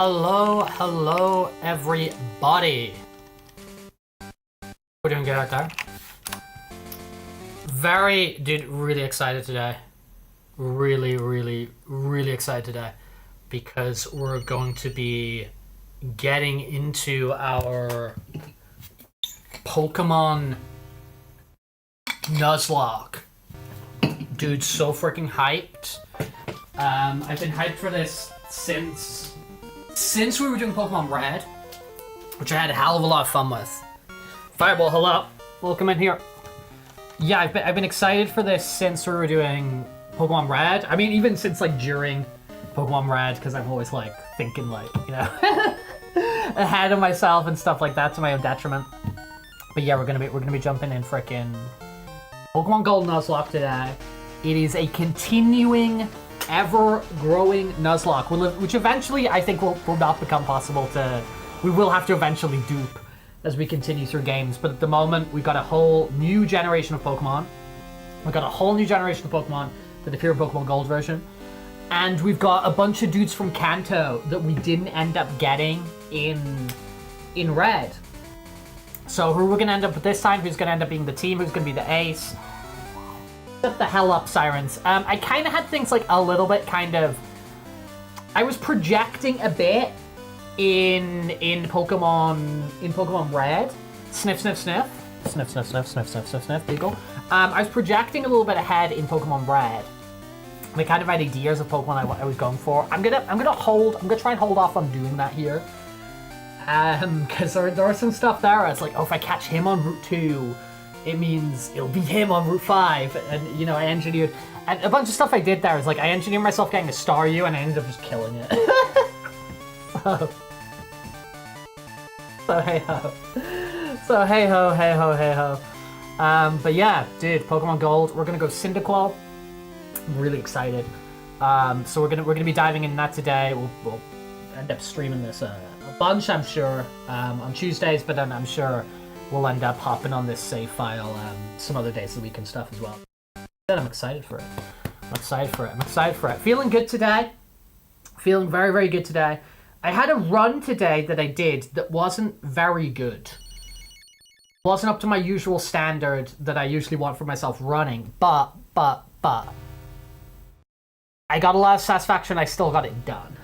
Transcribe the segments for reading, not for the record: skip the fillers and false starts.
Hello, everybody. We're doing good out there. Really excited today. Really excited today because we're going to be getting into our Pokemon Nuzlocke. Dude, so freaking hyped. I've been hyped for this since we were doing Pokemon Red, which I had a hell of a lot of fun with. Fireball, hello. Welcome in here. Yeah, I've been excited for this since we were doing Pokemon Red. I mean, even since like during Pokemon Red, because I'm always like thinking like, you know, ahead of myself and stuff like that to my own detriment. But yeah, we're gonna be jumping in frickin' Pokemon Gold Nuzlocke today. It is a continuing, ever-growing Nuzlocke, which eventually I think will not become possible to... We will have to eventually dupe as we continue through games, but at the moment, we've got a whole new generation of Pokemon. We've got a whole new generation of Pokemon that appear in Pokemon Gold version. And we've got a bunch of dudes from Kanto that we didn't end up getting in Red. So who we're going to end up with this time, who's going to end up being the team, who's going to be the ace. Shut the hell up, Sirens. I kind of had things like a little bit kind of... I was projecting a bit in Pokemon Red. Sniff, sniff, sniff. Sniff, sniff, sniff, sniff, sniff, sniff, sniff. There you go. I was projecting a little bit ahead in Pokemon Red. I kind of had ideas of Pokemon I was going for. I'm gonna try and hold off on doing that here. Because there are some stuff there. It's like, oh, if I catch him on Route 2, it means it'll be him on Route 5. And, you know, I engineered... And a bunch of stuff I did there is, like, I engineered myself getting a Staryu, and I ended up just killing it. So hey-ho. So hey-ho, hey-ho, hey-ho. But yeah, dude, Pokemon Gold. We're gonna go Cyndaquil. I'm really excited. So we're gonna be diving in that today. We'll end up streaming this a bunch, I'm sure, on Tuesdays, but then I'm sure we'll end up hopping on this save file some other days of the week and stuff as well. I'm excited for it. I'm excited for it. Feeling good today. Feeling very good today. I had a run today that I did that wasn't very good. Wasn't up to my usual standard that I usually want for myself running, but I got a lot of satisfaction. I still got it done.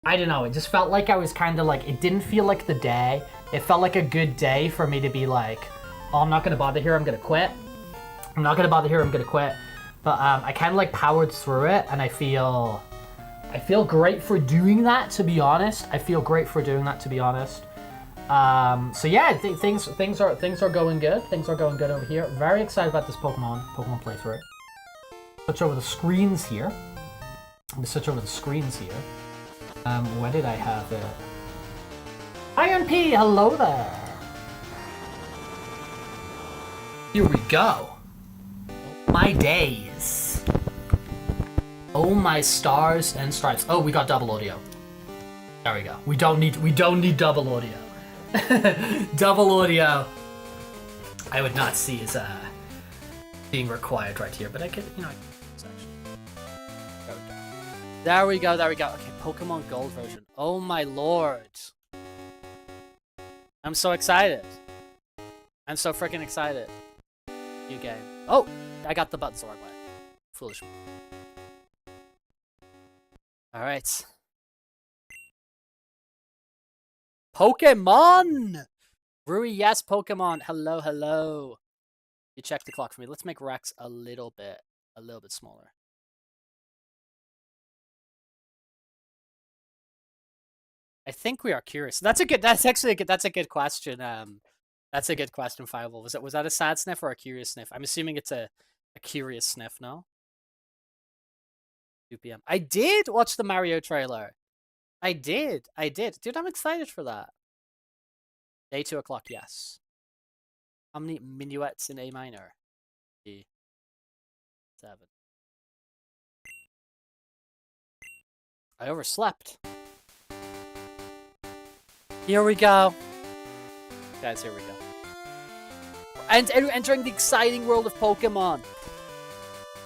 I don't know, it just felt like I was kind of like, it didn't feel like the day. It felt like a good day for me to be like, oh, I'm not going to bother here, I'm going to quit. I'm not going to bother here, I'm going to quit. But I kind of like powered through it, and I feel great for doing that, to be honest. So yeah, things are going good. Things are going good over here. Very excited about this Pokemon playthrough. Switch over the screens here. Where did I have it? Iron P, hello there. Here we go. My days. Oh my stars and stripes. Oh, we got double audio. There we go. We don't need double audio. Double audio. I would not see as being required right here, but I could, you know. There we go. Okay, Pokemon Gold version. Oh my lord. I'm so excited. I'm so freaking excited. New game. Oh! I got the buttons the wrong way. Foolish. Alright. Pokemon! Rui, yes, Pokemon. Hello. You check the clock for me. Let's make Rex a little bit smaller. I think we are curious. That's a good question. That's a good question, Fireball. Was that a sad sniff or a curious sniff? I'm assuming it's a curious sniff, no? 2 p.m. I did watch the Mario trailer. I did. Dude, I'm excited for that. Day 2 o'clock, yes. How many minuets in A minor? 7. I overslept. Here we go. Guys, here we go. And entering the exciting world of Pokemon.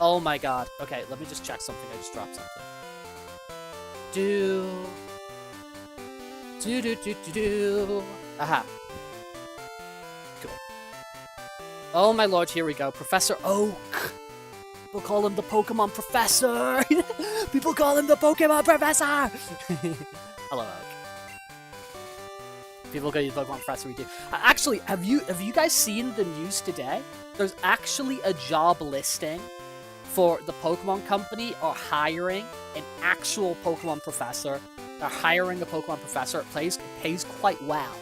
Oh my god. Okay, let me just check something. I just dropped something. Do do do do do. Aha. Cool. Oh my lord, here we go. Professor Oak. People call him the Pokemon Professor. People call him the Pokemon Professor. Hello, Oak. People go use Pokemon Professor. We do. Actually, have you guys seen the news today? There's actually a job listing for the Pokemon Company are hiring an actual Pokemon Professor. They're hiring a Pokemon Professor. It pays quite well.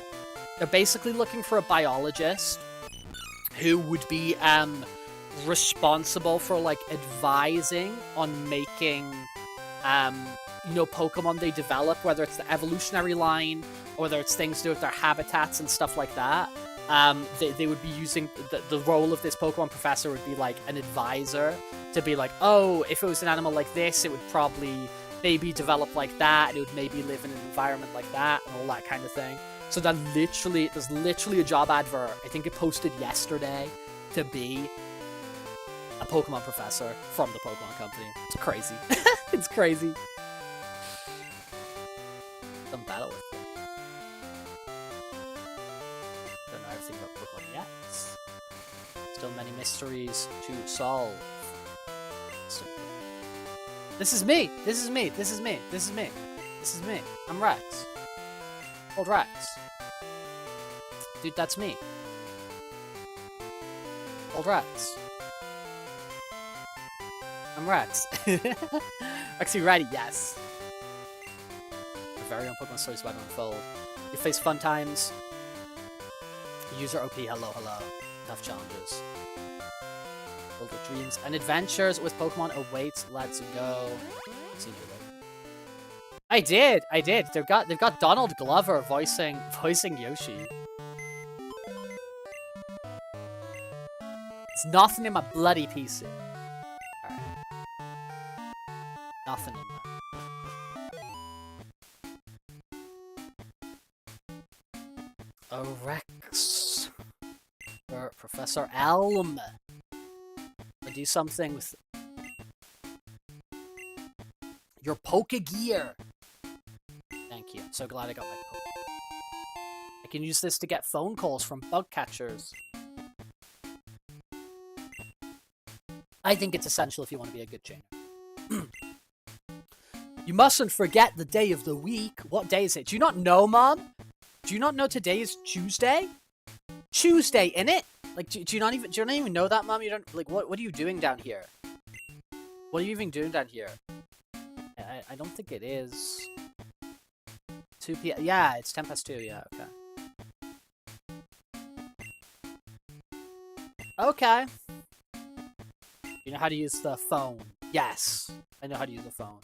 They're basically looking for a biologist who would be responsible for like advising on making Pokemon they develop, whether it's the evolutionary line or whether it's things to do with their habitats and stuff like that. They would be using the role of this Pokemon Professor would be like an advisor to be like, oh, if it was an animal like this, it would probably maybe develop like that, and it would maybe live in an environment like that, and all that kind of thing. So there's literally a job advert. I think it posted yesterday to be a Pokemon Professor from the Pokemon Company. It's crazy. It's crazy. Some battle with them. Don't know everything about Pokemon yet. Still many mysteries to solve. So, this is me. This is me. This is me. This is me. This is me. I'm Rex. Old Rex. Dude, that's me. Old Rex. I'm Rex. Rex, you ready? Yes. Your very own Pokemon stories about to unfold. You face fun times. User OP, hello. Tough challenges. Filled with dreams and adventures with Pokemon awaits. Let's go. See you later. I did. They've got Donald Glover voicing Yoshi. It's nothing in my bloody PC. Alright. Nothing in there. Oh, Rex. Or Professor Elm. Or do something with your Pokegear. Thank you. I'm so glad I got my Poke. I can use this to get phone calls from bug catchers. I think it's essential if you want to be a good trainer. You mustn't forget the day of the week. What day is it? Do you not know, Mom? Do you not know today is Tuesday? Tuesday, innit? Like, do you not even know that, Mom? You don't, like, what are you doing down here? What are you even doing down here? I don't think it is 2 p.m. Yeah, it's 10 past 2, yeah, okay. Okay. You know how to use the phone? Yes. I know how to use the phone.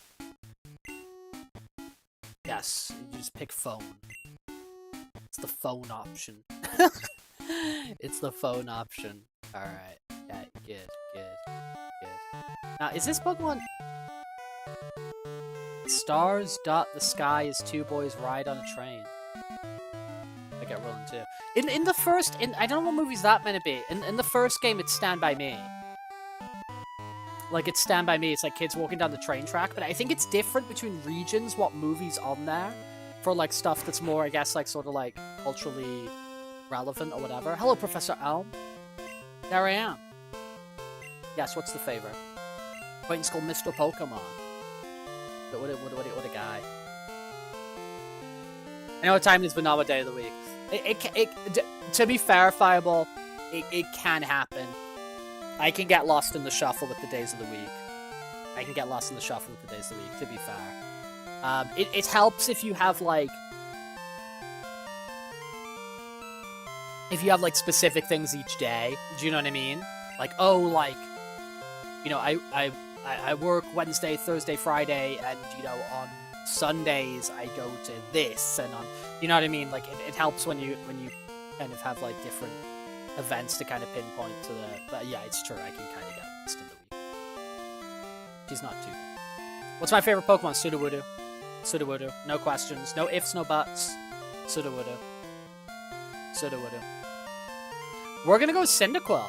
Yes, you just pick phone. It's the phone option. It's the phone option. Alright. Yeah, good. Now, is this Pokemon... Stars dot the sky as two boys ride on a train. I get rolling too. In the first... I don't know what movies that meant to be. In the first game, it's Stand By Me. Like, it's Stand By Me, it's like kids walking down the train track, but I think it's different between regions, what movie's on there, for, like, stuff that's more, I guess, like, sort of, like, culturally relevant or whatever. Hello, Professor Elm. There I am. Yes, what's the favor? Acquaintance called Mr. Pokemon. What a guy. I know what time it is, but not what day of the week. To be verifiable, it can happen. I can get lost in the shuffle with the days of the week. To be fair. It helps if you have, like... If you have, like, specific things each day. Do you know what I mean? Like, oh, like... You know, I work Wednesday, Thursday, Friday, and, you know, on Sundays I go to this, and on... You know what I mean? Like, it helps when you kind of have, like, different... events to kind of pinpoint to the... But yeah, it's true, I can kind of get lost in the week. She's not too... What's my favorite Pokemon? Sudowoodo. Sudowoodo. No questions. No ifs, no buts. Sudowoodo. Sudowoodo. We're gonna go with Cyndaquil.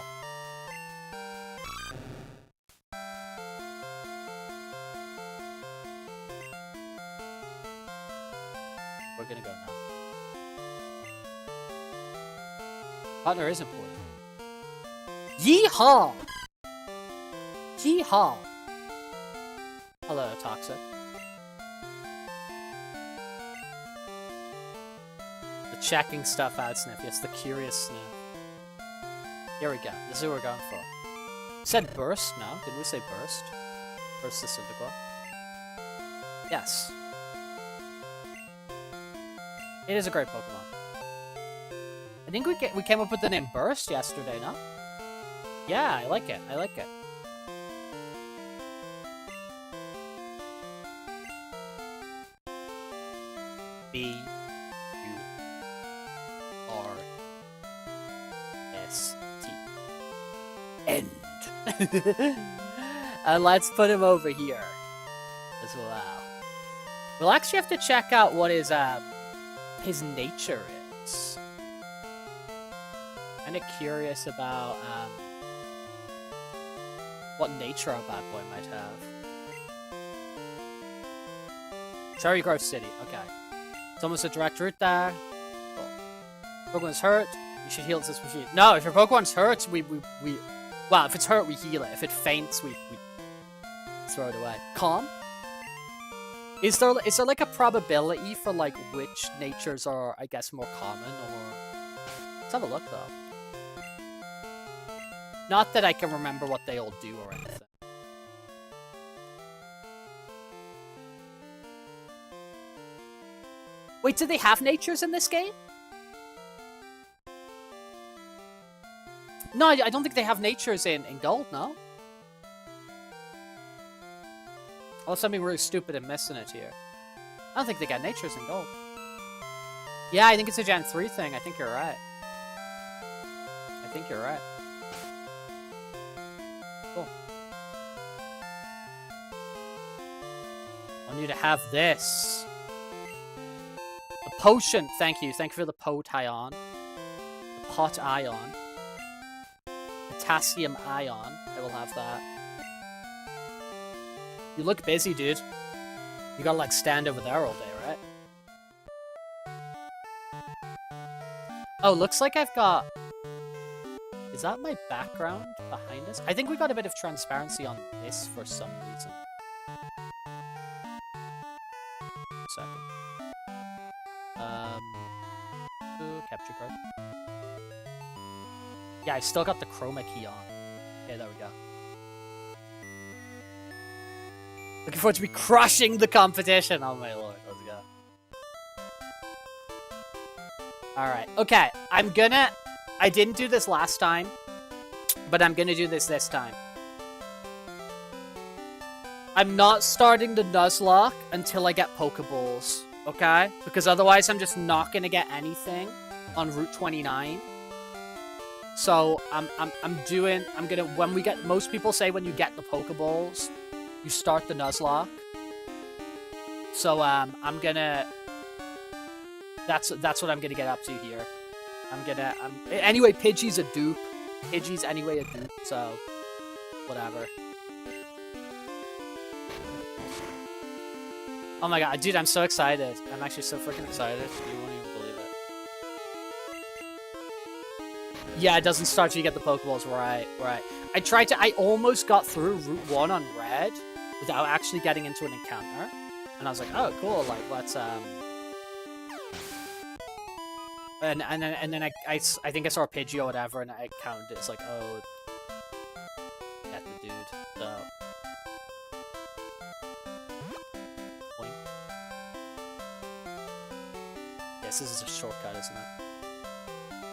We're gonna go now. Partner is important. Yeehaw! Yeehaw! Hello, Toxic. The checking stuff out sniff. Yes, the curious sniff. Here we go. This is what we're going for. Said burst? No? Did we say burst? Burst the Cyndaquil. Yes. It is a great Pokemon. I think we came up with the name Burst yesterday, no? Yeah, I like it. I like it. B-U-R-S-T. End. And let's put him over here as well. We'll actually have to check out what his nature is. Kind of curious about what nature our bad boy might have. Cherry Grove City, okay. It's almost a direct route there. Well, Pokemon's hurt, you should heal it since we heal. No, if your Pokemon's hurt, well, if it's hurt, we heal it. If it faints, we throw it away. Calm? Is there like a probability for like which natures are, I guess, more common, or... Let's have a look, though. Not that I can remember what they all do or anything. Wait, do they have natures in this game? No, I don't think they have natures in Gold, no? Unless something really stupid and missing it here. I don't think they got natures in Gold. Yeah, I think it's a Gen 3 thing. I think you're right. I think you're right. Cool. I want you to have this. A potion. Thank you. Thank you for the Potion. The Pot Ion. Potassium Ion. I will have that. You look busy, dude. You gotta, like, stand over there all day, right? Oh, looks like I've got... Is that my background behind us? I think we got a bit of transparency on this for some reason. Second. Ooh, capture card. Yeah, I've still got the chroma key on. Okay, there we go. Looking forward to be crushing the competition. Oh my lord, let's go. Alright, okay. I didn't do this last time, but I'm gonna do this time. I'm not starting the Nuzlocke until I get Pokeballs, okay? Because otherwise I'm just not gonna get anything on Route 29. So when we get, most people say when you get the Pokeballs, you start the Nuzlocke. So that's what I'm gonna get up to here. Anyway, Pidgey's a dupe. Pidgey's anyway a dupe, so whatever. Oh my god, dude, I'm so excited. I'm actually so freaking excited. You won't even believe it. Yeah, it doesn't start till you get the Pokeballs, right. I almost got through Route 1 on Red without actually getting into an encounter. And I was like, oh, cool, like, let's, And then I think I saw a Pidgey or whatever, and I counted it. It's like, oh, get the dude. So, boink. Yes, this is a shortcut, isn't it?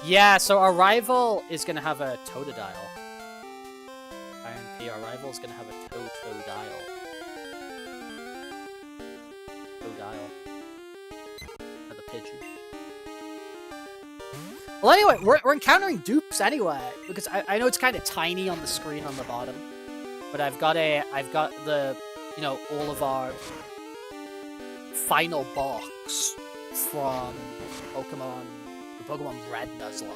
Yeah. So our rival is gonna have a Totodile. Iron P. Our rival is gonna have a Totodile. Totodile. Another Pidgey. Well, anyway, we're encountering dupes anyway, because I know it's kind of tiny on the screen on the bottom, but I've got the, you know, all of our final box from the Pokemon Red Nuzlocke.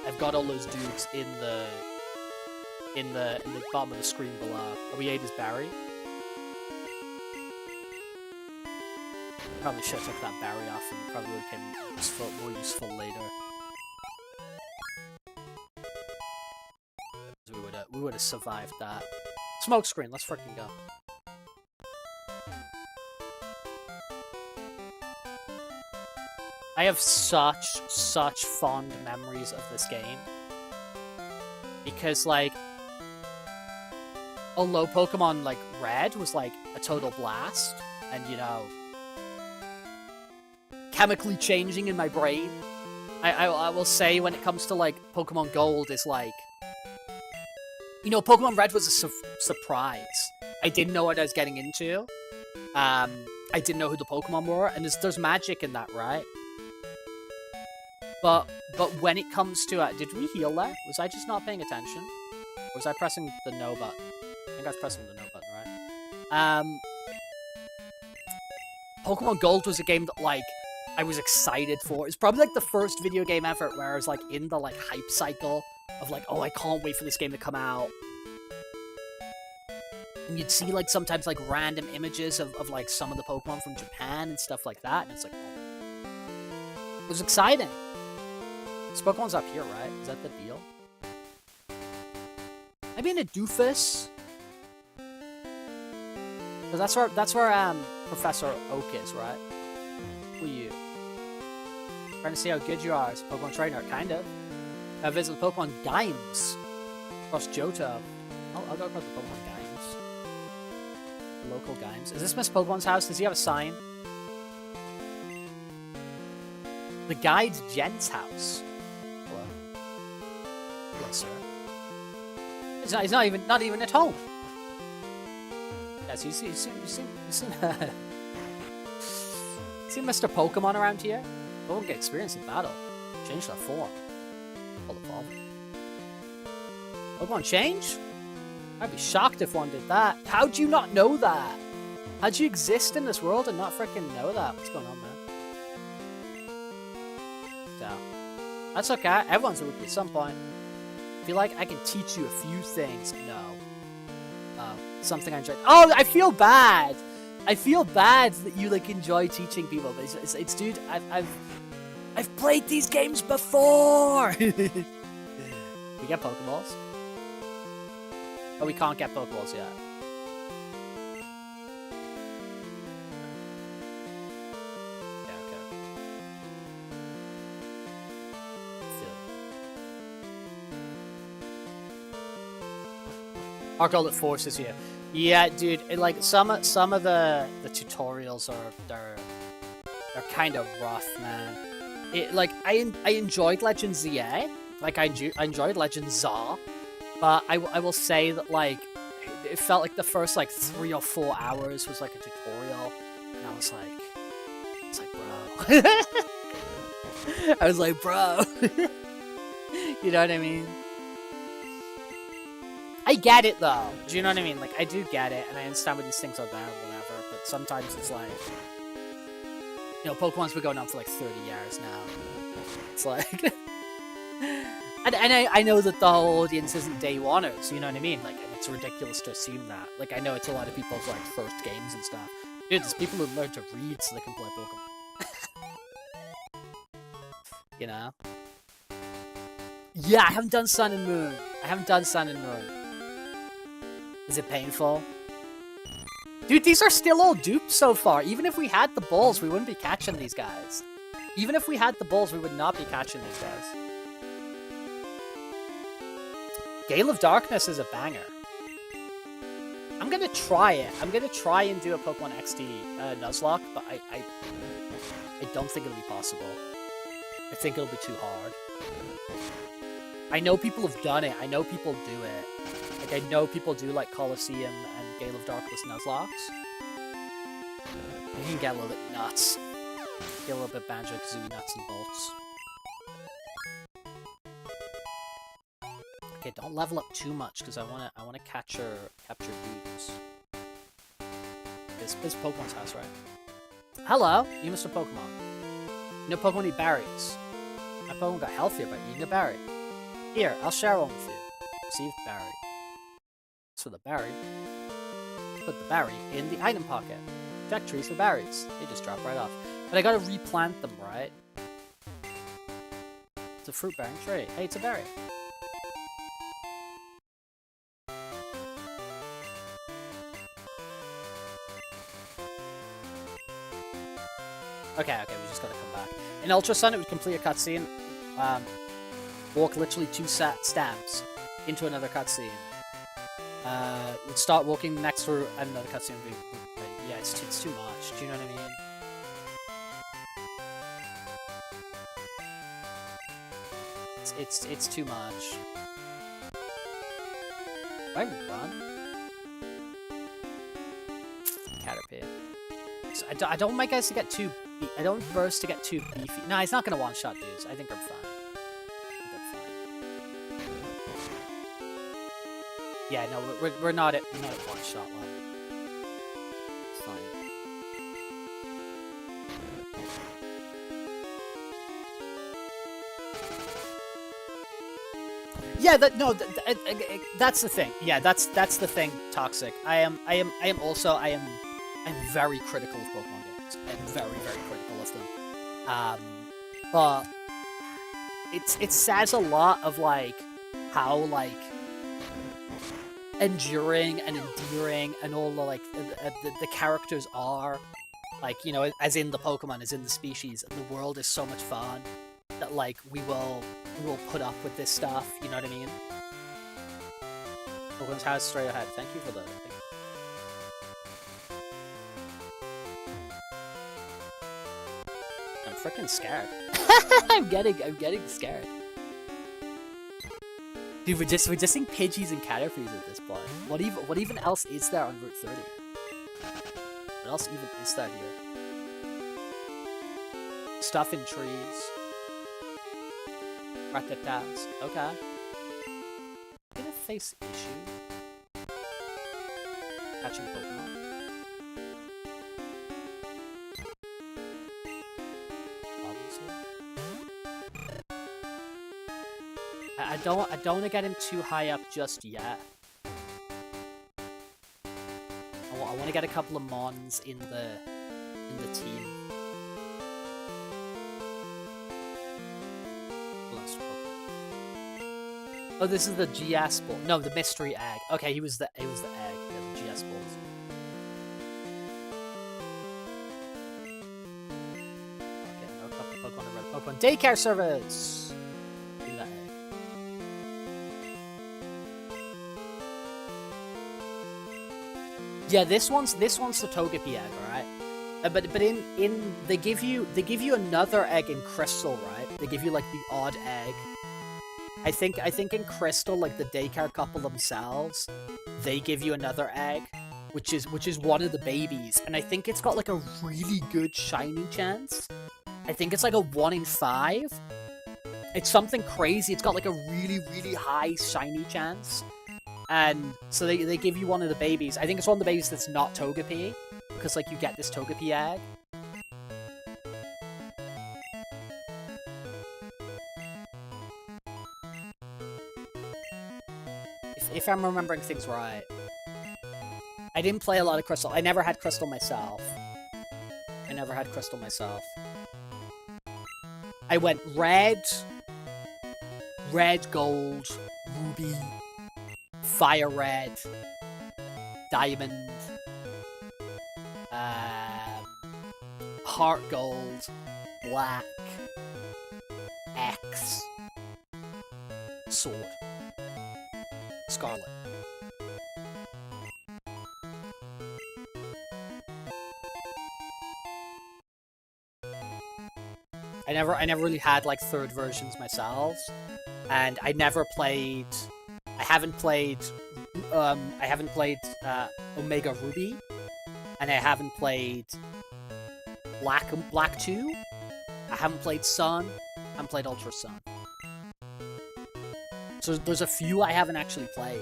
I've got all those dupes in the bottom of the screen below. Are we ate his berry? Probably should have took that berry off and it probably would have become more useful later. We would have survived that. Smoke screen, let's freaking go. I have such fond memories of this game. Because, like, although Pokemon, like, Red was, like, a total blast, and, you know, chemically changing in my brain, I will say when it comes to, like, Pokemon Gold is, like, you know, Pokemon Red was a surprise. I didn't know what I was getting into. I didn't know who the Pokemon were, and there's magic in that, right? But when it comes to did we heal there? Was I just not paying attention? Or was I pressing the no button? I think I was pressing the no button, right? Pokemon Gold was a game that, like, I was excited for. It's probably, like, the first video game ever where I was, like, in the, like, hype cycle of, like, oh, I can't wait for this game to come out. And you'd see, like, sometimes, like, random images of like, some of the Pokemon from Japan and stuff like that, and it's like, oh. It was exciting. This Pokemon's up here, right? Is that the deal? Am I being a doofus? Because that's where Professor Oak is, right? Who are you? Trying to see how good you are as a Pokemon trainer, kind of. I visit the Pokemon Games across Johto. I'll go across the Pokemon Games. The local Games. Is this Miss Pokemon's house? Does he have a sign? The guide Jen's house. Hello. Hello, sir. He's not even at home. Yes, you see Mr. Pokemon around here? Pokemon get experience in battle. Change their form. Full evolving. Pokemon change? I'd be shocked if one did that. How'd you not know that? How'd you exist in this world and not freaking know that? What's going on, man? So, that's okay. Everyone's a rookie at some point. I feel like I can teach you a few things. No. Something I enjoy. Oh, I feel bad. I feel bad that you like enjoy teaching people, but it's dude. I've played these games before. We get Pokeballs. Oh, we can't get Pokeballs yet. Yeah, okay. Our goal that forces you. Yeah, dude. Like some of the tutorials they're kind of rough, man. I enjoyed Legend ZA. Like I enjoyed Legend ZA, but I will say that like it felt like the first like 3 or 4 hours was like a tutorial, and I was like, bro. I was like, bro. You know what I mean? I get it though. Do you know what I mean? Like I do get it, and I understand what these things are there, whatever. But sometimes it's like, you know, Pokemon's been going on for like 30 years now. It's like, and I know that the whole audience isn't day oneers. You know what I mean? Like, and it's ridiculous to assume that. Like, I know it's a lot of people's like first games and stuff. Dude, there's people who learn to read so they can play Pokemon. You know? Yeah, I haven't done Sun and Moon. Is it painful? Dude, these are still all dupes so far. Even if we had the balls, we wouldn't be catching these guys. Even if we had the balls, we would not be catching these guys. Gale of Darkness is a banger. I'm gonna try it. I'm gonna try and do a Pokemon XD Nuzlocke, but I don't think it'll be possible. I think it'll be too hard. I know people have done it. I know people do it. Like, I know people do, like, Colosseum and Gale of Darkness Nuzlockes. You can get a little bit nuts. Get a little bit Banjo-Kazooie nuts and bolts. Okay, don't level up too much, because I wanna capture dudes. This is Pokemon's house, right? Hello, you Mr. Pokemon. You know Pokemon eat berries. My Pokemon got healthier by eating a berry. Here, I'll share one with you. Receive berry. So the berry. Put the berry in the item pocket. Check trees for berries. They just drop right off. But I gotta replant them, right? It's a fruit-bearing tree. Hey, it's a berry. Okay, we just gotta come back. In Ultra Sun, it would complete a cutscene. Walk literally 2 steps into another cutscene. Would start walking next to another cutscene. Yeah, it's too much. Do you know what I mean? It's too much. Do I run? Caterpie. So I don't want my guys to get too. I don't burst to get too beefy. No, he's not gonna one-shot dudes. I think I'm fine. Yeah, no, we're not at one-shot level. It's fine. Yeah, that's the thing. Yeah, that's the thing. Toxic. I'm very critical of Pokemon games. I'm very critical of them. But it says a lot of like how like enduring and endearing and all the like the characters are, like, you know, as in the Pokemon, as in the species, and the world is so much fun that like we will put up with this stuff. You know what I mean? Pokemon's house straight ahead. Thank you for the. I'm freaking scared. I'm getting scared. Dude, we're just seeing Pidgeys and Caterpies at this point. What even else is there on Route 30? What else even is there here? Stuff in trees. Ratatas. Okay. Gonna face issue. Catching Pokemon. I don't want to get him too high up just yet. I want to get a couple of Mons in the team. Oh, this is the GS ball. No, the mystery egg. Okay, it was the egg. Yeah, the GS balls. Okay, no couple Pokemon and red Pokemon daycare service. Do that egg. Yeah, this one's the Togepi egg, alright? But in they give you another egg in Crystal, right? They give you like the odd egg. I think in Crystal, like the daycare couple themselves, they give you another egg, which is one of the babies, and I think it's got like a really good shiny chance. I think it's like a 1 in 5. It's something crazy. It's got like a really high shiny chance. And so they give you one of the babies. I think it's one of the babies that's not Togepi, because like you get this Togepi egg. If I'm remembering things right. I didn't play a lot of Crystal. I never had Crystal myself. I went red, gold, ruby, fire red, diamond, heart gold, black, X, sword, scarlet. I never really had like third versions myself, and I haven't played Omega Ruby, and I haven't played Black 2. I haven't played Sun. I haven't played Ultra Sun. So there's a few I haven't actually played.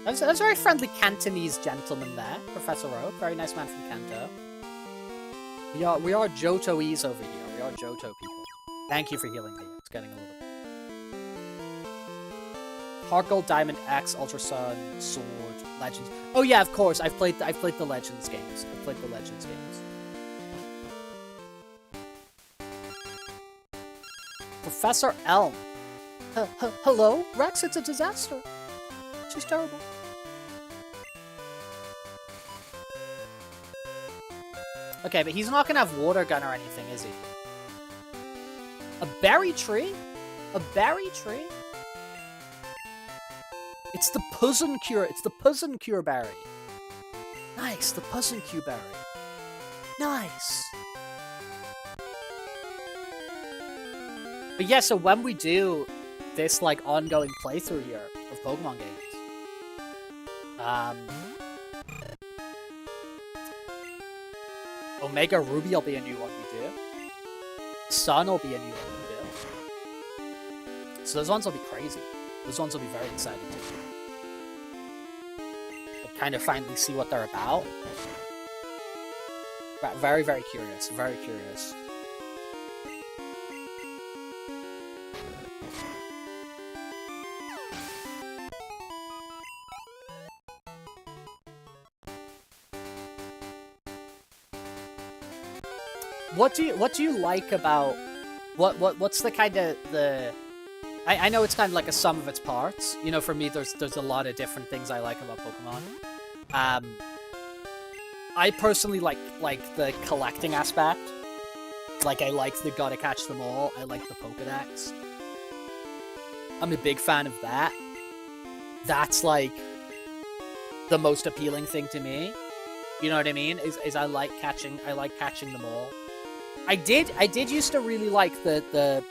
That was a very friendly Cantonese gentleman there, Professor Oak. Very nice man from Kanto. We are Johto-ese over here. We are Johto people. Thank you for healing me. It's getting a little... Heart Gold, Diamond, X, Ultra Sun, Sword, Legends. Oh yeah, of course. I've played the Legends games. I've played the Legends games. Professor Elm. Hello, Rex. It's a disaster. She's terrible. Okay, but he's not gonna have water gun or anything, is he? A berry tree? A berry tree? It's the Puzzle Cure. It's the Puzzle Cure berry. Nice, the Puzzle Cure berry. Nice. But yeah, so when we do this like ongoing playthrough here of Pokemon games, Omega Ruby will be a new one we do. Sun will be a new one we do. So those ones will be crazy. Those ones will be very exciting to kind of finally see what they're about. Very, very curious. Very curious. What do you like about what's the kind of the I know it's kind of like a sum of its parts. You know, for me there's a lot of different things I like about Pokemon. I personally like the collecting aspect. Like I like the gotta catch them all. I like the Pokedex. I'm a big fan of that. That's like the most appealing thing to me. You know what I mean? Is I like catching them all. I did used to really like the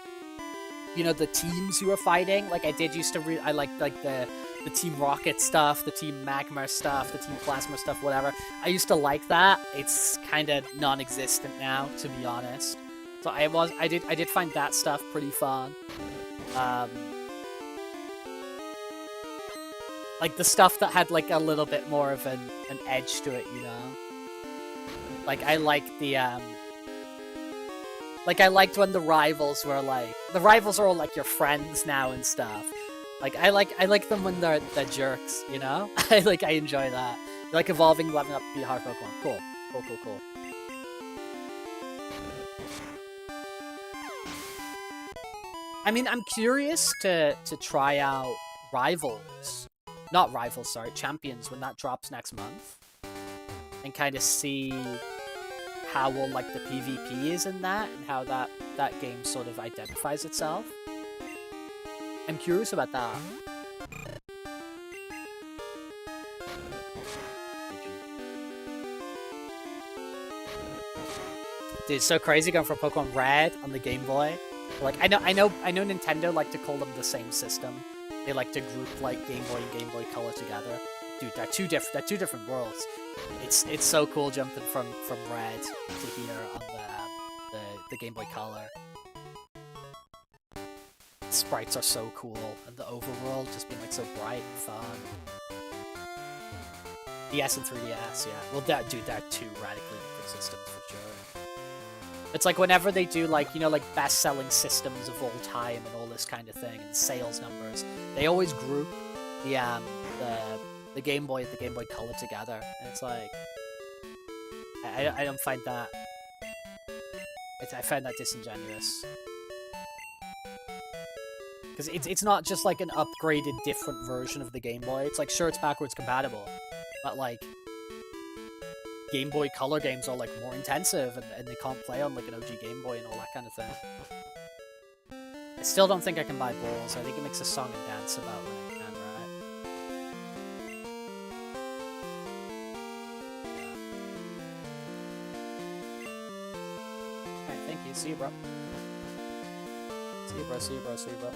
you know, the teams you were fighting. Like I did used to I like the Team Rocket stuff, the Team Magma stuff, the Team Plasma stuff, whatever. I used to like that. It's kind of non-existent now, to be honest. So I did find that stuff pretty fun. Like the stuff that had like a little bit more of an edge to it, you know? Like I like the like I liked when the rivals were like the rivals are all like your friends now and stuff. Like I like them when they're jerks, you know? I enjoy that. Like evolving, leveling up to be a hard Pokemon. Cool. I mean, I'm curious to try out Champions when that drops next month. And kind of see how well like the PvP is in that and how that game sort of identifies itself. I'm curious about that. Dude, it's so crazy going for Pokemon Red on the Game Boy. Like I know Nintendo like to call them the same system. They like to group like Game Boy and Game Boy Color together. Dude, they're two different worlds. It's so cool jumping from Red to here on the Game Boy Color. The sprites are so cool, and the overworld just being like so bright and fun. DS and 3DS, yeah. Well, they're two radically different systems for sure. It's like whenever they do like, you know, like best-selling systems of all time and all this kind of thing, and sales numbers, they always group the Game Boy and the Game Boy Color together, and it's like I don't find that. I find that disingenuous. Because it's not just like an upgraded, different version of the Game Boy. It's like, sure, it's backwards compatible, but like Game Boy Color games are like more intensive, and they can't play on like an OG Game Boy and all that kind of thing. I still don't think I can buy balls. I think it makes a song and dance about when I can, right? Yeah. Alright, thank you. See you, bro. See you, bro. See you, bro. See you, bro.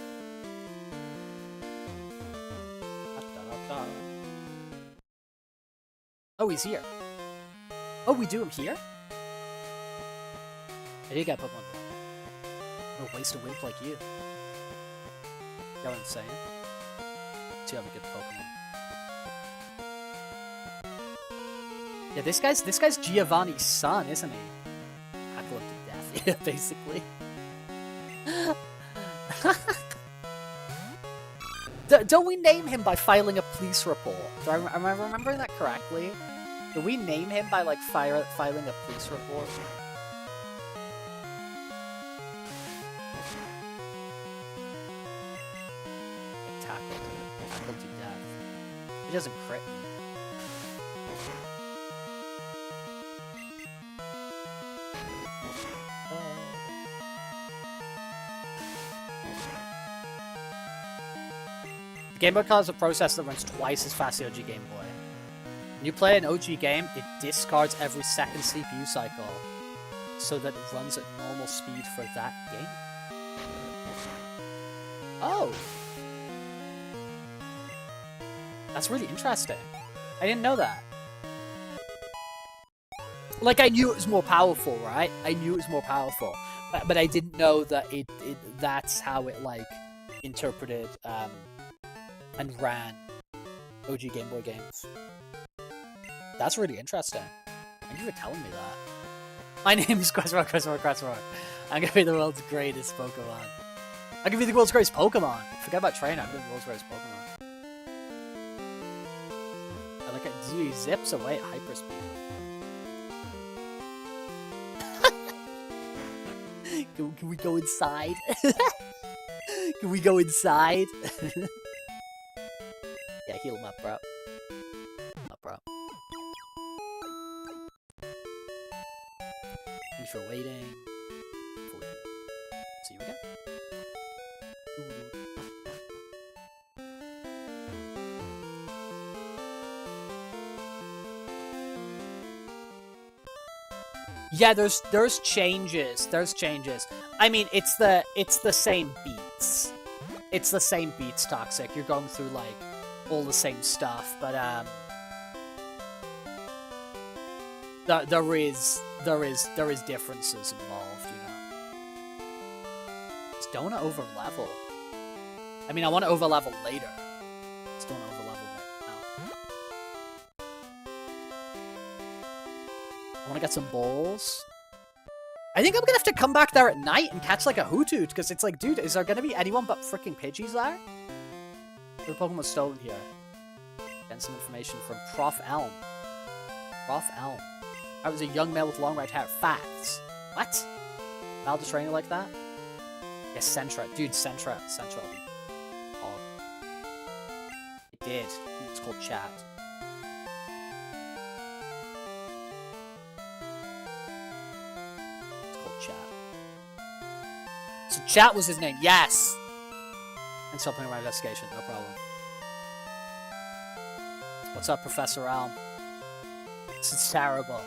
Oh, he's here. Oh, we do him here? I did get Pokemon Gold. What a waste of wimp like you. You know what I'm saying? Do you have a good Pokemon? Yeah, this guy's Giovanni's son, isn't he? Tackle him to death, yeah, basically. Don't we name him by filing a police report? Am I remembering that correctly? Do we name him by, like, filing a police report? Tackled to death. He doesn't crit me. Game Boy Color is a processor that runs twice as fast as the OG Game Boy. When you play an OG game, it discards every second CPU cycle so that it runs at normal speed for that game. Oh! That's really interesting. I didn't know that. Like, I knew it was more powerful, right? I knew it was more powerful. But I didn't know that that's how it, like, interpreted, and ran OG Game Boy games. That's really interesting. Thank you for telling me that. My name is Questmark. I'm gonna be the world's greatest Pokemon. I'm gonna be the world's greatest Pokemon. Forget about trainer, I'm gonna be the world's greatest Pokemon. I like it. He zips away at hyperspeed. Can we go inside? Can we go inside? Yeah, heal him up, bro. Thanks for waiting. See you again. Yeah, there's changes. There's changes. I mean, it's the same beats. It's the same beats, Toxic. You're going through like all the same stuff, but there is differences involved, you know. Just don't want to over level. I mean, I want to over level later. Just don't want to over level right now. I want to get some balls. I think I'm gonna have to come back there at night and catch like a Hoothoot, because it's like, dude, is there gonna be anyone but freaking Pidgeys there? The Pokemon stolen here. Getting some information from Prof. Elm. Prof. Elm. I was a young male with long red hair. Facts. What? Valda trainer like that? Yes, Sentra. Dude, Sentra. Sentra. Oh. It did. It's called Chat. It's called Chat. So Chat was his name. Yes! And stopping my investigation. No problem. What's up, Professor Elm? This is terrible.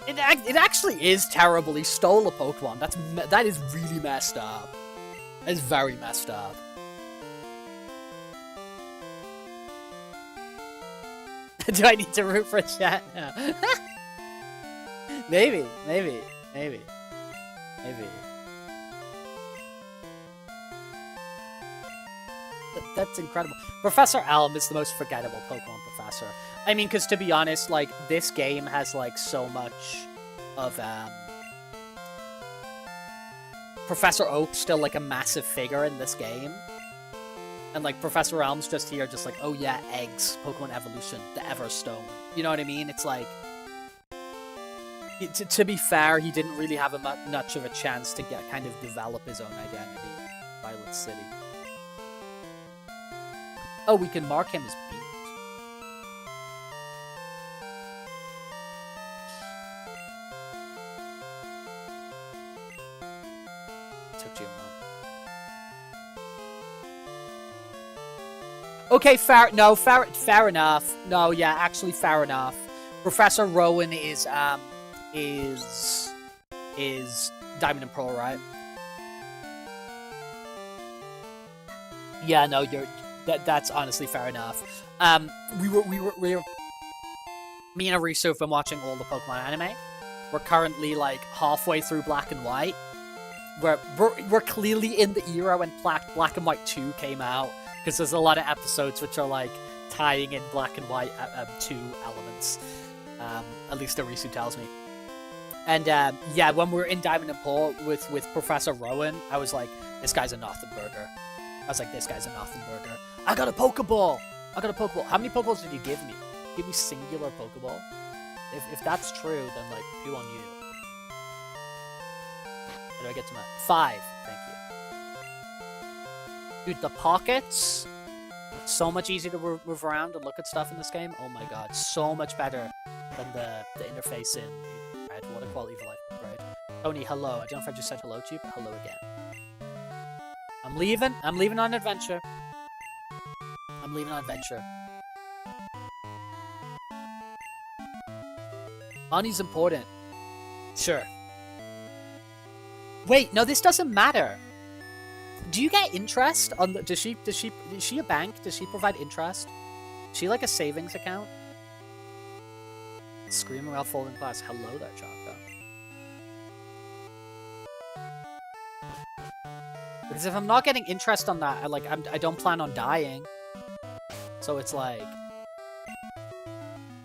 It actually is terrible. He stole a Pokemon. That is really messed up. That is very messed up. Do I need to root for a Chat now? Maybe. That's incredible. Professor Elm is the most forgettable Pokemon professor. I mean, because to be honest, like, this game has, like, so much of, Professor Oak's still, like, a massive figure in this game. And, like, Professor Elm's just here, just like, oh yeah, eggs, Pokemon evolution, the Everstone. You know what I mean? It's like... To be fair, he didn't really have much of a chance to kind of develop his own identity in Violet City. Oh, we can mark him as beat. Took you a moment. Okay, fair enough. No, yeah, actually fair enough. Professor Rowan is Diamond and Pearl, right? Yeah, no, that's honestly fair enough. Me and Arisu have been watching all the Pokemon anime. We're currently like halfway through Black and White. We're clearly in the era when Black and White 2 came out, because there's a lot of episodes which are like tying in Black and White 2 elements. At least Arisu tells me. And yeah, when we were in Diamond and Pearl with Professor Rowan, I was like, this guy's a nothing burger. I was like, this guy's a nothing burger. I got a Pokeball! I got a Pokeball. How many Pokeballs did you give me? Give me singular Pokeball? If that's true, then, like, who on you? How do I get to my... 5. Thank you. Dude, the pockets... So much easier to move around and look at stuff in this game. Oh my god, so much better than the interface in Red. What a quality of life upgrade. Tony, hello. I don't know if I just said hello to you, but hello again. I'm leaving. I'm leaving on an adventure. I'm leaving on an adventure. Money's important. Sure. Wait, no, this doesn't matter. Do you get interest on the... Is she a bank? Does she provide interest? Is she like a savings account? Screaming while folding glass. Hello there, Choco. Because if I'm not getting interest on that, I don't plan on dying. So it's like...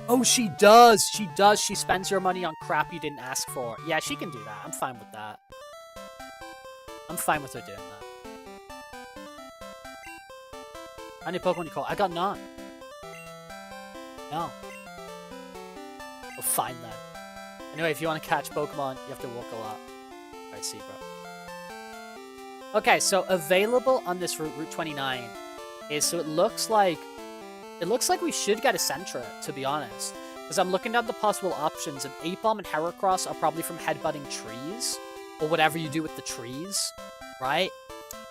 Oh, she does! She does! She spends your money on crap you didn't ask for. Yeah, she can do that. I'm fine with that. I'm fine with her doing that. How many Pokemon you call? I got none. No. Oh, fine then. Anyway, if you want to catch Pokemon, you have to walk a lot. Alright, see, bro. Okay, so available on this Route 29 is, so it looks like we should get a Sentra, to be honest. Because I'm looking at the possible options, and 8-Bomb and Heracross are probably from headbutting trees, or whatever you do with the trees, right?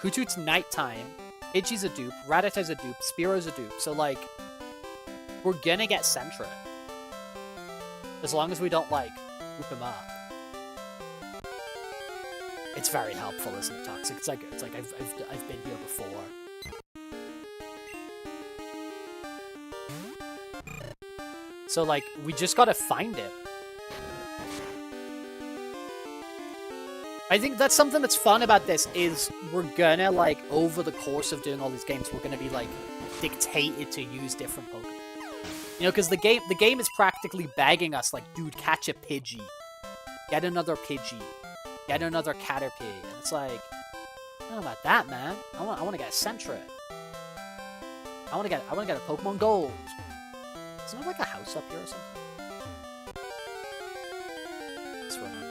Hoothoot's nighttime. Pidgey's a dupe, Rattata's a dupe, Spearow's a dupe, so like, we're gonna get Sentra. As long as we don't, like, whoop him up. It's very helpful, isn't it, Toxic? It's like I've been here before. So like, we just gotta find it. I think that's something that's fun about this, is we're gonna, like, over the course of doing all these games, we're gonna be, like, dictated to use different Pokemon. You know, because the game is practically begging us, like, dude, catch a Pidgey. Get another Pidgey. Get another Caterpie. And it's like, I don't know about that, man. I want to get a Sentra. I want to get a Pokemon Gold. Isn't there, like, a house up here or something? Let's remember.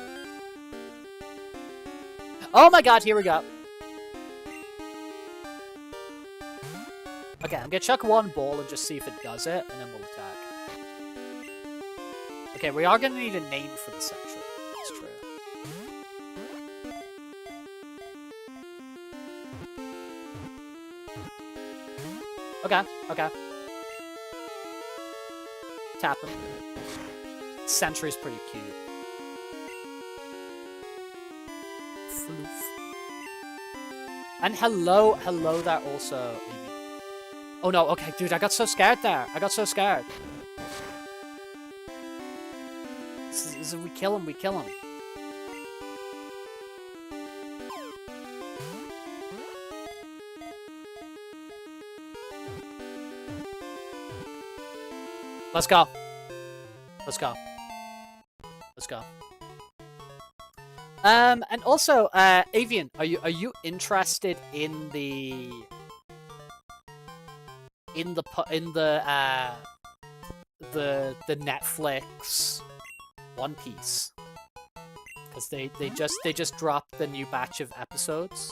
Oh my god, here we go. Okay, I'm gonna chuck one ball and just see if it does it, and then we'll attack. Okay, we are gonna need a name for the Sentra. That's true. Okay, okay. Tap him. Sentra's pretty cute. And hello there also, Amy. Oh no, okay, dude, I got so scared there. I got so scared. We kill him, we kill him. Let's go. Let's go. Let's go. And also, Avian, are you interested in the Netflix One Piece? Because they just dropped the new batch of episodes.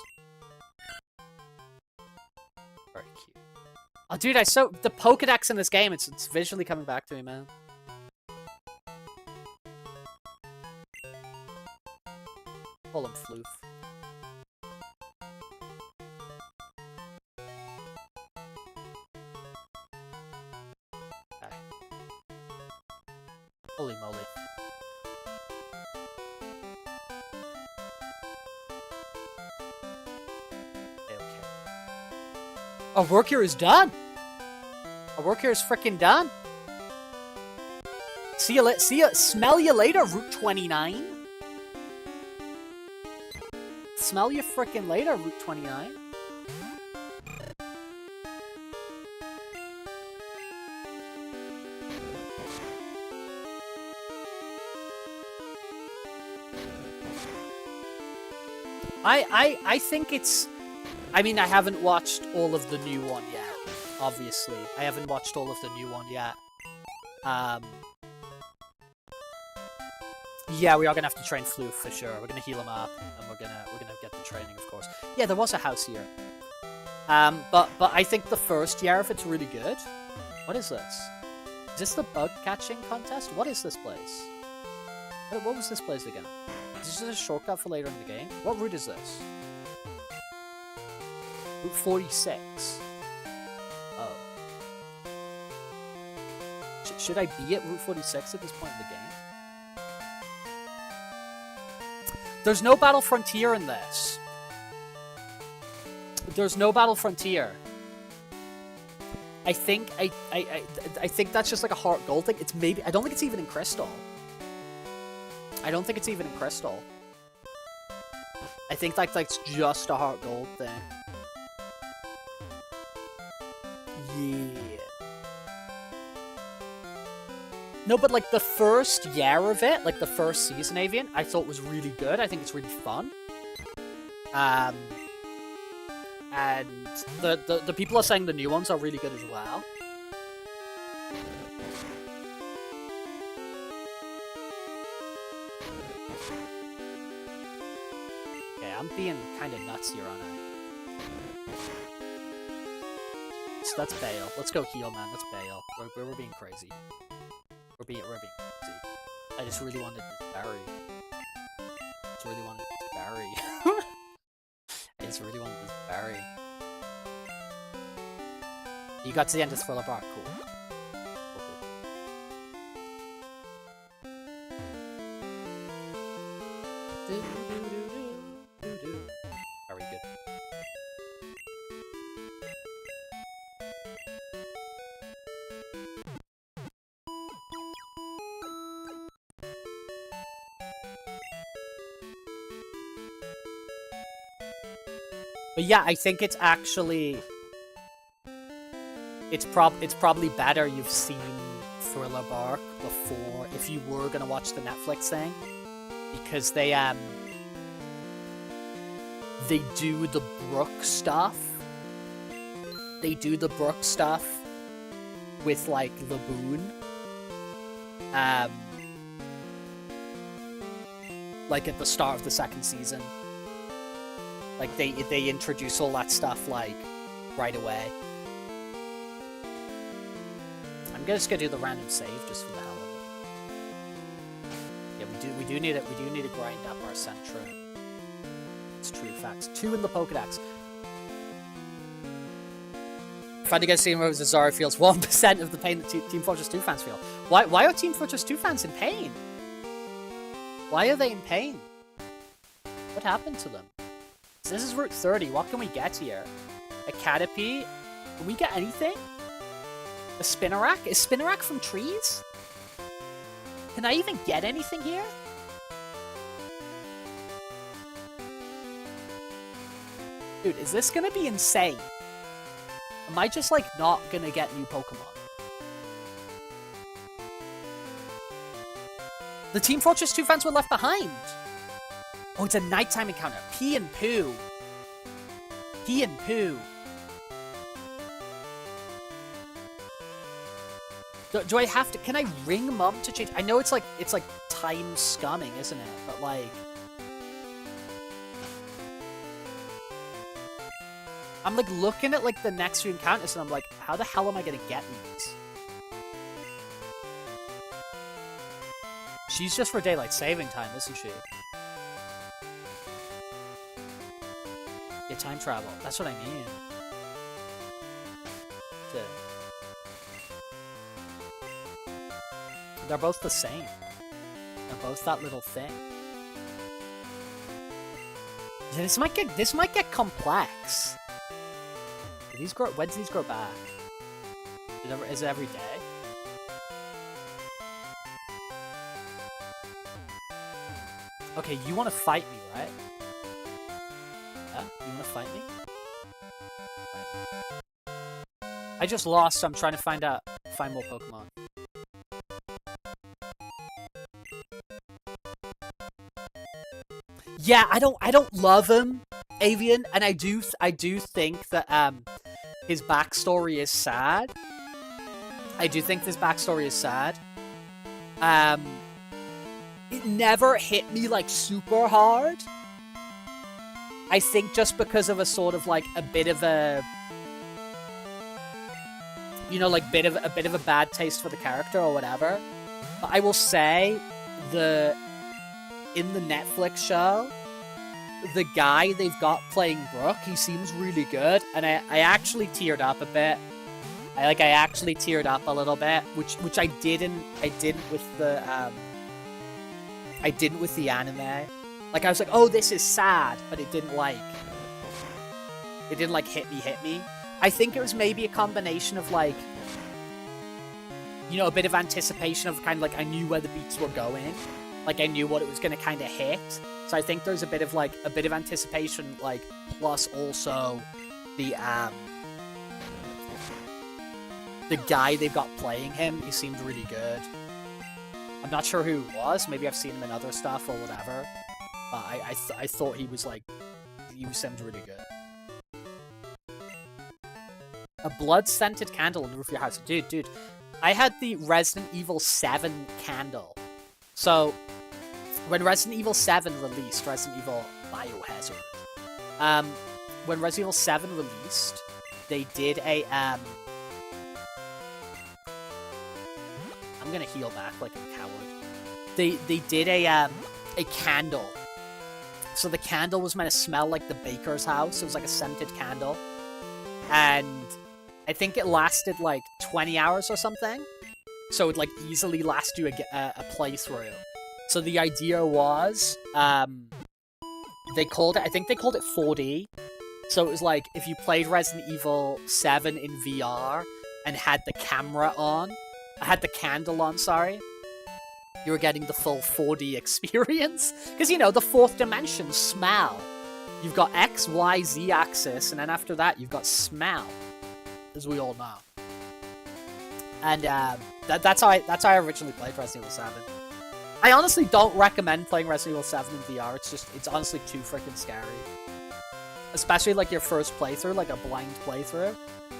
Very cute. Oh, dude, the Pokedex in this game. It's visually coming back to me, man. Call him Floof. Okay. Holy moly. Okay. Our work here is done. Our work here is freaking done. Smell you later, Route 29. Smell you frickin' later, Route 29. I think it's I mean, I haven't watched all of the new one yet, obviously. I haven't watched all of the new one yet. Yeah, we are gonna have to train Floof for sure. We're gonna heal him up, and we're gonna get the training, of course. Yeah, there was a house here. But I think the first Yarfit's really good. What is this? Is this the bug catching contest? What is this place? What was this place again? Is this a shortcut for later in the game? What route is this? Route 46. Oh. Should I be at Route 46 at this point in the game? There's no Battle Frontier in this. There's no Battle Frontier. I think that's just like a Heart Gold thing. It's maybe, I don't think it's even in Crystal. I don't think it's even in Crystal. I think that's just a Heart Gold thing. Yeah. No, but like the first year of it, like the first season Avian, I thought was really good. I think it's really fun. And the people are saying the new ones are really good as well. Okay, I'm being kind of nuts here, aren't I? So that's bail. Let's go heal, man. Let's bail. We're being crazy. We're being crazy. I just really wanted this berry. I just really wanted this berry. I just really wanted this berry. You got to the end of Thriller Bark. Cool. Very good. But yeah, I think it's actually... It's probably better you've seen Thriller Bark before, if you were gonna watch the Netflix thing. Because they do the Brook stuff. They do the Brook stuff with, like, Laboon. Like, at the start of the second season. Like, they introduce all that stuff, like, right away. I'm just gonna do the random save just for the hell of it. Yeah, we do need it. We do need to grind up our Sentra. It's true facts. 2 in the Pokedex. Finally get to see where Zara feels 1% of the pain that Team Fortress 2 fans feel. Why are Team Fortress 2 fans in pain? Why are they in pain? What happened to them? This is Route 30. What can we get here? A Caterpie? Can we get anything? A Spinarak? Is Spinarak from trees? Can I even get anything here? Dude, is this gonna be insane? Am I just, like, not gonna get new Pokemon? The Team Fortress 2 fans were left behind! Oh, it's a nighttime encounter. Pee and Poo. Pee and Poo. Do I have to... Can I ring Mum to change... I know it's like time scumming, isn't it? But, like... I'm, like, looking at, like, the next few encounters, and I'm like, how the hell am I gonna get these? She's just for daylight saving time, isn't she? Yeah, time travel. That's what I mean. They're both the same. They're both that little thing. Yeah, this might get complex. Do these grow? When do these grow back? Is it every day? Okay, you want to fight me, right? Yeah, you want to fight me? I just lost, so I'm trying to find more Pokemon. Yeah, I don't love him. Avian, and I do think that his backstory is sad. I do think this backstory is sad. It never hit me like super hard. I think just because of a sort of like a bit of a, you know, like a bit of a bad taste for the character or whatever. But I will say in the Netflix show, the guy they've got playing Brooke, he seems really good, and I actually teared up a bit. I actually teared up a little bit, which I didn't with the anime. Like I was like, oh, this is sad, but it didn't hit me. I think it was maybe a combination of like, you know, a bit of anticipation of kind of like I knew where the beats were going, like I knew what it was going to kind of hit. So I think there's a bit of anticipation, like, plus also the guy they've got playing him, he seemed really good. I'm not sure who it was, maybe I've seen him in other stuff or whatever, but I thought he was like, he seemed really good. A blood-scented candle on the roof of your house. Dude, I had the Resident Evil 7 candle. So, when Resident Evil 7 released, Resident Evil Biohazard, when Resident Evil 7 released, they did a, I'm gonna heal back like a coward. They did a candle. So the candle was meant to smell like the baker's house. It was like a scented candle. And I think it lasted like 20 hours or something. So it would like easily last you a playthrough. So the idea was, I think they called it 4D. So it was like, if you played Resident Evil 7 in VR and had the candle on, sorry, you were getting the full 4D experience. Because, you know, the fourth dimension, smell. You've got X, Y, Z axis, and then after that, you've got smell, as we all know. And that's how I originally played Resident Evil 7. I honestly don't recommend playing Resident Evil 7 in VR. It's honestly too freaking scary. Especially like your first playthrough, like a blind playthrough.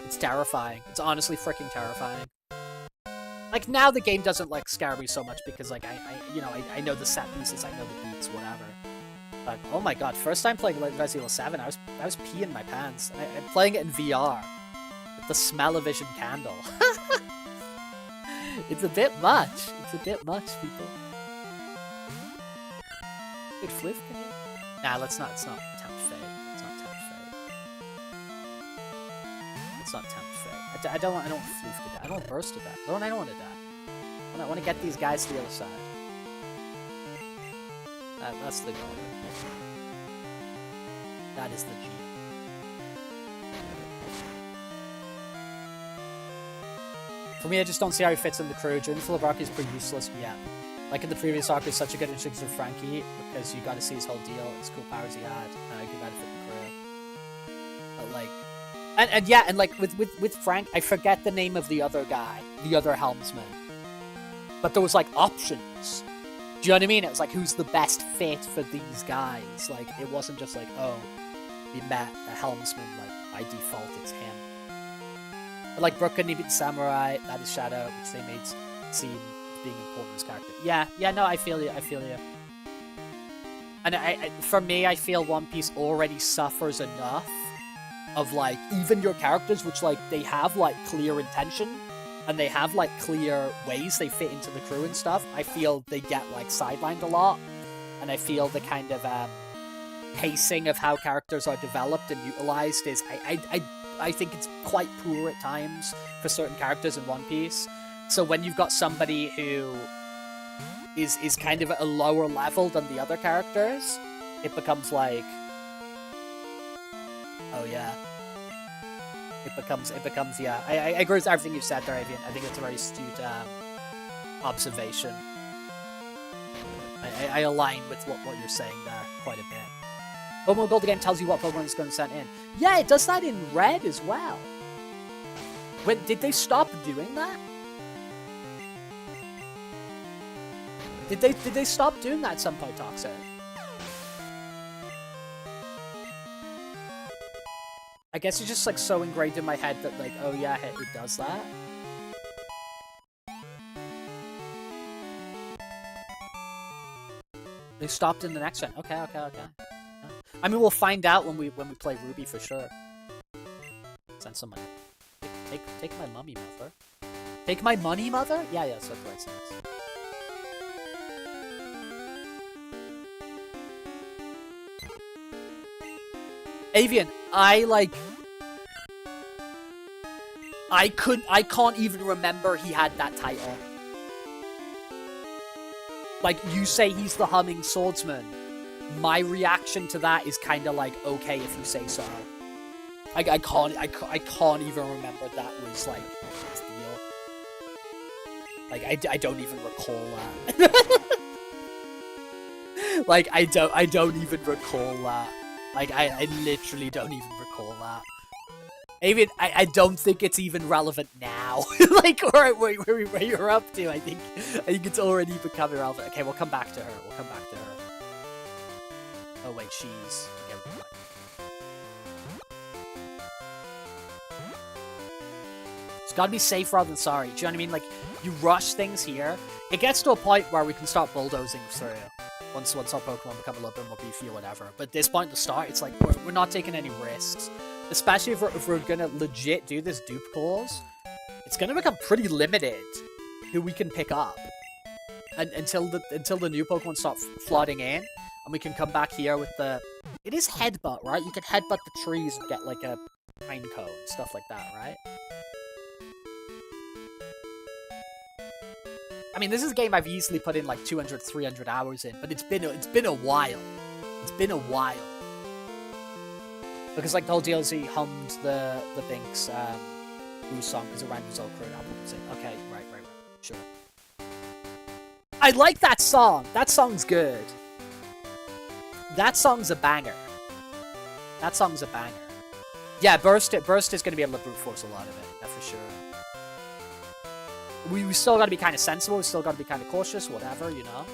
It's terrifying. It's honestly freaking terrifying. Like now the game doesn't like scare me so much because like I know the set pieces, I know the beats, whatever. But oh my god, first time playing Resident Evil 7, I was peeing my pants. I'm playing it in VR with the smell-o-vision candle. It's a bit much. It's a bit much, people. Good flip, can you? Nah, let's not. It's not tempt fate. It's not tempt fate. It's not tempt fate. I don't want floof to die. I don't want burst to die. I don't want to die. I want to get these guys to the other side. That's the goal. That is the G. For me, I just don't see how he fits in the crew. During full of arc is pretty useless, but yeah. Like in the previous arc, there's such a good introduction of Frankie because you got to see his whole deal, his cool powers he had, and I could benefit the crew. But like, and yeah, and like with Frank, I forget the name of the other guy, the other helmsman. But there was like options. Do you know what I mean? It was like, who's the best fit for these guys? Like, it wasn't just like, oh, we met a helmsman, like, by default, it's him. But like, Brooke couldn't even beat the samurai, that is Shadow, which they made seem being important as character. Yeah, no, I feel you. And for me, I feel One Piece already suffers enough of, like, even your characters, which, like, they have, like, clear intention, and they have, like, clear ways they fit into the crew and stuff. I feel they get, like, sidelined a lot, and I feel the kind of, pacing of how characters are developed and utilized is, I think it's quite poor at times for certain characters in One Piece. So when you've got somebody who is kind of at a lower level than the other characters, it becomes like, oh yeah. It becomes yeah. I agree with everything you said there, Avian. I think it's a very astute observation. I align with what you're saying there quite a bit. Pokemon Gold again tells you what Pokemon is going to send in. Yeah, it does that in Red as well. When did they stop doing that? Did they stop doing that at some point, Toxic? I guess it's just like so ingrained in my head that like, oh yeah, it does that. They stopped in the next one. Okay. I mean, we'll find out when we play Ruby for sure. Send some money. Take my mummy, mother. Take my money, mother? Yeah, that's what the right sense. Avian, I can't even remember he had that title. Like, you say he's the humming swordsman. My reaction to that is kind of like, okay, if you say so. I can't even remember that was like his deal. Like, I don't even recall that. Like, I don't even recall that. Like, I literally don't even recall that. Avian, I don't think it's even relevant now. Like, where you're up to, I think it's already becoming relevant. Okay, we'll come back to her. Oh wait, she's... Okay, it's gotta be safe rather than sorry. Do you know what I mean? Like, you rush things here. It gets to a point where we can start bulldozing through. Once our Pokemon become a little bit more beefy or whatever. But at this point to start, it's like, we're not taking any risks. Especially if we're gonna legit do this dupe calls. It's gonna become pretty limited who we can pick up. And until the new Pokemon start flooding in. And we can come back here with the... It is headbutt, right? You can headbutt the trees and get like a pine cone. Stuff like that, right? I mean, this is a game I've easily put in like 200, 300 hours in, but it's been a while. It's been a while. Because like the whole DLC hummed the Binks Blues song because it ran his old crew and album. Okay, right. Sure. I like that song. That song's good. That song's a banger. Yeah, Burst is going to be able to brute force a lot of it. Yeah, for sure. We still got to be kind of sensible. We still got to be kind of cautious. Whatever, you know.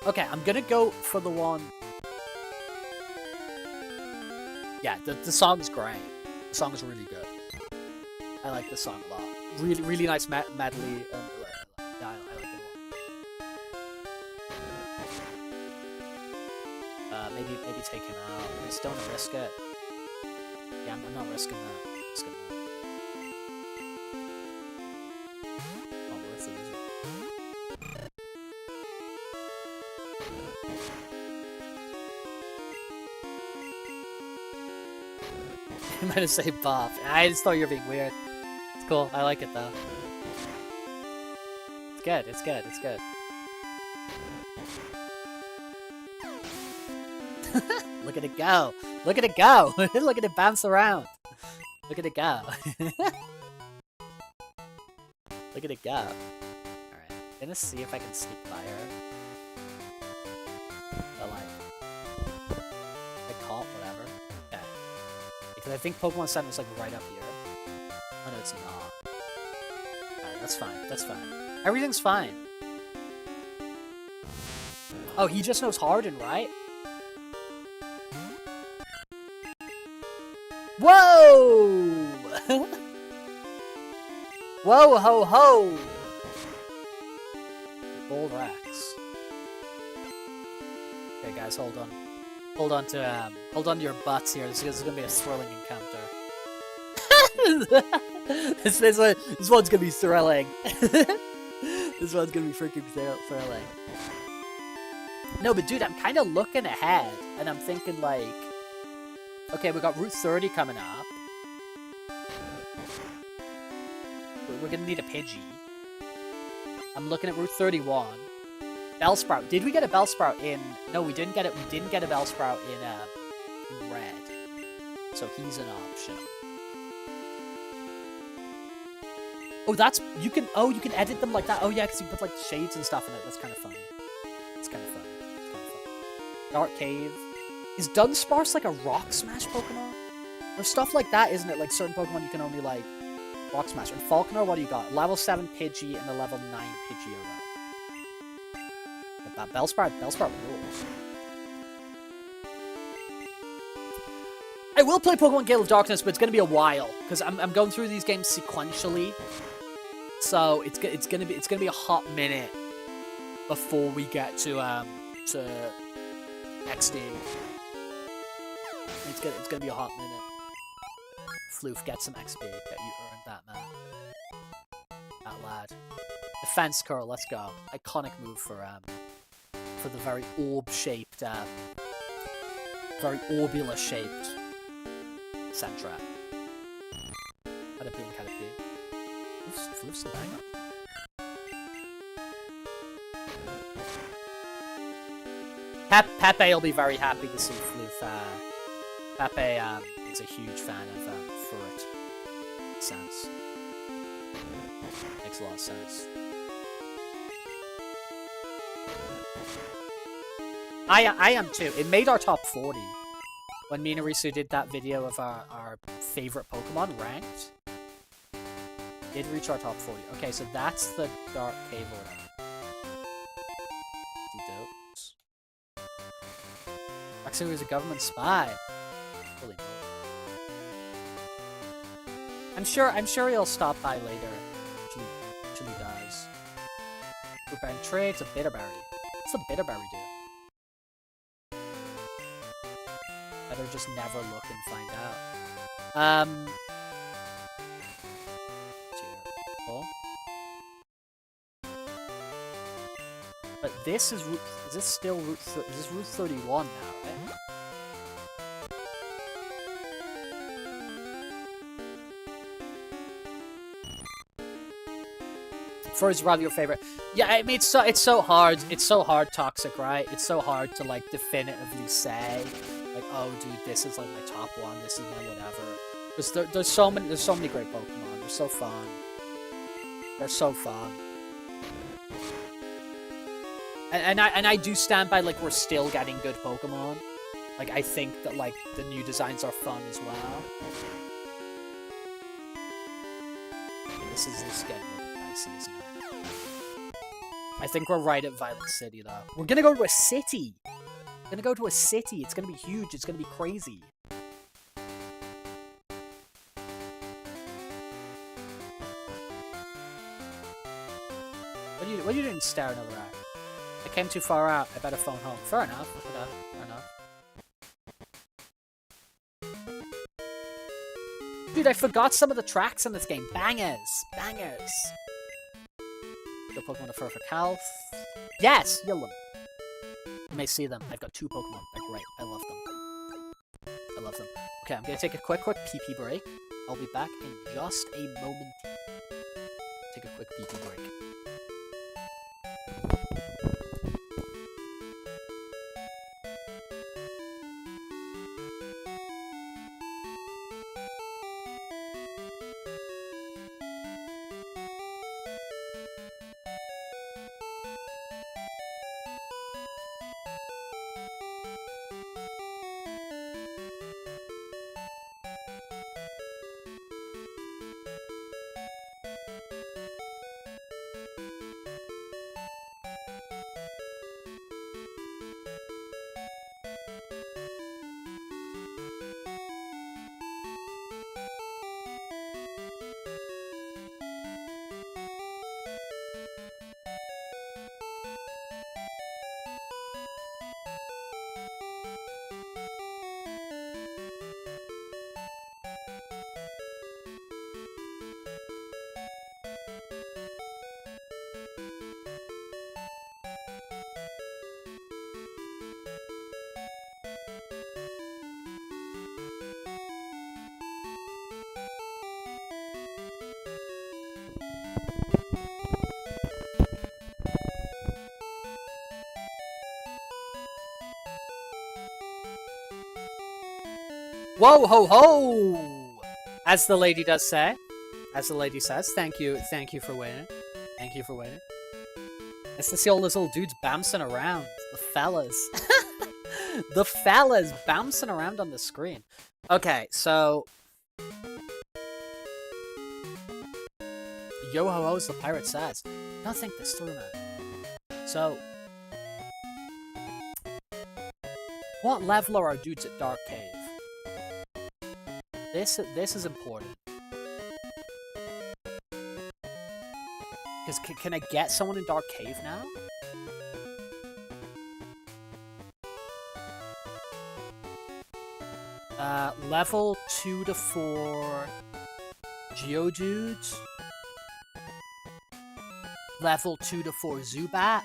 Okay, I'm gonna go for the one... Yeah, the song's great. The song is really good. I like this song a lot. Really nice medley. Yeah, I like it a lot. Maybe take him out. I just don't risk it. Yeah, I'm not risking that. Not worth it, is it? I'm gonna say Bob. I just thought you were being weird. It's cool. I like it though. It's good. Look at it go. Look at it bounce around. Look at it go. Look at it go. Alright. Gonna see if I can sneak by her. But like... I can't, whatever. Okay. Because I think Pokemon Center is like right up here. Oh no, it's not. Alright, that's fine. Everything's fine. Oh, he just knows Harden, right? Whoa! Whoa, ho, ho! Bold Rex. Okay, guys, hold on. Hold on to your butts here. This is gonna be a thrilling encounter. this one's gonna be thrilling. This one's gonna be freaking thrilling. No, but dude, I'm kind of looking ahead, and I'm thinking like, okay, we got Route 30 coming up. We're gonna need a Pidgey. I'm looking at Route 31. Bellsprout. Did we get a Bellsprout in? No, we didn't get it. We didn't get a Bellsprout in Red. So he's an option. Oh, that's you can edit them like that. Oh yeah, because you put like shades and stuff in it. That's kind of funny. It's kind of fun. Dark Cave. Is Dunsparce like a Rock Smash Pokemon? Or stuff like that, isn't it? Like certain Pokemon you can only like Rock Smash. And Falconer, what do you got? Level 7 Pidgey and a level 9 Pidgeotto. Bellsprout rules. I will play Pokemon Gale of Darkness, but it's gonna be a while because I'm going through these games sequentially. So it's gonna be a hot minute before we get to XD. It's gonna be a hot minute. Floof, get some XP. Get you earned that, man. That lad. Defense curl, let's go. Iconic move for the very orb-shaped, very orbula-shaped Sandtrap. Caterpie and Caterpie. Floof's a banger. Pepe will be very happy to see Floof. Pepe is a huge fan of Furry. Sense. Makes a lot of sense. I am too. It made our top 40. When me and Arisu did that video of our favorite Pokemon ranked. Did reach our top 40. Okay, so that's the Dark Cave order. D-dopes. Maxu is a government spy. Holy moly. I'm sure he'll stop by later. Till he dies. Blueberry trades a Bitterberry. What's a Bitterberry do? Better just never look and find out. But this is this still Route is this Route 31 now, right? Furry's probably your favorite. Yeah, I mean it's so hard. It's so hard, Toxic, right? It's so hard to like definitively say, like, oh, dude, this is like my top one. This is my whatever. Because there's so many great Pokemon. They're so fun. They're so fun. And I do stand by, like, we're still getting good Pokemon. Like, I think that, like, the new designs are fun as well. This is getting a little bit dicey, isn't it? I think we're right at Violet City, though. We're gonna go to a city! We're gonna go to a city. It's gonna be huge. It's gonna be crazy. What are you doing staring over at? I came too far out. I better phone home. Fair enough. Fair enough. Dude, I forgot some of the tracks in this game. Bangers. Bangers. Good Pokemon to perfect health. Yes! Yell them. You may see them. I've got 2 Pokemon. They're great. I love them. I love them. Okay, I'm gonna take a quick pee-pee break. I'll be back in just a moment. Take a quick pee-pee break. Whoa ho ho! As the lady does say. As the lady says. Thank you for waiting. Thank you for waiting. It's to see all those little dudes bouncing around. The fellas. The fellas bouncing around on the screen. Okay, so... Yo ho ho, as the pirate says. Now think this through, man. So... what level are our dudes at Dark Cave? This is important. Because can I get someone in Dark Cave now? Level 2 to 4 Geodude. Level 2 to 4 Zubat.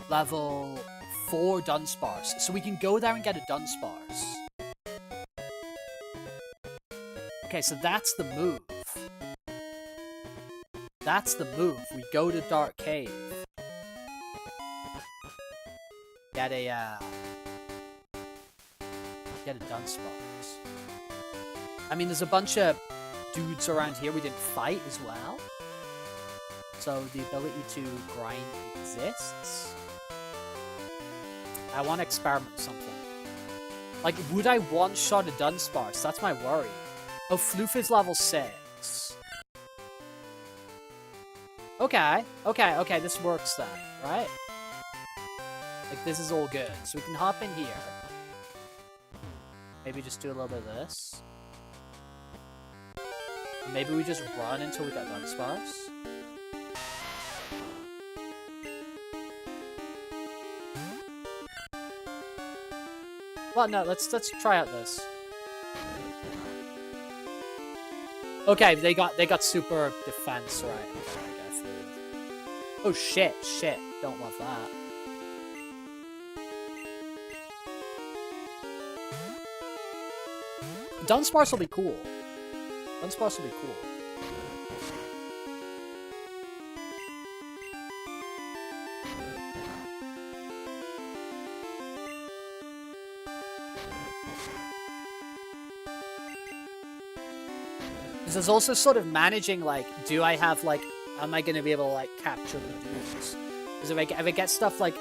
Level 4 Dunsparce. So we can go there and get a Dunsparce. Okay, so that's the move. That's the move. We go to Dark Cave. Get a Dunsparce. I mean, there's a bunch of dudes around here we didn't fight as well. So the ability to grind exists. I want to experiment with something. Like, would I one-shot a Dunsparce? That's my worry. Oh, Floof is level 6. Okay, this works then, right? Like, this is all good. So we can hop in here. Maybe just do a little bit of this. And maybe we just run until we get Dunsparce. Well, no, let's try out this. Okay, they got super defense, right? Okay, oh shit, don't love that. Dunsparce will be cool. Dunsparce will be cool. There's also sort of managing, like, do I have, like, am I going to be able to, like, capture the dudes? Because if I get stuff, like,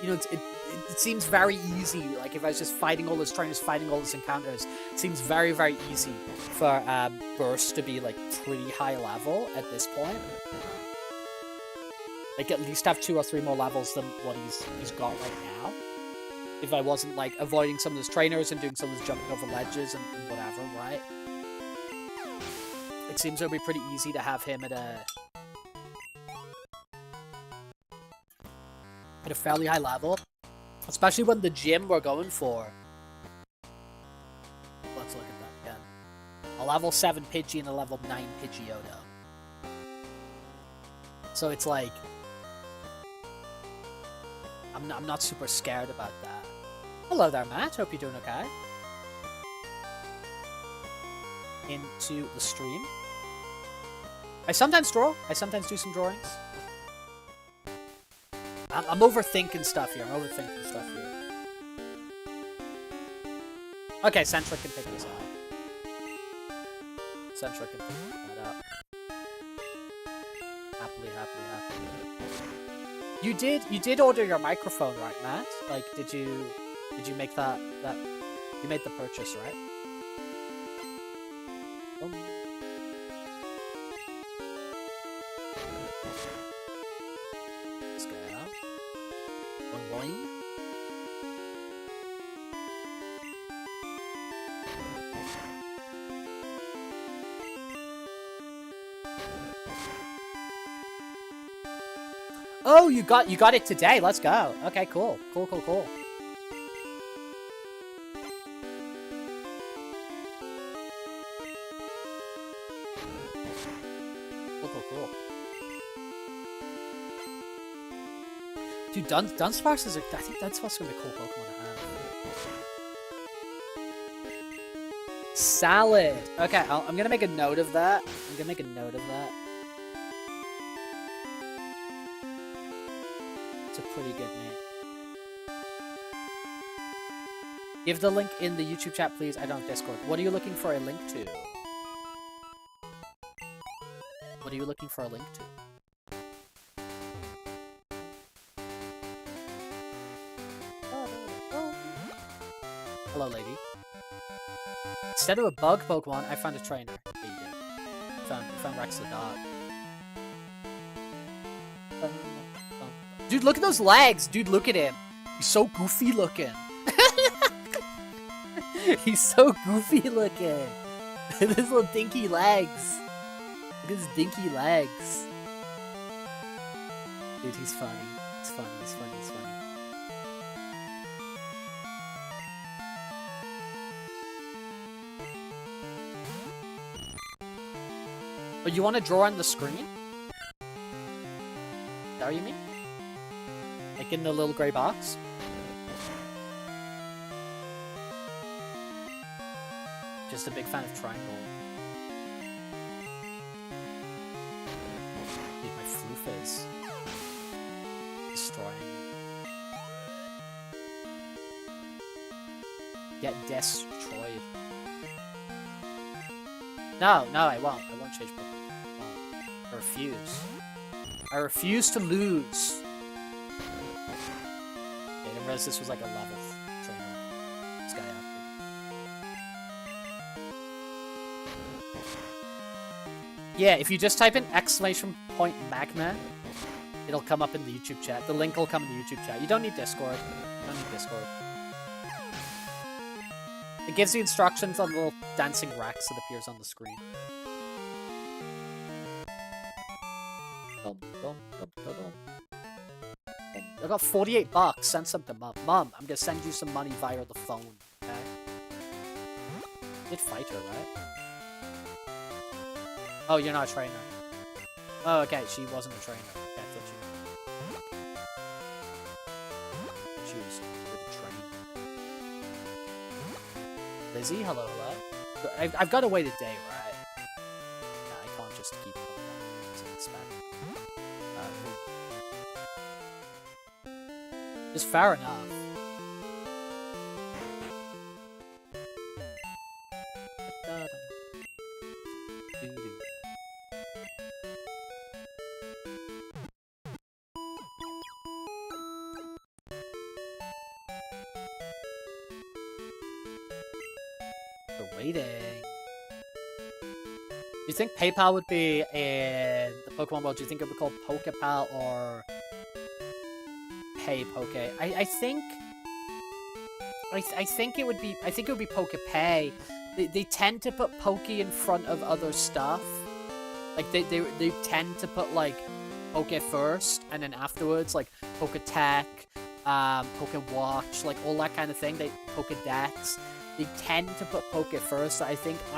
you know, it seems very easy, like, if I was just fighting all those trainers, fighting all those encounters, it seems very, very easy for Burst to be, like, pretty high level at this point. Like, at least have 2 or 3 more levels than what he's got right now. If I wasn't, like, avoiding some of those trainers and doing some of those jumping over ledges and whatever, right? It seems it would be pretty easy to have him at a fairly high level. Especially when the gym we're going for. Let's look at that again. A level 7 Pidgey and a level 9 Pidgeotto. So it's like... I'm not super scared about that. Hello there, Matt. Hope you're doing okay. Into the stream. I sometimes draw. I sometimes do some drawings. I'm overthinking stuff here. Okay, Centra can pick this up. Centra can pick that up. Happily. You did order your microphone, right, Matt? Like, did you make that you made the purchase, right? Let's go. Boing. Oh, you got it today. Let's go. Okay, cool. Cool. Cool. Dude, Dunsparce is I think Dunsparce is gonna be a cool Pokemon to have. Salad. Okay, I'm gonna make a note of that. It's a pretty good name. Give the link in the YouTube chat, please. I don't have Discord. What are you looking for a link to? Hello, lady. Instead of a bug Pokemon, I found a trainer. Yeah, you did. Found Rex the dog. Dude, look at those legs! Dude, look at him. He's so goofy looking. He's so goofy looking. Look at his little dinky legs. Look at his dinky legs. Dude, he's funny. He's funny, he's funny, he's funny. Oh, you want to draw on the screen? Is that what you mean? Like in the little grey box? Just a big fan of triangle. Dude, my floof is destroying. Get destroyed. No, I won't. I won't change Pokemon. I refuse. I refuse to lose. I didn't realize this was like a level trainer. This guy acted. Yeah, if you just type in !magma, it'll come up in the YouTube chat. The link will come in the YouTube chat. You don't need Discord. You don't need Discord. It gives you instructions on the little dancing Rex that appears on the screen. I got 48 bucks. Send some to Mom. Mom, I'm gonna send you some money via the phone. Okay? Did fight her, right? Oh, you're not a trainer. Oh, okay. She wasn't a trainer. Okay, I thought she was with a train. Lizzie, hello, hello. I've got to wait a day, right? Yeah, I can't just keep coming back to expect. Just fair enough. We're waiting. Do you think PayPal would be in the Pokemon world? Do you think it would be called PokePal or Pay Poke? I think it would be PokePay. They tend to put Poke in front of other stuff. Like they tend to put like Poke first and then afterwards like Poketech, Pokewatch, like all that kind of thing. They Pokedex. They tend to put Poke first. I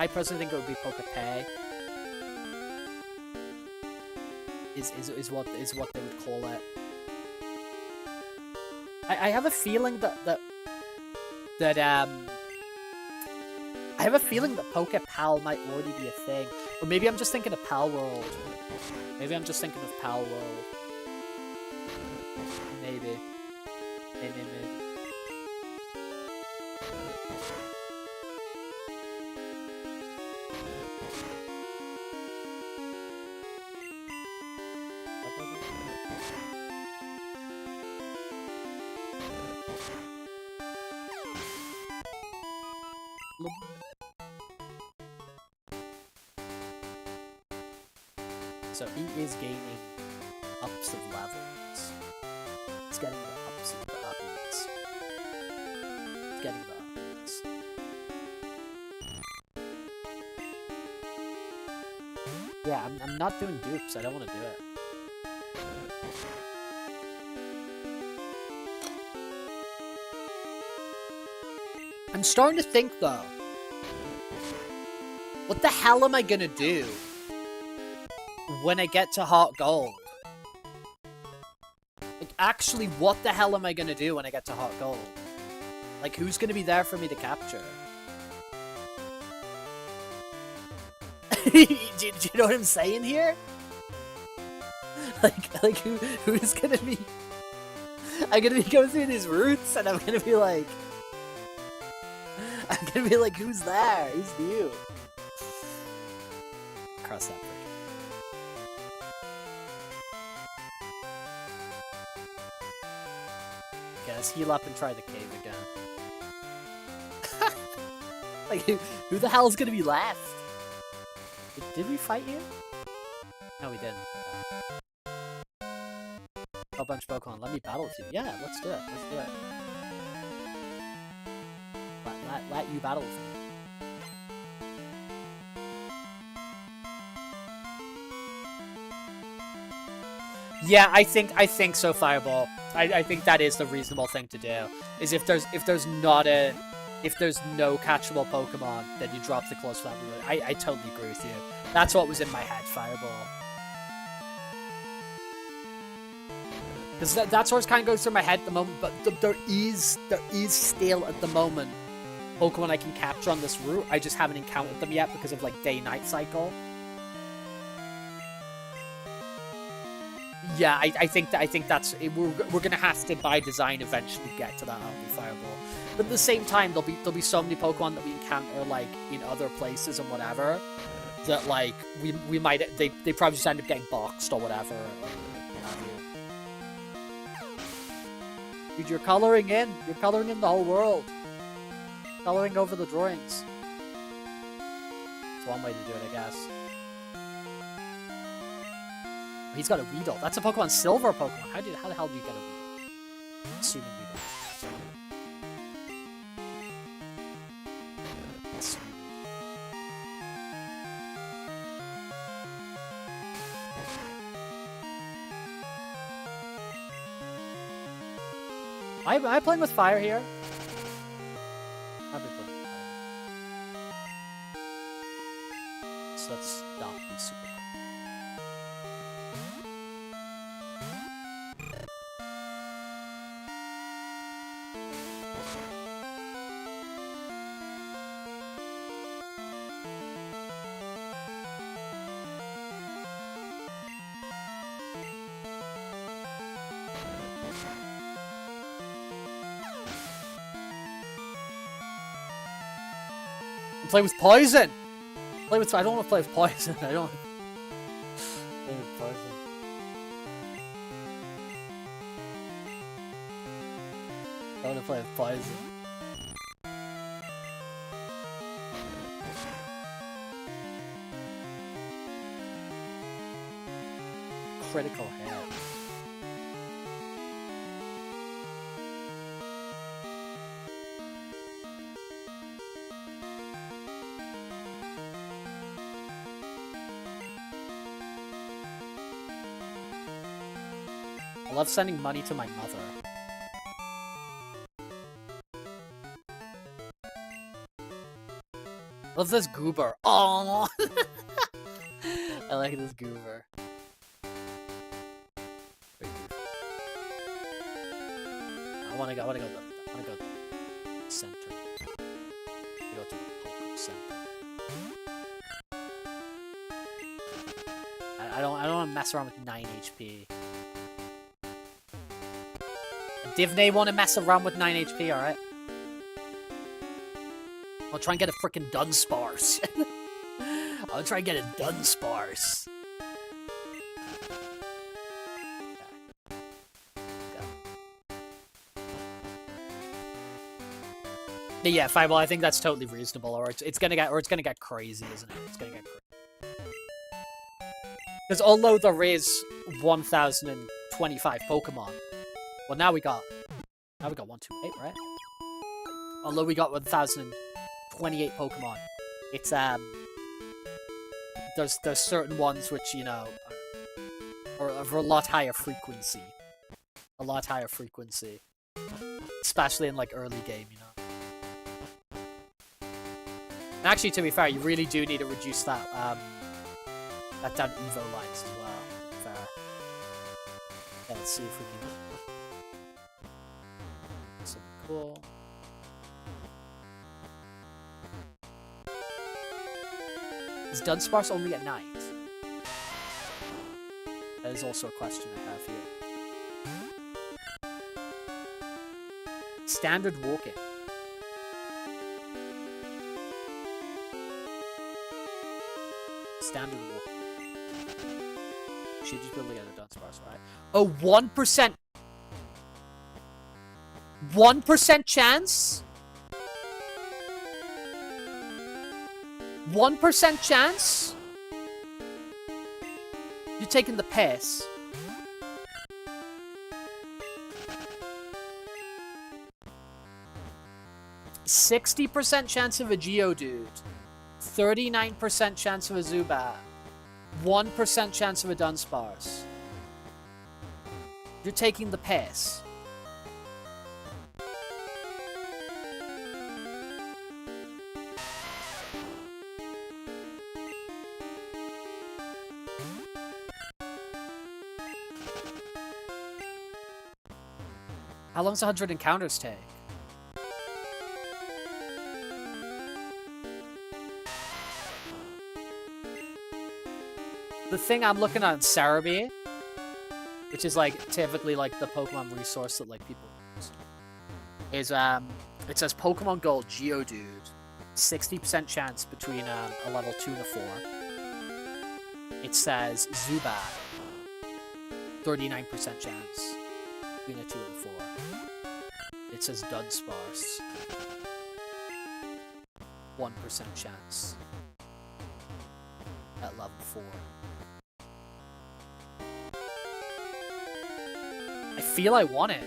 personally think it would be PokePay. Is what they would call it. I have a feeling that I have a feeling that PokePal might already be a thing. Or maybe I'm just thinking of Pal World. Maybe I'm just thinking of Pal World. Maybe. So he is gaining ups of levels. He's getting the ups of the uppies. He's getting the uppies. Yeah, I'm not doing dupes. I don't want to do it. I'm starting to think though. What the hell am I gonna do when I get to Heart Gold? Like, actually, what the hell am I gonna do when I get to Heart Gold? Like, who's gonna be there for me to capture? do you know what I'm saying here? Like who's gonna be... I'm gonna be going through these routes, and I'm gonna be like... who's there? Who's new? Cross that bridge. Okay, let's heal up and try the cave again. Like, who the hell is gonna be left? Did we fight you? No, we didn't. A bunch of Pokemon. Let me battle with you. Yeah, let's do it. Let's do it. Let you battle with me. Yeah, I think so, Fireball. I think that is the reasonable thing to do. Is if there's no catchable Pokemon, then you drop the close flat route. I totally agree with you. That's what was in my head, Fireball. Because that's what kind of goes through my head at the moment. But there is still at the moment Pokemon I can capture on this route. I just haven't encountered them yet because of like day-night cycle. Yeah, I think that's we're gonna have to by design eventually get to that, aren't we, Fireball? But at the same time, there'll be so many Pokemon that we encounter like in other places and whatever that like we might they probably just end up getting boxed or whatever. Dude, you're coloring in the whole world, coloring over the drawings. It's one way to do it, I guess. He's got a Weedle. That's a Pokemon Silver Pokemon. How the hell do you get a Weedle? I'm assuming you don't. Am I playing with fire here? I've been playing with fire. So let's not be super cool. Play with poison. I don't want to play with poison. I don't. Play with poison. I want to play with poison. Critical hit. I love sending money to my mother. Love this goober. Oh, I like this goober. I wanna go center. I go to the Poke Center. I don't want to mess around with 9 HP. Divnay want to mess around with 9 HP, alright? I'll try and get a frickin' Dunsparce. I'll try and get a Dunsparce. Yeah, Fireball, I think that's totally reasonable, or it's gonna get crazy, isn't it? It's gonna get crazy. Because although there is 1,025 Pokemon, well, now we got 128, right? Although we got 1,028 Pokemon, it's there's certain ones which, you know, are of a lot higher frequency, especially in like early game, you know. And actually, to be fair, you really do need to reduce that that down Evo lines as well. To be fair. Yeah, let's see if we can. Cool. Is Dunsparce only at night? That is also a question I have here. Standard walking. Standard walking. Should just be able to get a Dunsparce, right? Oh, 1%. 1% chance? 1% chance? You're taking the piss. %60 chance of a Geodude. 39% chance of a Zubat. 1% chance of a Dunsparce. You're taking the piss. How long does 100 encounters take? The thing I'm looking at in Cerebi, which is like typically like the Pokemon resource that like people use, is it says Pokemon Gold Geodude, 60% chance between a level 2 and a 4. It says Zubat, 39% chance between a 2 and a 4. It says Dunsparce, 1% chance at level 4. I feel I want it.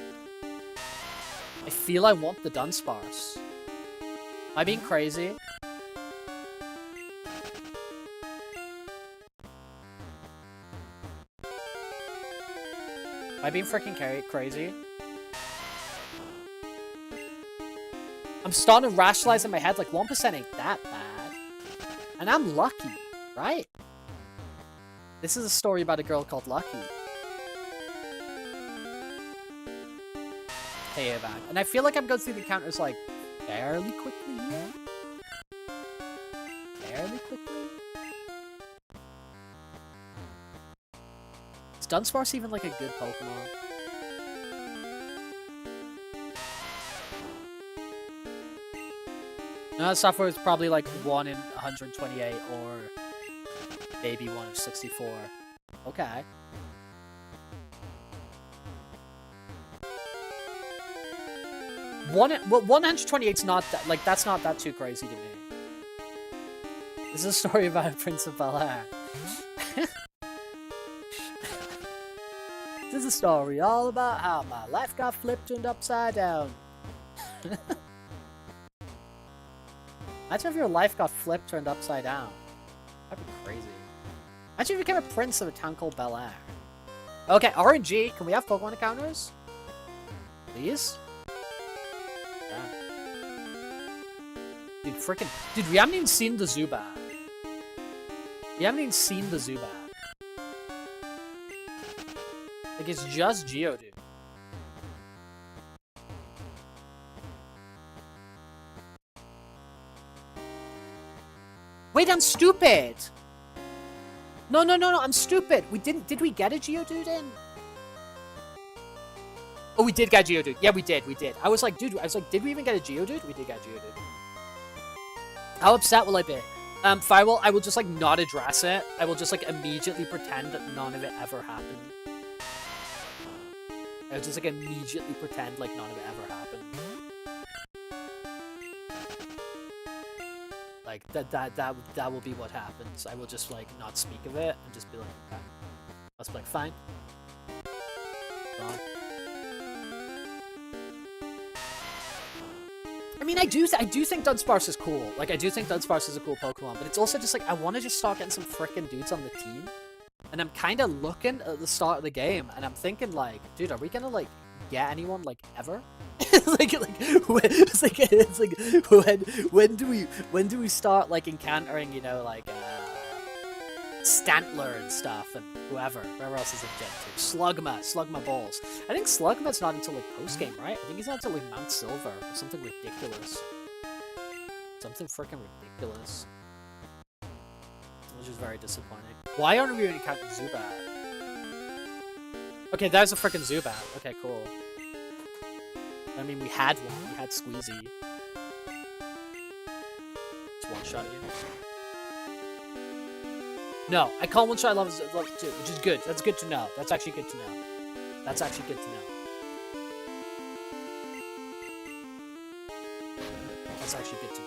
I feel I want the Dunsparce. Am I being crazy? Am I being freaking crazy? I'm starting to rationalize in my head like 1% ain't that bad. And I'm lucky, right? This is a story about a girl called Lucky. Hey, Evan. And I feel like I'm going through the counters like fairly quickly here. Fairly quickly. Is Dunsparce even like a good Pokemon? No, that software is probably like 1 in 128 or maybe 1 in 64. Okay. Well, 128's not that, like, that's not that too crazy to me. This is a story about a Prince of Bel-Air. This is a story all about how my life got flipped turned upside down. Imagine if your life got flipped turned upside down. That'd be crazy. Imagine if you became a prince of a town called Bel-Air. Okay, RNG, can we have Pokemon encounters? Please? Dude, frickin'... Dude, we haven't even seen the Zubat. We haven't even seen the Zubat. Like, it's just Geodude. Wait, I'm stupid! No, I'm stupid! We didn't... Did we get a Geodude in? Oh, we did get Geodude. Yeah, we did. I was like, dude, did we even get a Geodude? We did get Geodude. How upset will I be? Firewall, I will just, like, not address it. I will just, like, immediately pretend that none of it ever happened. I will just, like, immediately pretend like none of it ever happened. Like, that will be what happens. I will just, like, not speak of it and just be like, okay. I'll just be like, fine. Gone. I mean, I do think Dunsparce is cool. Like, I do think Dunsparce is a cool Pokemon, but it's also just like, I want to just start getting some frickin' dudes on the team. And I'm kind of looking at the start of the game, and I'm thinking, like, dude, are we gonna, like, get anyone, like, ever? When do we start, like, encountering, you know, like, Stantler and stuff, and whoever else is in Gen 2. Slugma balls. I think Slugma's not until, like, post-game, right? I think he's not until, like, Mount Silver, or something ridiculous. Something freaking ridiculous. Which is very disappointing. Why aren't we encountering Zubat? Okay, there's a freaking Zubat. Okay, cool. I mean, we had one. We had Squeezy. It's one-shot you. No, I can't one-shot level 2, which is good. That's good to know. That's actually good to know. That's actually good to know. That's actually good to know.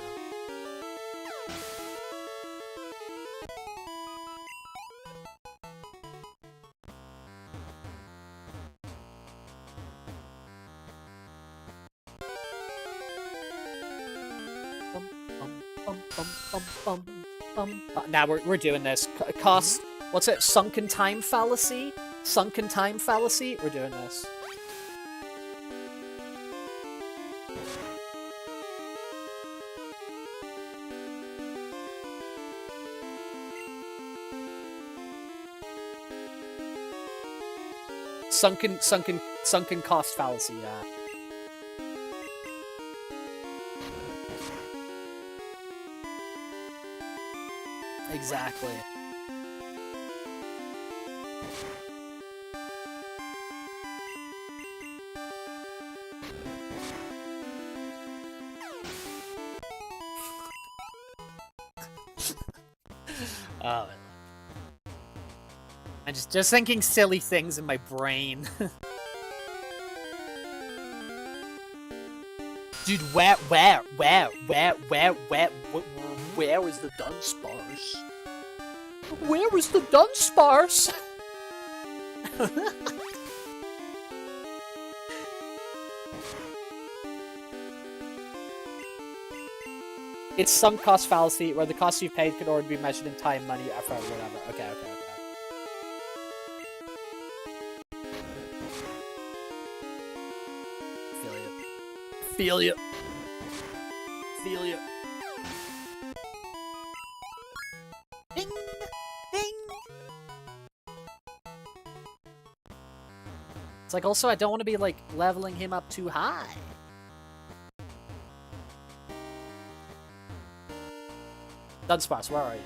Now we're doing this. Cost, what's it? Sunken time fallacy? Sunken time fallacy? We're doing this. Sunken cost fallacy, yeah. Exactly. Oh, I'm just thinking silly things in my brain. Dude, where is the Dunsparce? Where is the Dunsparce? It's sunk cost fallacy, where the cost you paid could already be measured in time, money, effort, whatever. Okay. Feel you. Ding! Ding! It's like, also, I don't want to be, like, leveling him up too high. Dunsparce, where are you?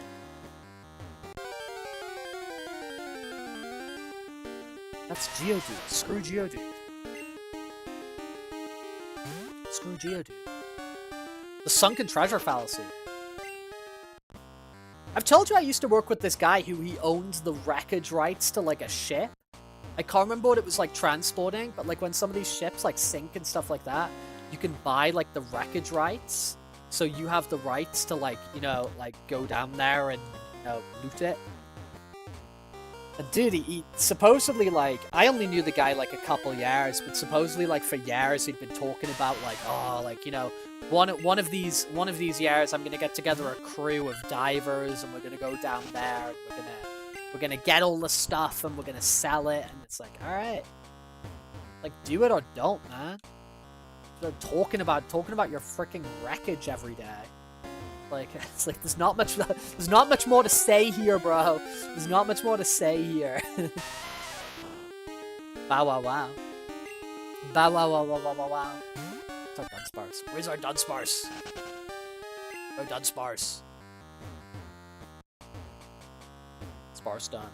That's Geodude. Screw Geodude. Screw Geodude. The sunken treasure fallacy. I've told you I used to work with this guy who he owns the wreckage rights to like a ship. I can't remember what it was like transporting, but like when some of these ships like sink and stuff like that, you can buy like the wreckage rights. So you have the rights to like, you know, like go down there and, you know, loot it. And dude, he supposedly, like, I only knew the guy, like, a couple years, but supposedly, like, for years he'd been talking about, like, oh, like, you know, one of these years I'm gonna get together a crew of divers, and we're gonna go down there, and we're gonna get all the stuff, and we're gonna sell it, and it's like, alright. Like, do it or don't, man. They're talking about your freaking wreckage every day. Like, it's like, there's not much more to say here, bro. There's not much more to say here. Bow wow wow. Bow wow wow wow wow wow wow. Where's our Dunsparce? Where's our Dunsparce? Oh, Dunsparce. Sparse done.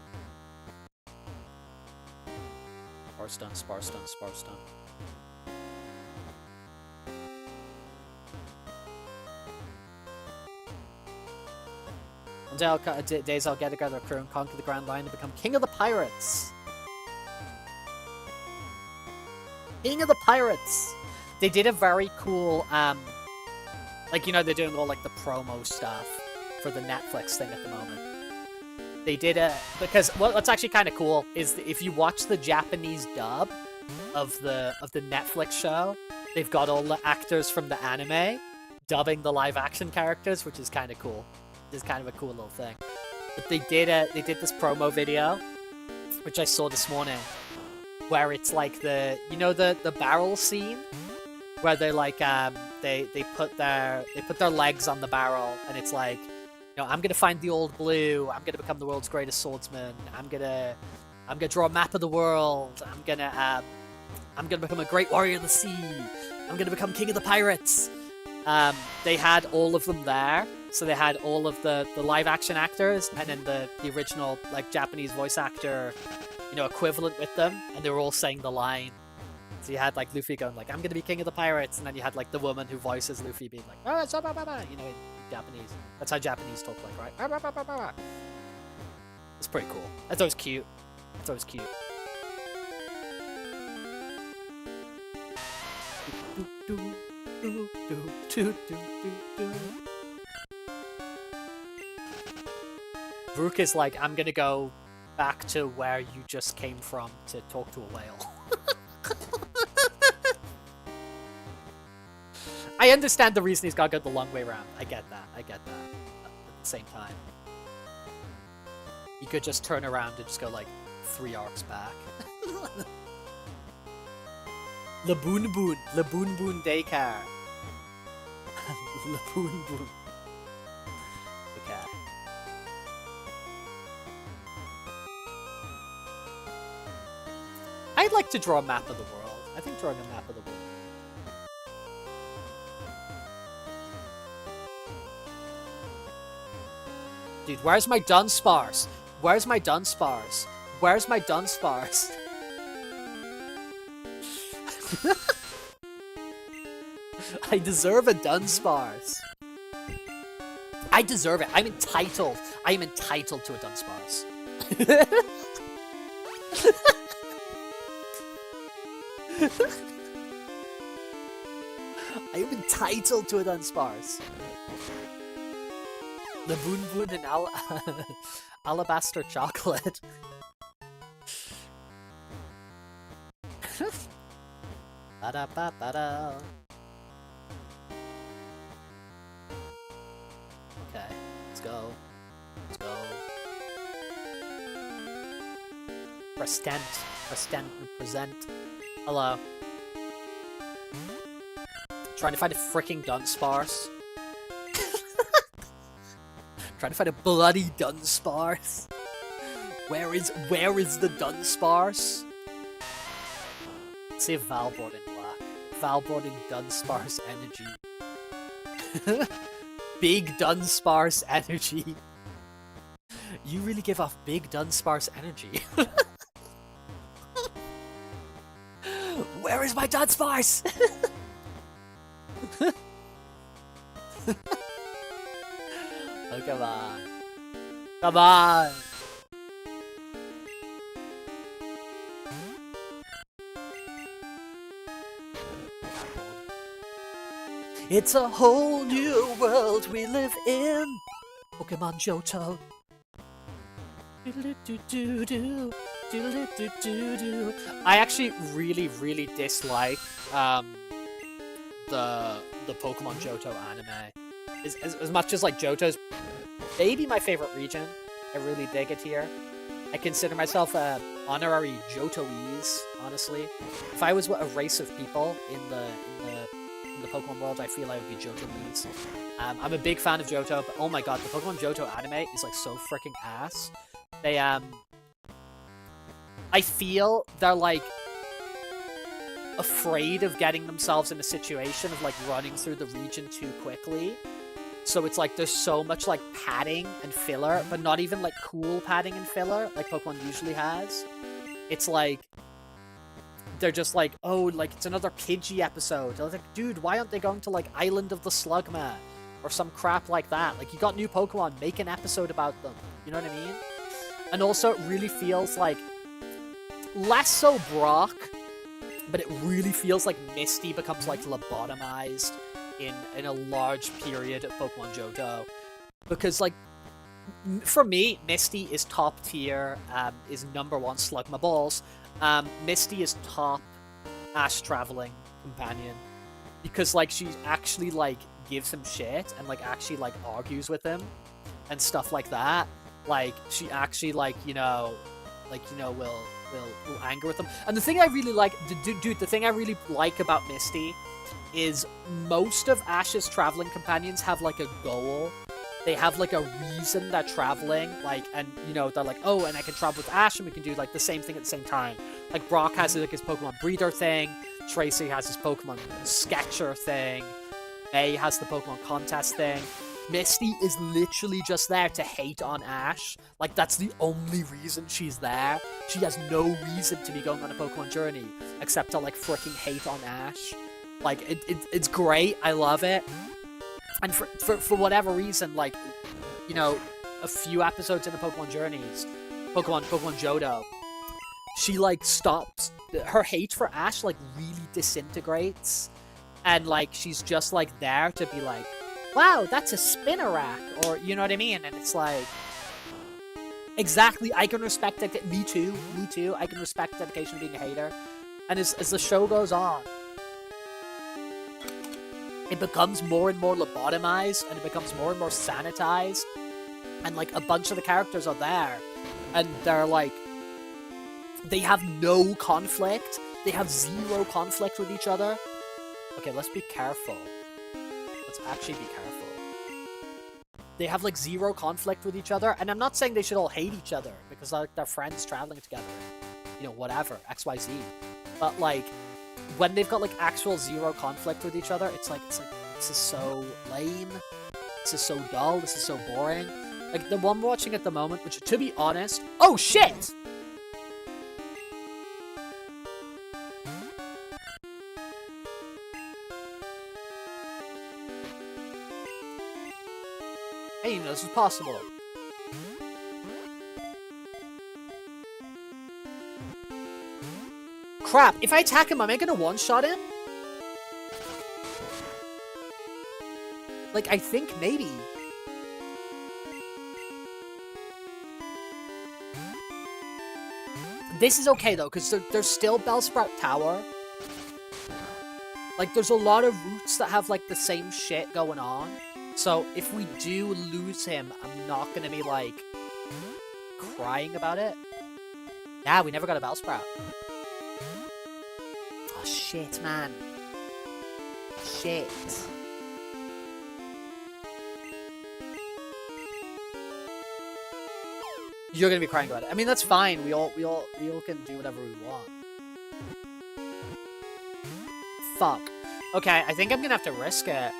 Sparse done, sparse done, sparse done. One days I'll get together a crew and conquer the Grand Line and become King of the Pirates. King of the Pirates! They did a very cool, like, you know, they're doing all, like, the promo stuff for the Netflix thing at the moment. They did because what's actually kind of cool is if you watch the Japanese dub of the Netflix show, they've got all the actors from the anime dubbing the live-action characters, which is kind of cool. It's kind of a cool little thing. But they did this promo video, which I saw this morning, where it's like the barrel scene, where they like they put their legs on the barrel, and it's like, you know, I'm gonna find the old blue, I'm gonna become the world's greatest swordsman, I'm gonna draw a map of the world, I'm gonna become a great warrior of the sea, I'm gonna become king of the pirates. They had all of them there. So they had all of the live action actors and then the original like Japanese voice actor, you know, equivalent with them, and they were all saying the line. So you had like Luffy going like, I'm gonna be king of the pirates, and then you had like the woman who voices Luffy being like, oh, you know, in Japanese. That's how Japanese talk like, right? It's pretty cool. I thought it was cute. Brook is like, I'm gonna go back to where you just came from to talk to a whale. I understand the reason he's gotta go the long way around. I get that. At the same time, you could just turn around and just go like, 3 arcs back. Laboon Boon Daycare. Laboon Boon. Okay. I'd like to draw a map of the world. I think drawing a map of the world. Dude, where's my Dunsparce? Where's my Dunsparce? Where's my Dunsparce? I deserve a Dunsparce. I deserve it. I'm entitled. I am entitled to a Dunsparce. I am entitled to a Dunsparce. The Boon Boon and Alabaster Chocolate. Ba-da-ba-ba-da. Okay, let's go. Let's go. Present. Present. Hello. Trying to find a freaking Dunsparce. Trying to find a bloody Dunsparce. Where is the Dunsparce? Let's see if Val brought in black. Val brought in Dunsparce energy. Big Dunsparce energy. You really give off big Dunsparce energy. Where is my Dunsparce? Oh, come on. Come on! It's a whole new world we live in! Pokemon Johto. I actually really dislike the Pokemon Johto anime. As much as like Johto's maybe my favorite region, I really dig it here. I consider myself a honorary Johtoese, honestly. If I was a race of people in the Pokemon world, I feel I would be Johtoese. I'm a big fan of Johto, but oh my god, the Pokemon Johto anime is like so freaking ass. They I feel they're like afraid of getting themselves in a situation of like running through the region too quickly. So it's like there's so much like padding and filler, but not even like cool padding and filler like Pokemon usually has. It's like they're just like, oh, like it's another Pidgey episode. I was like, dude, why aren't they going to like Island of the Slugma or some crap like that? Like, you got new Pokemon, make an episode about them. You know what I mean? And also, it really feels like less so Brock, but it really feels like Misty becomes like lobotomized in a large period of Pokemon Johto. Because like, for me, Misty is top tier, is #1 Slugma Balls. Misty is top Ash traveling companion. Because like, she actually like gives him shit and like actually like argues with him and stuff like that. Like, she actually like, will anger with him. And the thing I really like, dude, the thing I really like about Misty is most of Ash's traveling companions have like a goal. They have like a reason they're traveling, like, and they're like, oh, and I can travel with Ash and we can do like the same thing at the same time. Like, Brock has like his Pokemon Breeder thing, Tracy has his Pokemon Sketcher thing, May has the Pokemon Contest thing. Misty is literally just there to hate on Ash. Like, that's the only reason she's there. She has no reason to be going on a Pokemon journey except to like freaking hate on Ash. Like, it's great. I love it. And for whatever reason, like, a few episodes in the Pokemon journeys, Pokemon Johto, she like stops. Her hate for Ash like really disintegrates, and like she's just like there to be like, wow, that's a Spinnerack, or you know what I mean? And it's like, exactly, I can respect it. Me too. I can respect dedication of being a hater. And as the show goes on, it becomes more and more lobotomized, and it becomes more and more sanitized, and like a bunch of the characters are there, and they're like They have no conflict. They have zero conflict with each other. Okay, let's be careful. Let's actually be careful. They have like zero conflict with each other, and I'm not saying they should all hate each other because like they're friends traveling together, you know, whatever, XYZ. But like when they've got like actual zero conflict with each other, it's like this is so lame. This is so dull. This is so boring. Like the one we're watching at the moment, which to be honest, oh shit! I didn't even know this was possible. Crap, if I attack him, am I gonna one-shot him? Like, I think maybe. This is okay, though, because there's still Bellsprout Tower. Like, there's a lot of routes that have, like, the same shit going on. So, if we do lose him, I'm not gonna be, like, crying about it. Yeah, we never got a Bellsprout. Oh, shit, man. Shit. You're gonna be crying about it. I mean, that's fine. We all can do whatever we want. Fuck. Okay, I think I'm gonna have to risk it.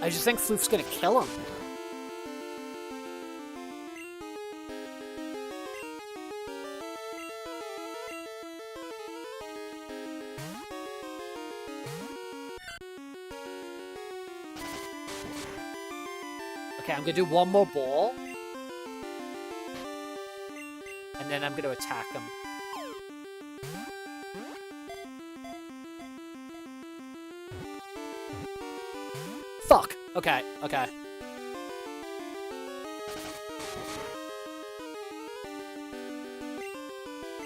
I just think Floof's gonna kill him. Okay, I'm gonna do one more ball. And then I'm gonna attack him. Fuck! Okay, okay.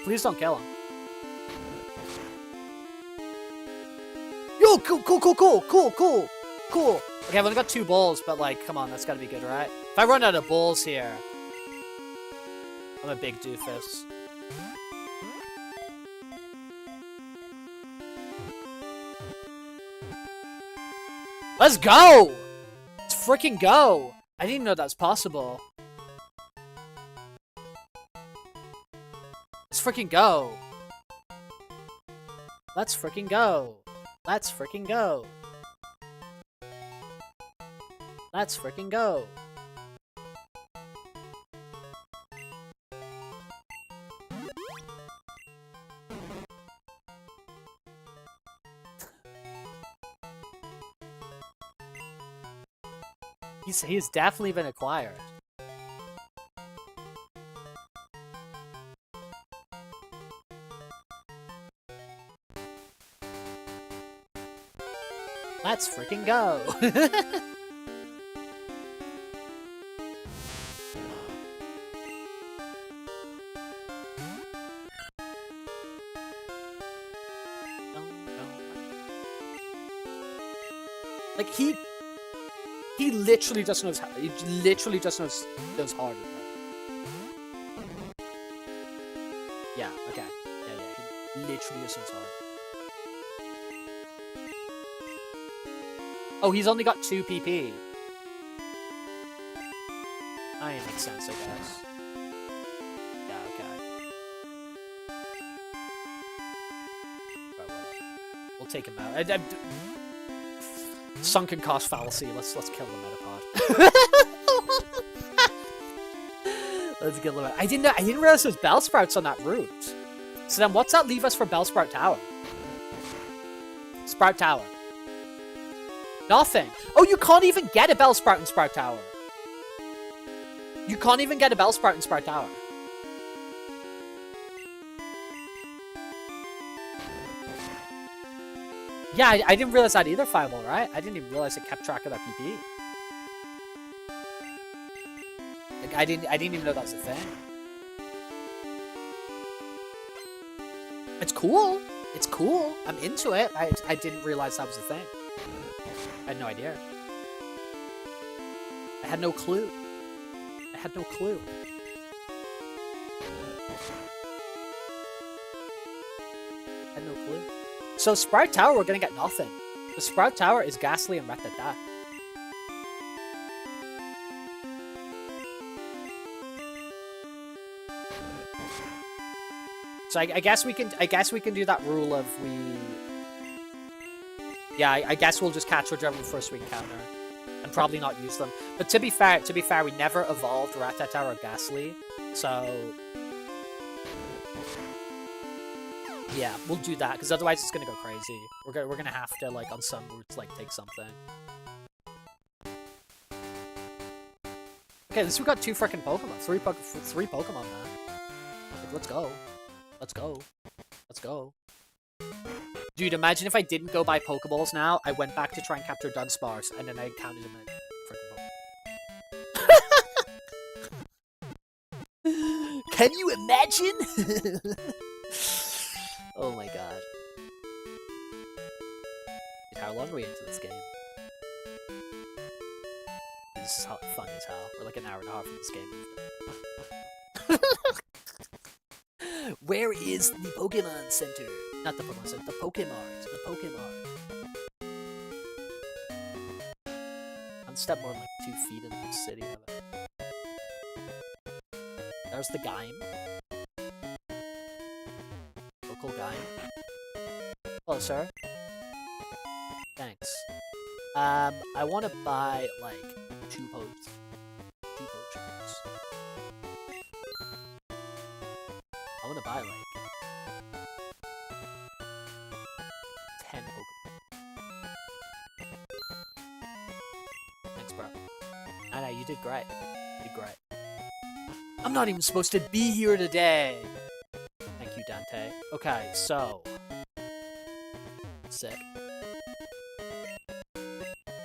Please don't kill him. Yo, cool. Okay, I've only got 2 balls, but like, come on, that's gotta be good, right? If I run out of balls here, I'm a big doofus. Let's go! Let's freaking go! I didn't know that was possible. Let's freaking go. Let's freaking go. Let's freaking go. Let's freaking go. He's definitely been acquired. Let's freaking go. Like he literally just knows how. He literally just knows harder. Yeah. Okay. Yeah. He literally just knows harder. Oh, he's only got 2 PP. Ah, it makes sense, I guess. Yeah. Okay. Right, well, we'll take him out. Sunken cost fallacy. Let's kill the Metapod. Let's kill the Metapod. I didn't realize there's Bellsprouts on that route. So then, what's that leave us for Bellsprout Tower? Sprout Tower. Nothing. Oh, you can't even get a Bellsprout in Sprout Tower. You can't even get a Bellsprout in Sprout Tower. Yeah, I didn't realize that either, Fireball, right? I didn't even realize it kept track of that PP. Like, I didn't even know that was a thing. It's cool. It's cool. I'm into it. I didn't realize that was a thing. I had no idea. I had no clue. I had no clue. I had no clue. So Sprout Tower, we're gonna get nothing. The Sprout Tower is Ghastly and Ratata. So I guess we can do that rule of we. Yeah, I guess we'll just catch whichever first we encounter, and probably not use them. But to be fair, we never evolved Ratata or Ghastly, so yeah, we'll do that because otherwise it's gonna go crazy. We're gonna have to like on some routes like take something. Okay, at least we got 2 freaking Pokemon, 3 Pokemon now. Like, let's go. Let's go. Let's go. Dude, imagine if I didn't go buy Pokeballs now, I went back to try and capture Dunsparce, and then I encountered him in freaking Pokemon. Can you imagine? Oh my god. Dude, how long are we into this game? This is fun as hell. We're like an hour and a half in this game. Where is the Pokemon Center? Not the Pokemon Center, the Pokemart. The Pokemart. I'm step more than like 2 feet into the city of it. There's the Gaim. Local Gaim. Hello, sir. Thanks. I want to buy like 2 potions. I want to buy like 10 Pokemon. Thanks, bro. I know, you did great. You did great. I'm not even supposed to be here today. Thank you, Dante. Okay, so sick.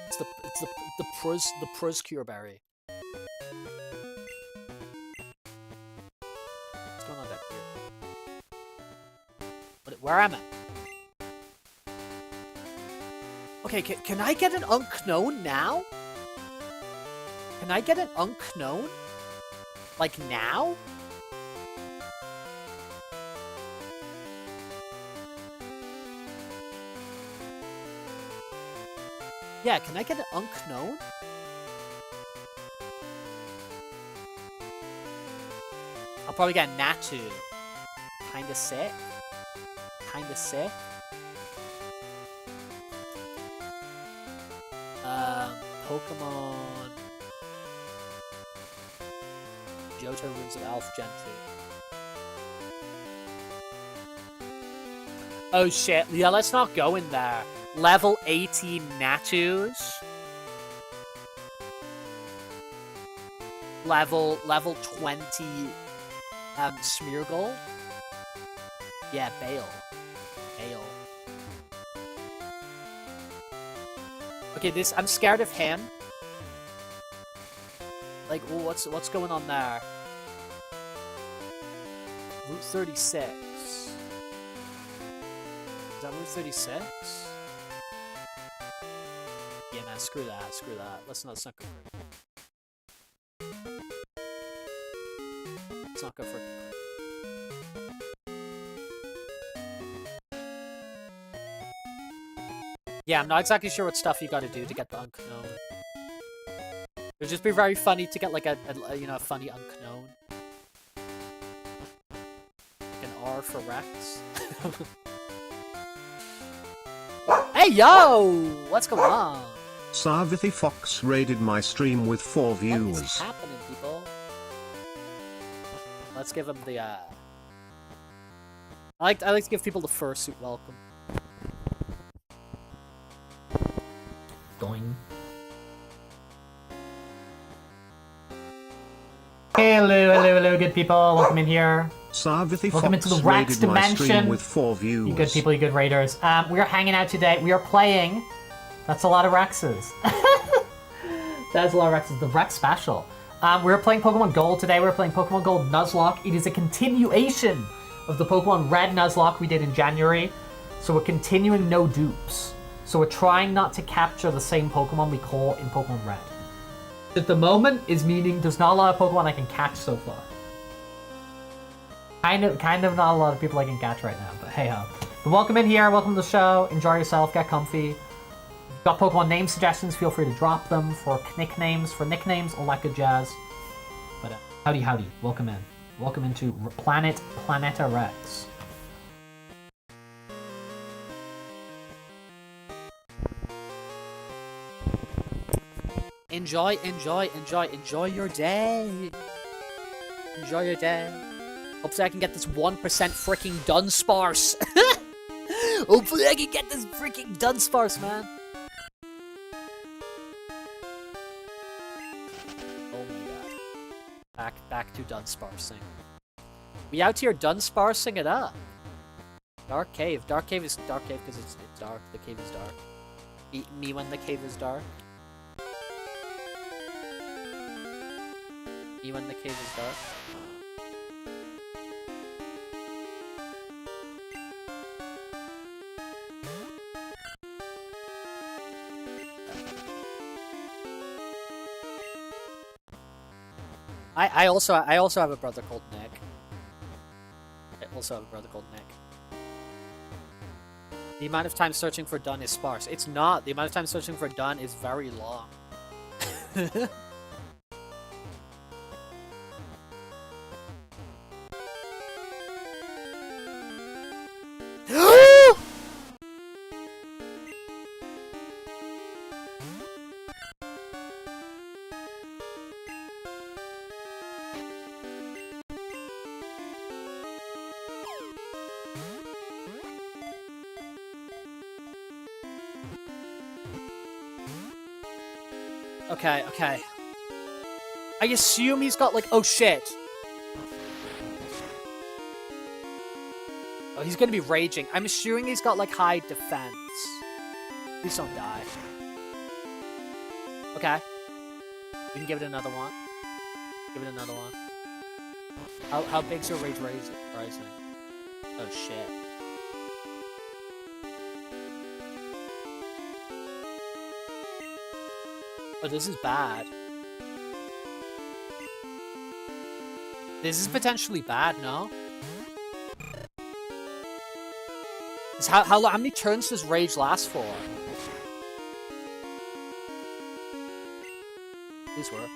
It's the Prozcure berry. What's going on down here? Where am I? Okay, can I get an Unknown now? Can I get an Unknown? Like now? Yeah, can I get an Unknown? I'll probably get a Natu. Kinda sick. Kinda sick. Pokemon. Johto Runes of Alph Gen 2. Oh shit, yeah, let's not go in there. Level 18 Natus. Level 20 Smeargle. Yeah, Bale. Okay, I'm scared of him. Like, ooh, what's going on there? Route 36. Is that Route 36? Yeah, man, screw that. Let's not go for it. Let's not go for it. Yeah, I'm not exactly sure what stuff you gotta do to get the Unknown. It would just be very funny to get like a funny Unknown. Like an R for Rex. Hey yo! What's going on? Sarvathy Fox raided my stream with 4 views. What is happening, people? Let's give him the I like to give people the fursuit welcome. Doing. Hello, good people. Welcome in here. Sarvathy Welcome Fox into the Rex raided my stream dimension. with 4 views. You good people, you good raiders. We are hanging out today. We are playing. That's a lot of Rexes. That's a lot of Rexes. The Rex special. We're playing Pokemon Gold today. We're playing Pokemon Gold Nuzlocke. It is a continuation of the Pokemon Red Nuzlocke we did in January. So we're continuing no dupes. So we're trying not to capture the same Pokemon we caught in Pokemon Red. At the moment is meaning there's not a lot of Pokemon I can catch so far. Kind of not a lot of people I can catch right now, but hey ho. But welcome in here, welcome to the show, enjoy yourself, get comfy. If you've got Pokemon name suggestions, feel free to drop them for nicknames, all that good jazz. But howdy, welcome in. Welcome into Planeta Rex. Enjoy your day. Enjoy your day. Hopefully I can get this 1% freaking Dunsparce. Hopefully I can get this freaking Dunsparce, man. Oh my god. Back to Dunsparsing. We out here Dunsparsing it up. Dark cave. Dark cave because it's dark. The cave is dark. Eat me when the cave is dark. Me when the cave is dark. I also have a brother called Nick. The amount of time searching for Dun is sparse. It's not. The amount of time searching for Dun is very long. Okay. I assume he's got, like, oh shit. Oh, he's gonna be raging. I'm assuming he's got, like, high defense. Please don't die. Okay. We can give it another one. How big's your rage rising? Oh shit. Oh, this is bad. This is potentially bad, no? How many turns does rage last for? Please work.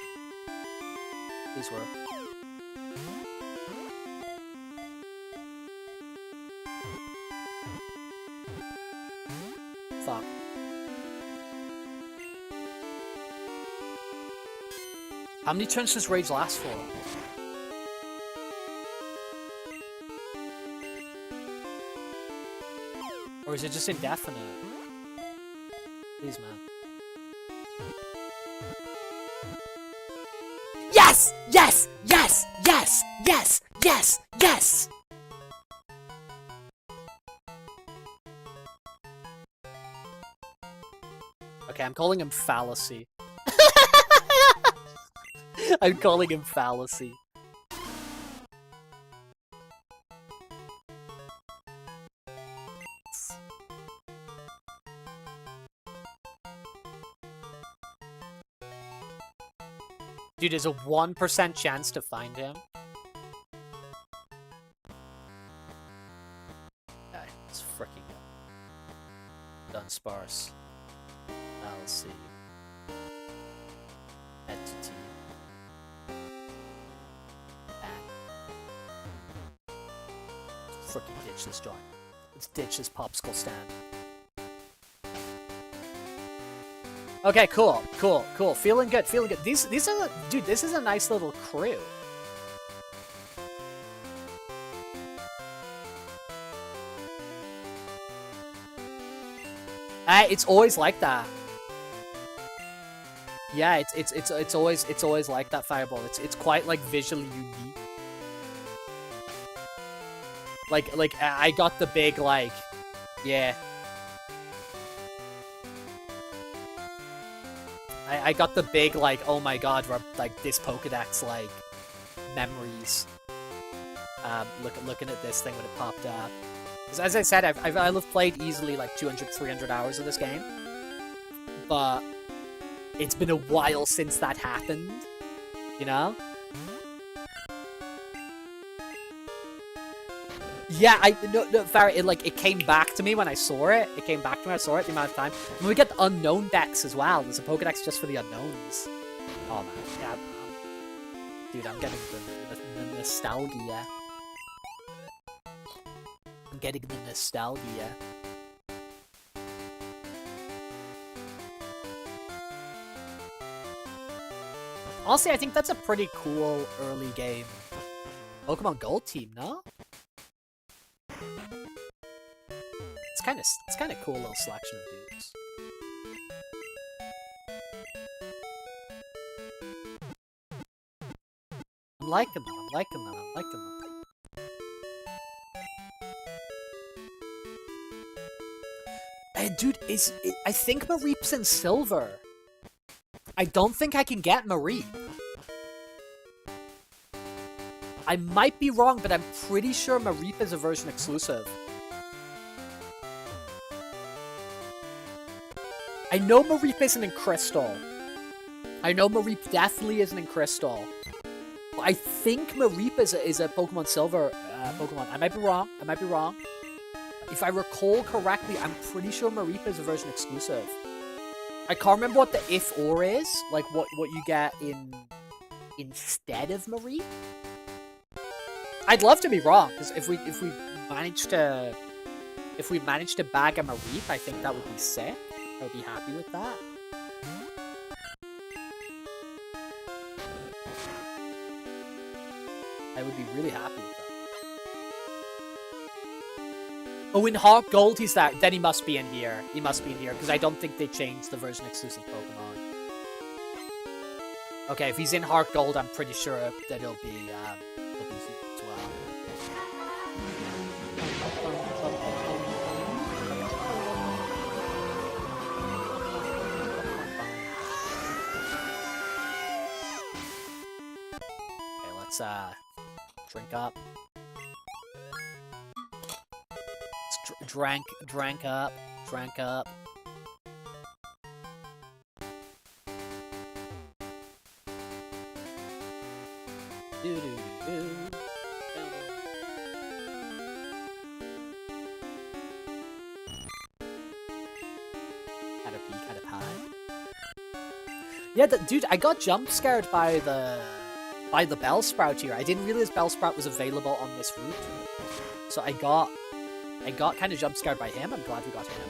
Fuck. How many turns does rage last for? Or is it just indefinite? Please, man. Yes! Okay, I'm calling him fallacy. I'm calling him fallacy. Dude, there's a 1% chance to find him. Okay, let's freaking go. Dunsparce. Fallacy. Entity. Freaking ditch this joint. Let's ditch this popsicle stand. Okay, cool. Feeling good. These are, dude, this is a nice little crew. It's always like that. Yeah, it's always like that, Fireball. It's quite like visually unique. Like I got the big like, yeah. I got the big, like, oh my god, like, this Pokedex, like, memories. Looking at this thing when it popped up. Because as I said, I've played easily, like, 200, 300 hours of this game. But it's been a while since that happened, you know? Yeah, Farrah, it came back to me when I saw it. It came back to me when I saw it the amount of time. And we get the unknown decks as well. There's a Pokedex just for the unknowns. Oh man, yeah, man. Dude, I'm getting the nostalgia. I'm getting the nostalgia. Honestly, I think that's a pretty cool early game Pokemon Gold team, no? It's kind of cool little selection of dudes. I'm liking them. Dude, I think Mareep's in silver. I don't think I can get Mareep. I might be wrong, but I'm pretty sure Mareep is a version exclusive. I know Mareep isn't in Crystal. I know Mareep definitely isn't in Crystal. But I think Mareep is a Pokemon Silver Pokemon. I might be wrong. If I recall correctly, I'm pretty sure Mareep is a version exclusive. I can't remember what the if-or is, like what you get instead of Mareep. I'd love to be wrong, because if we manage to bag a Mareep, I think that would be sick. I would be happy with that. I would be really happy with that. Oh, in Heart Gold he's there. Then he must be in here. He must be in here, because I don't think they changed the version exclusive Pokemon. Okay, if he's in Heart Gold, I'm pretty sure that he'll be here as well. Okay, let's drink up. Drank up. Yeah, dude, I got jump scared by the Bellsprout here. I didn't realize Bellsprout was available on this route, so I got kind of jump scared by him. I'm glad we got him.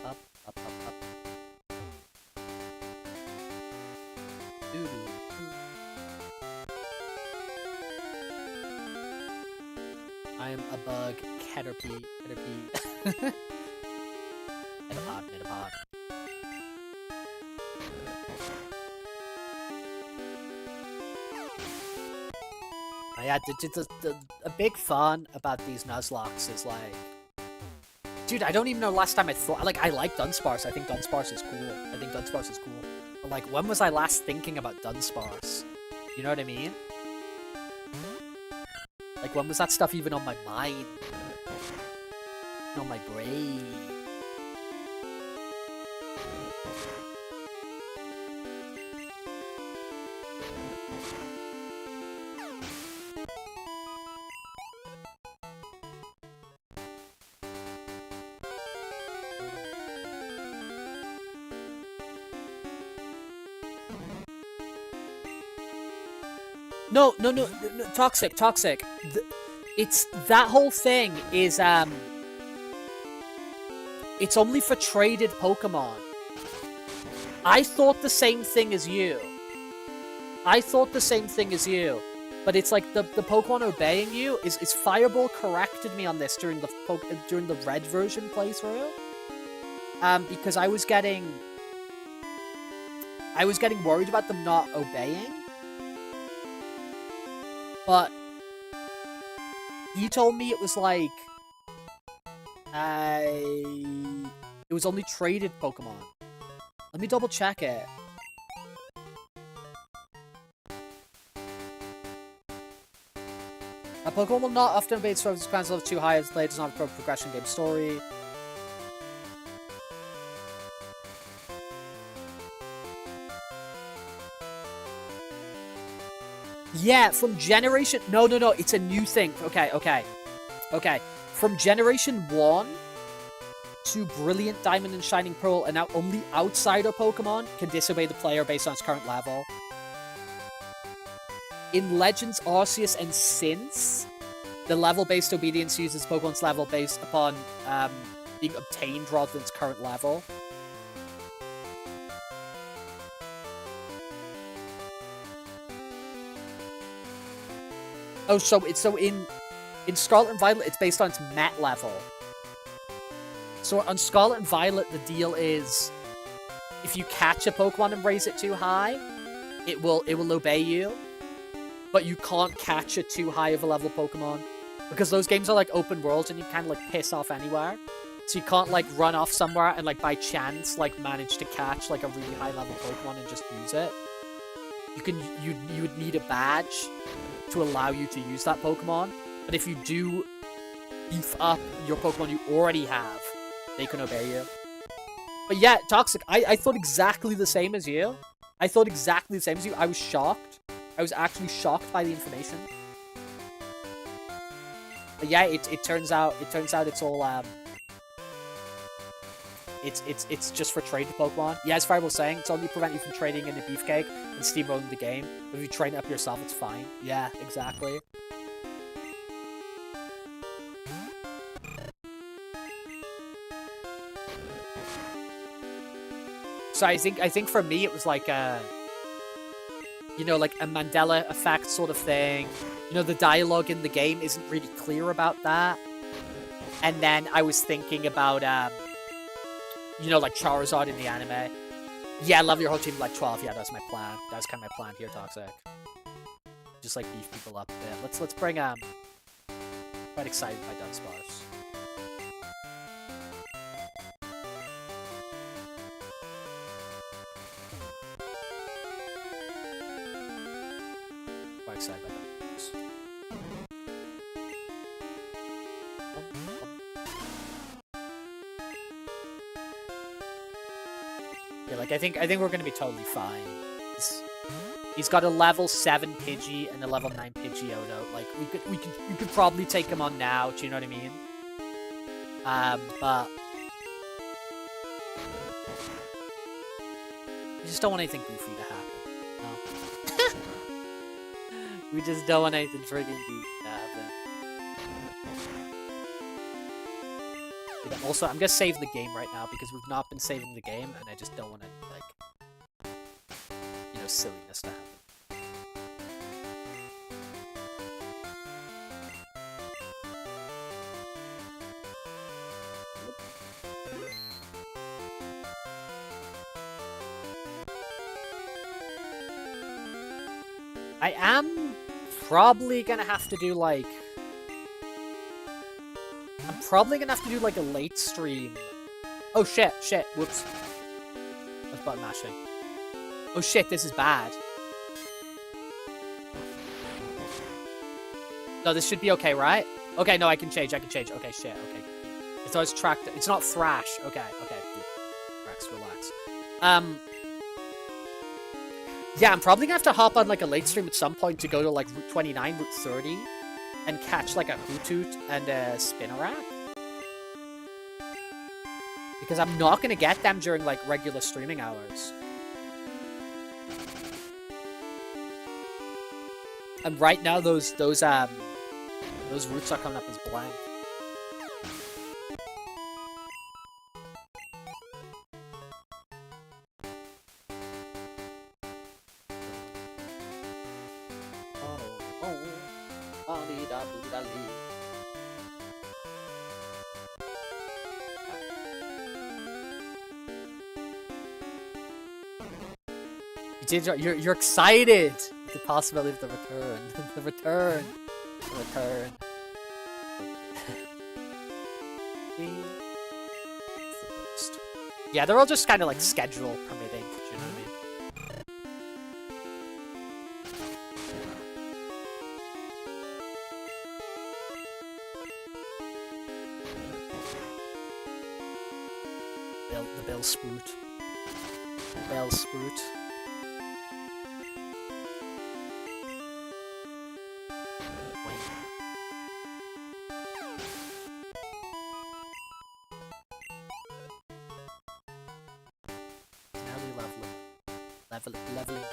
Up. I am a bug. Caterpie. Metapod. Yeah, a big fun about these Nuzlockes is like... Dude, I don't even know last time I thought... Like, I like Dunsparce. I think Dunsparce is cool. But, like, when was I last thinking about Dunsparce? You know what I mean? Like, when was that stuff even on my mind? On my brain? No, toxic. It's that whole thing is it's only for traded Pokemon. I thought the same thing as you. But it's like the Pokemon obeying you is Fireball corrected me on this during the red version playthrough. Because I was getting worried about them not obeying. But he told me it was like It was only traded Pokemon. Let me double check it. A Pokemon will not often obey its commands level too high as play does not have a proper progression game story. Yeah, from generation... No, it's a new thing. Okay. From generation 1 to Brilliant Diamond and Shining Pearl, and now only outsider Pokemon can disobey the player based on its current level. In Legends, Arceus, and Since, the level-based obedience uses Pokemon's level based upon being obtained rather than its current level. Oh, so in Scarlet and Violet, it's based on its Met level. So on Scarlet and Violet, the deal is, if you catch a Pokemon and raise it too high, it will obey you. But you can't catch a too high of a level Pokemon, because those games are like open worlds and you kind of like piss off anywhere. So you can't like run off somewhere and like by chance like manage to catch like a really high level Pokemon and just use it. You would need a badge to allow you to use that Pokemon. But if you do beef up your Pokemon you already have, they can obey you. But yeah, Toxic, I thought exactly the same as you. I was shocked. I was actually shocked by the information. But yeah, it turns out it's all it's just for trading Pokemon. Yeah, as Fire was saying, it's only prevent you from trading in a beefcake and steamrolling the game. But if you train it up yourself, it's fine. Yeah, exactly. So I think for me it was like you know, like a Mandela effect sort of thing. You know, the dialogue in the game isn't really clear about that. And then I was thinking about you know, like Charizard in the anime. Yeah, level your whole team like 12. Yeah, that's my plan. That's kind of my plan here, Toxic. Just like beef people up a bit. Let's bring quite excited by Dunsparce. Quite excited by Dunsparce. Yeah, like I think we're gonna be totally fine. He's got a level 7 Pidgey and a level 9 Pidgeotto. Like we could probably take him on now. Do you know what I mean? But we just don't want anything goofy to happen. No. We just don't want anything friggin' goofy to happen. Also, I'm gonna save the game right now because we've not been saving the game, and I just don't want to, like, you know, silliness to happen. I am probably gonna have to do, like... I'm probably gonna have to do, like, a late stream. Oh, shit, whoops. I was button mashing. Oh, shit, this is bad. No, this should be okay, right? Okay, no, I can change. Okay, shit, okay. It's always tracked. It's not Thrash. Okay, dude. Relax. Yeah, I'm probably gonna have to hop on, like, a late stream at some point to go to, like, Route 29, Route 30, and catch, like, a Hoothoot and a Spinarak. Because I'm not gonna get them during, like, regular streaming hours. And right now, those routes are coming up as blank. You're excited! The possibility of the return. the return. What's the most? Yeah, they're all just kind of like schedule permitting. Do you know what I mean? The Bill Spoot. Bell Spoot.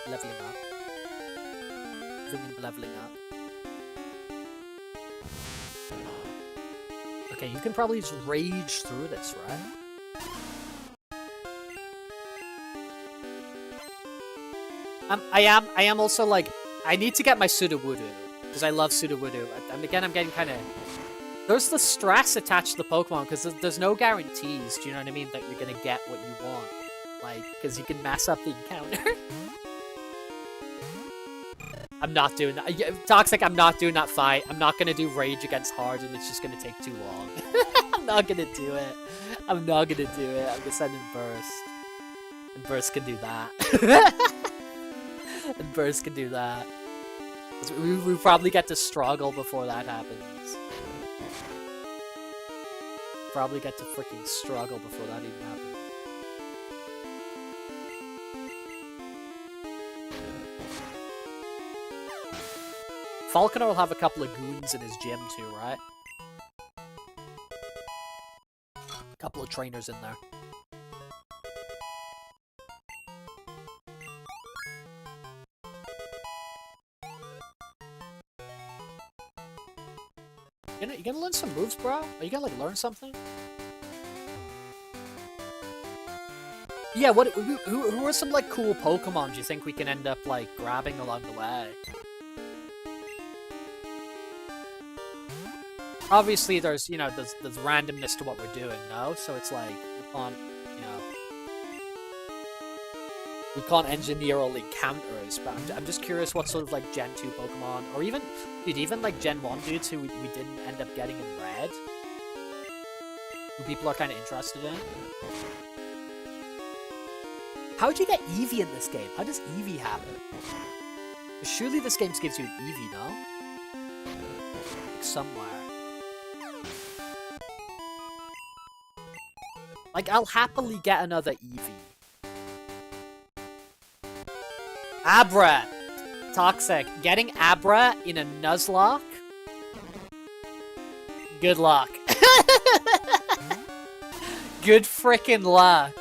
Leveling up. Leveling up. Okay, you can probably just rage through this, right? I am also like, I need to get my Sudowoodo, because I love Sudowoodo. And again, I'm getting kind of... There's the stress attached to the Pokemon, because there's no guarantees, do you know what I mean, that you're going to get what you want. Like, because you can mess up the encounter. I'm not doing that. Toxic, I'm not doing that fight. I'm not going to do Rage against Harden. It's just going to take too long. I'm not going to do it. I'm not going to do it. I'm going to send in Burst. And Burst can do that. And Burst can do that. We probably get to struggle before that happens. Probably get to freaking struggle before that even happens. Falconer will have a couple of goons in his gym too, right? A couple of trainers in there. You gonna learn some moves, bro? Are you gonna like learn something? Yeah, who are some like cool Pokemon do you think we can end up like grabbing along the way? Obviously, there's, you know, there's randomness to what we're doing, no? So it's like, we can't, you know... We can't engineer all encounters, but I'm just curious what sort of, like, Gen 2 Pokemon, or even, dude, even, like, Gen 1 dudes who we didn't end up getting in Red, who people are kind of interested in. How'd you get Eevee in this game? How does Eevee happen? Surely this game gives you an Eevee, no? Like, somewhere. Like, I'll happily get another Eevee. Abra! Toxic. Getting Abra in a Nuzlocke? Good luck. Good frickin' luck.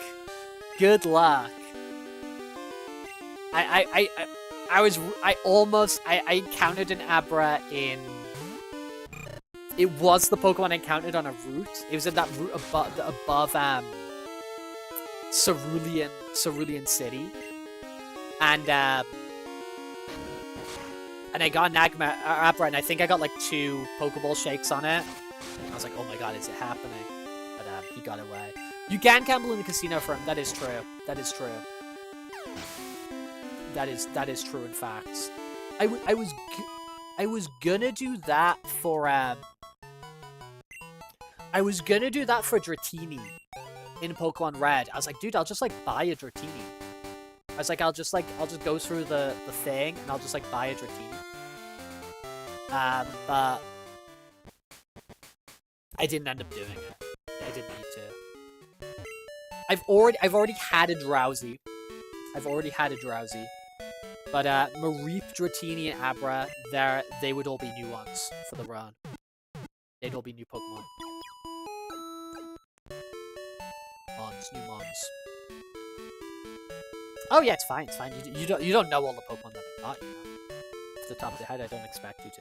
Good luck. I encountered an Abra in... It was the Pokemon I encountered on a route. It was in that route above Cerulean City. And I got an Abra, and I think I got like 2 Pokeball shakes on it. And I was like, oh my god, is it happening? But he got away. You can gamble in the casino for him. That is true. That is true. That is true, in fact. I was gonna do that for I was gonna do that for Dratini in Pokemon Red. I was like, dude, I'll just like buy a Dratini. I was like, I'll just go through the thing and I'll just like buy a Dratini. But I didn't end up doing it. I didn't need to. I've already had a Drowsy. But Mareep, Dratini, and Abra, they would all be new ones for the run. They'd all be new Pokemon. New mons. Oh yeah, it's fine. You don't know all the Pokemon that I got, you know. Off the top of the head, I don't expect you to.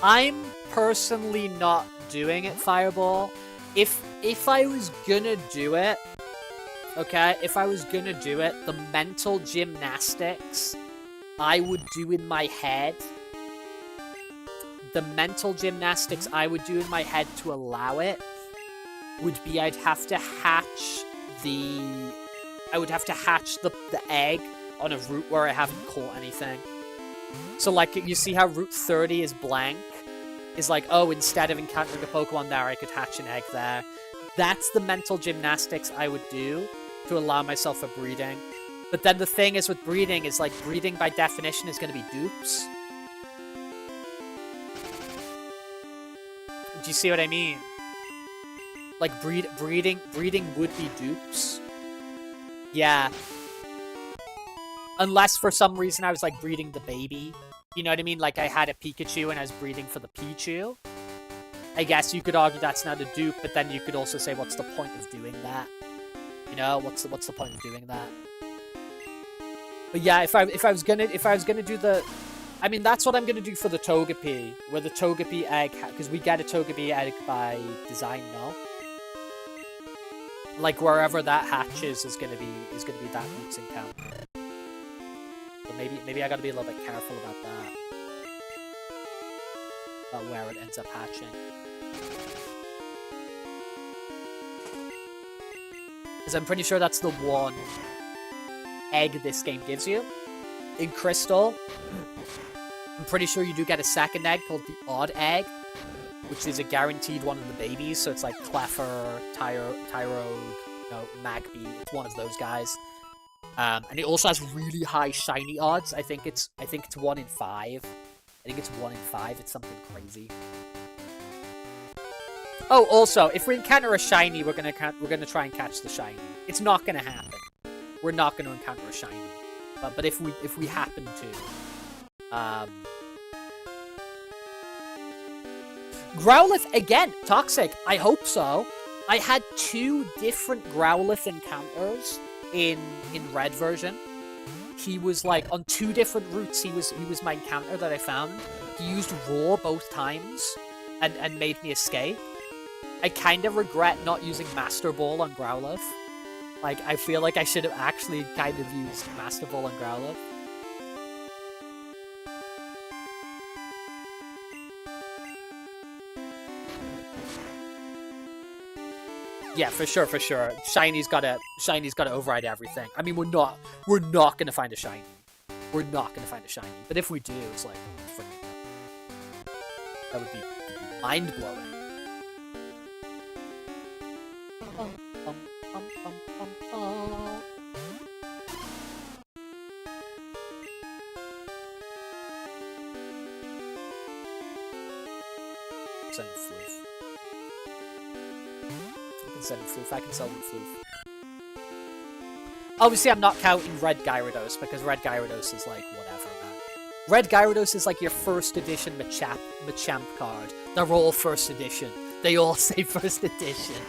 I'm personally not doing it, Fireball. If I was gonna do it, okay, the mental gymnastics I would do in my head the mental gymnastics I would do in my head to allow it would be I'd have to hatch the egg on a route where I haven't caught anything. So like you see how Route 30 is blank? Is like, oh, instead of encountering a Pokemon there, I could hatch an egg there. That's the mental gymnastics I would do to allow myself a breeding. But then the thing is with breeding is like breeding by definition is going to be dupes. Do you see what I mean? Like breeding would be dupes. Yeah. Unless for some reason I was like breeding the baby. You know what I mean? Like I had a Pikachu and I was breeding for the Pichu. I guess you could argue that's not a dupe, but then you could also say, what's the point of doing that? You know, what's the point of doing that? But yeah, if I was gonna do the, I mean, that's what I'm gonna do for the Togepi, where the Togepi egg, because we get a Togepi egg by design, no? Like wherever that hatches is gonna be that route's encounter. So maybe I gotta be a little bit careful about that. About where it ends up hatching. Because I'm pretty sure that's the one egg this game gives you. In Crystal, I'm pretty sure you do get a second egg called the Odd Egg, which is a guaranteed one of the babies, so it's like Cleffer, Tyro, Magby, it's one of those guys. And it also has really high shiny odds. I think it's 1 in 5. I think it's 1 in 5, it's something crazy. Oh, also, if we encounter a shiny, we're gonna try and catch the shiny. It's not gonna happen. We're not gonna encounter a shiny. But if we happen to, Growlithe again, toxic. I hope so. I had 2 different Growlithe encounters in red version. He was like on 2 different routes. He was my encounter that I found. He used Roar both times and made me escape. I kind of regret not using Master Ball on Growlithe. Like, I feel like I should have actually kind of used Master Ball on Growlithe. Yeah, for sure. Shiny's gotta override everything. I mean, we're not gonna find a shiny. We're not gonna find a shiny. But if we do, it's like, that would be mind blowing. Send a floof. Send a floof. I can sell the floof. Obviously, I'm not counting Red Gyarados, because Red Gyarados is like, whatever, man. Red Gyarados is like your first edition Machamp card. They're all first edition. They all say first edition.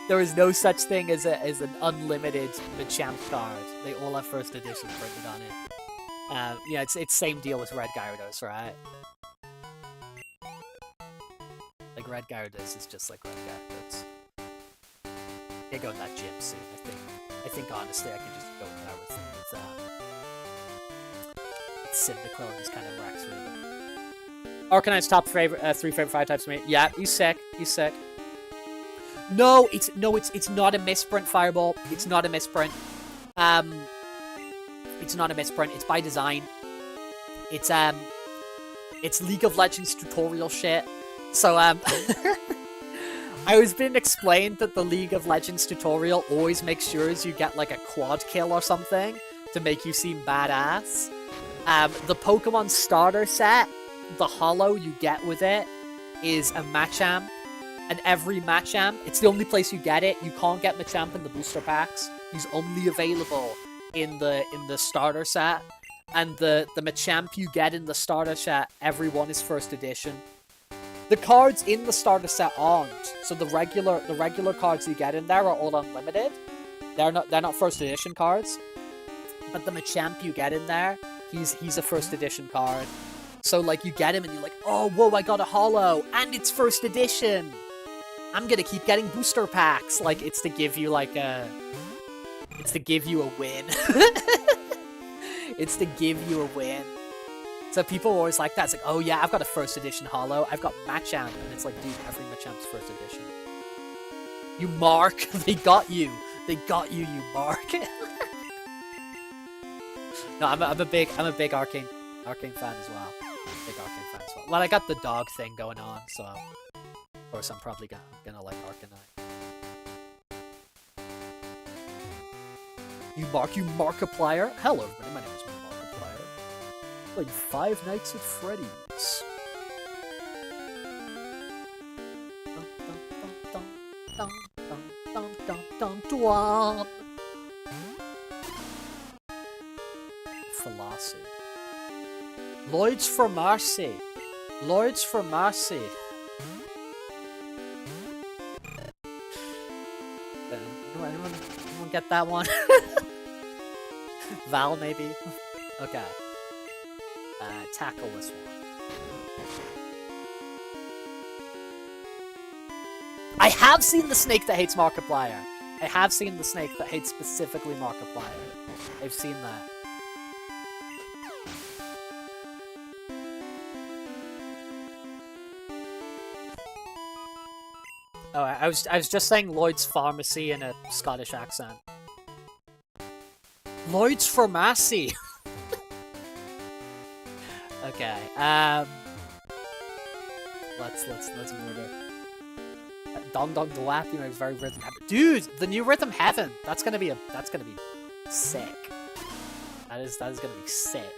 There is no such thing as an unlimited Machamp card. They all have first edition printed on it. Yeah, it's same deal with Red Gyarados, right? Like, Red Gyarados is just like Red Gyarados. I go in that gym soon, I think honestly I could just go in there with Cyndaquil and just kind of rack through them. Arcanine's top favorite, 3 favorite fire types for me. Yeah, he's sick. No, it's not a misprint, Fireball. It's not a misprint. It's not a misprint. It's by design. It's League of Legends tutorial shit. So, I was being explained that the League of Legends tutorial always makes sure you get like a quad kill or something to make you seem badass. The Pokemon starter set, the holo you get with it, is a Machamp. And every Machamp, it's the only place you get it. You can't get Machamp in the booster packs. He's only available in the starter set. And the Machamp you get in the starter set, everyone is first edition. The cards in the starter set aren't. So the regular cards you get in there are all unlimited. They're not first edition cards. But the Machamp you get in there, he's a first edition card. So like you get him and you're like, oh whoa, I got a holo and it's first edition. I'm gonna keep getting booster packs. Like it's to give you a win. It's to give you a win. So people are always like that. It's like, oh yeah, I've got a first edition holo. I've got Machamp. And it's like, dude, every Machamp's first edition. You Mark. They got you. They got you, you Mark. No, I'm a big Arcane fan as well. Big Arcane fan as well. Well, I got the dog thing going on, so of course I'm probably gonna like Arcanine. You Markiplier? Hello everybody, my name is Markiplier. Playing Five Nights at Freddy's. Dun. Philosophy. Lloyd's for Marcy. Lloyd's for Marcy. Anyone get that one? Val, maybe? Okay. Tackle this one. I have seen the snake that hates Markiplier. I have seen the snake that hates specifically Markiplier. I've seen that. Oh, I was just saying Lloyd's Pharmacy in a Scottish accent. Lloyd's Pharmacy. Okay. Let's murder. Dong Dong Dwap, you know, is very Rhythm Heaven. Dude, the new Rhythm Heaven. That's gonna be sick. That is gonna be sick.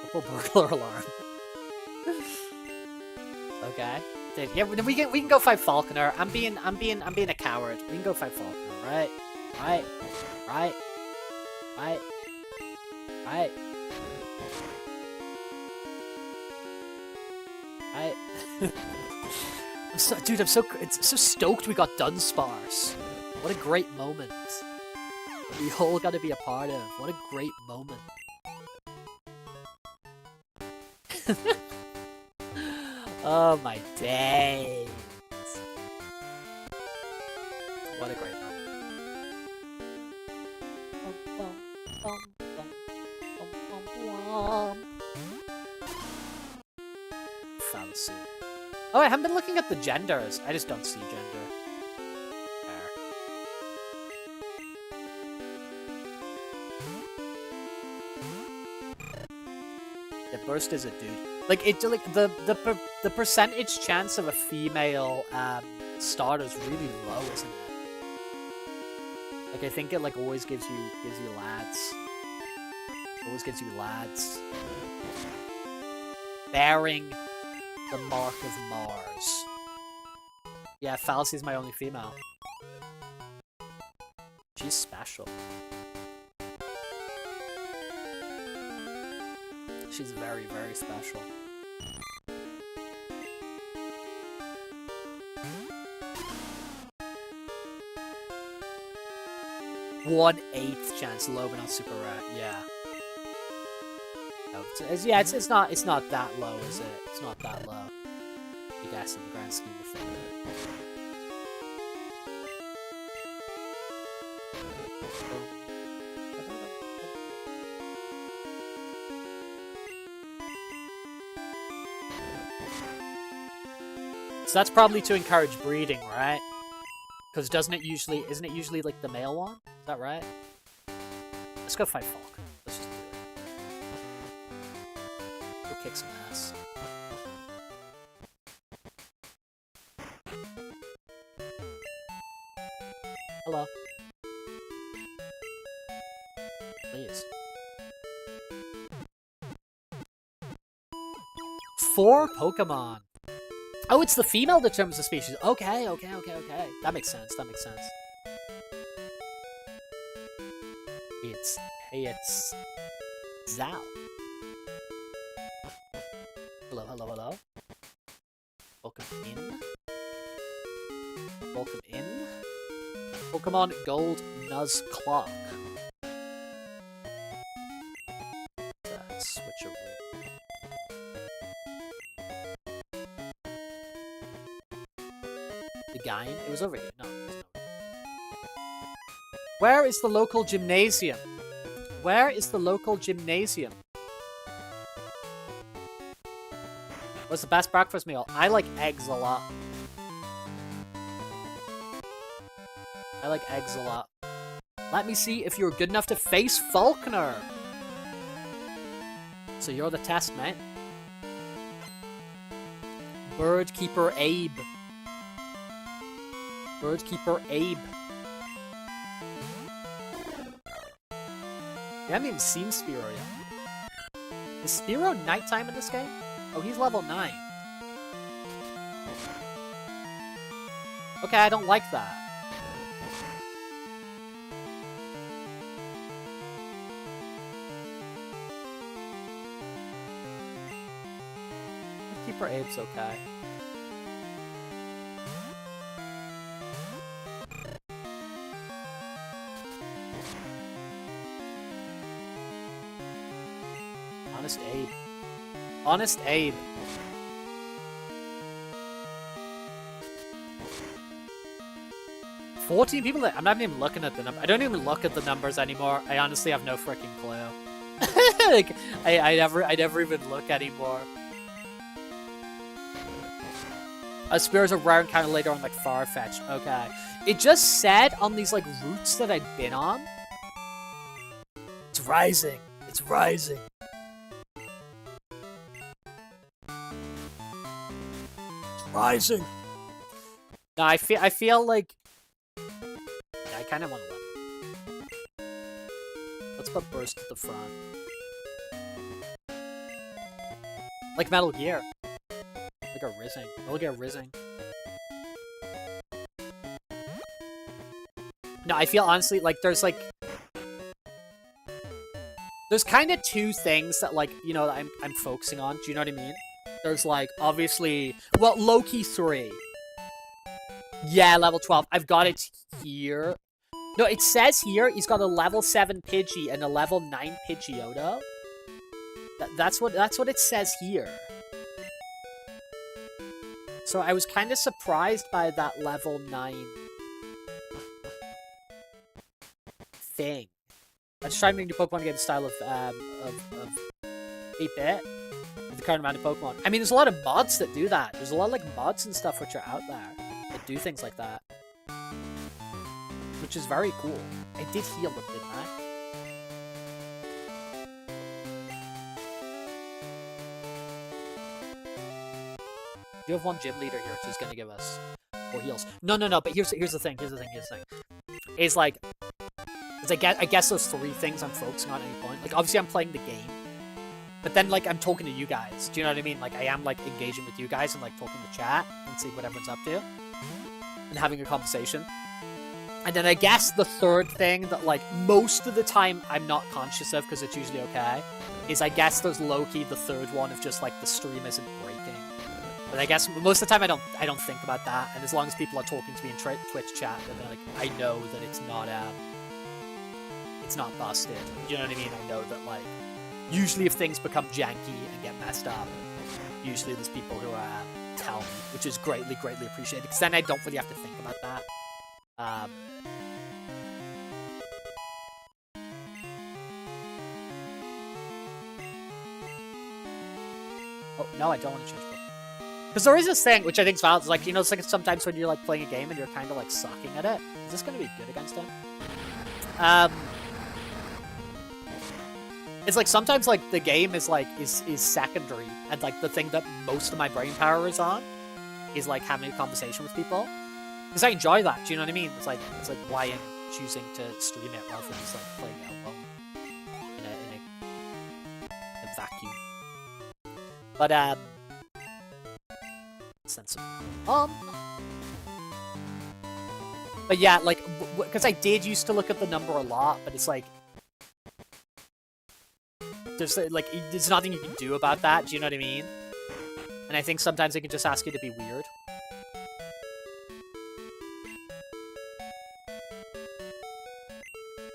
Couple burglar alarm. Okay. Dude, yeah, we can go fight Falconer. I'm being a coward. We can go fight Falconer, right? Right. I'm so stoked we got Dunsparce. What a great moment. We all got to be a part of. What a great moment. Oh my days. What a great moment. Fallacy. Oh, I haven't been looking at the genders. I just don't see gender. There. The burst is a dude. Like the percentage chance of a female starter is really low, isn't it? Like I think it like always gives you lads. It always gives you lads. Bearing the mark of Mars. Yeah, Fallacy is my only female. She's special. She's very, very special. One-eighth chance, low but not super rare. Yeah. No, it's not that low, is it? It's not that low. I guess in the grand scheme of things. So that's probably to encourage breeding, right? Because isn't it usually like the male one? Is that right? Let's go fight Falk. Let's just do it. Go kick some ass. Hello. Please. 4 Pokemon. Oh, it's the female that determines the species. Okay. That makes sense. It's Zao. Hello. Welcome in. Pokemon Gold Nuzlocke. Switcheroo. The guy? It was over here. No, it was not. Where is the local gymnasium? Where is the local gymnasium? What's the best breakfast meal? I like eggs a lot. I like eggs a lot. Let me see if you're good enough to face Faulkner. So you're the test, mate. Birdkeeper Abe. Birdkeeper Abe. You haven't even seen Spiro yet. Is Spiro nighttime in this game? Oh, he's level 9. Okay, I don't like that. Keeper Abe's okay. Honest Abe. Honest Abe. $14 people that I'm not even looking at the number. I don't even look at the numbers anymore. I honestly have no freaking clue. Like I never even look anymore. Spears are rare and kind of later on, like Farfetch. Okay. It just said on these like routes that I'd been on. It's rising. It's rising. It's rising. No, I feel like. Yeah, I kind of want to let. Let's put Burst at the front. Like Metal Gear. Like a Rising. Metal Gear Rising. No, I feel honestly like there's like. There's kind of two things that like, you know, that I'm focusing on. Do you know what I mean? There's like, obviously, well, Loki 3. Yeah, level 12. I've got it here. No, it says here he's got a level 7 Pidgey and a level 9 Pidgeotto. That's what it says here. So I was kind of surprised by that level 9 thing. I just tried making the Pokemon game style of 8-bit with the current amount of Pokemon. I mean, there's a lot of mods that do that. There's a lot of like mods and stuff which are out there that do things like that, which is very cool. I did heal them, didn't I? You have one gym leader here, who's gonna give us 4 heals. No. But here's the thing. It's like, I guess those 3 things I'm focusing on at any point. Like, obviously I'm playing the game, but then like I'm talking to you guys. Do you know what I mean? Like I am like engaging with you guys and like talking to chat and seeing what everyone's up to and having a conversation. And then I guess the third thing that like most of the time I'm not conscious of because it's usually okay is I guess there's low-key the third one of just like the stream isn't breaking. But I guess most of the time I don't think about that, and as long as people are talking to me in Twitch chat, then like I know that it's not busted. You know what I mean? I know that like usually if things become janky and get messed up, usually there's people who tell me, which is greatly appreciated. Because then I don't really have to think about that. Oh no, I don't want to change. Because there is this thing, which I think is valid, it's like, you know, it's like sometimes when you're like playing a game and you're kind of like sucking at it. Is this going to be good against him? It's like sometimes like the game is like, is secondary. And like the thing that most of my brain power is on is like having a conversation with people. Because I enjoy that, do you know what I mean? It's like why I'm choosing to stream it rather than just like playing it alone in a vacuum. But, sensible. But yeah, like, because I did used to look at the number a lot, but it's like, there's nothing you can do about that, do you know what I mean? And I think sometimes they can just ask you to be weird.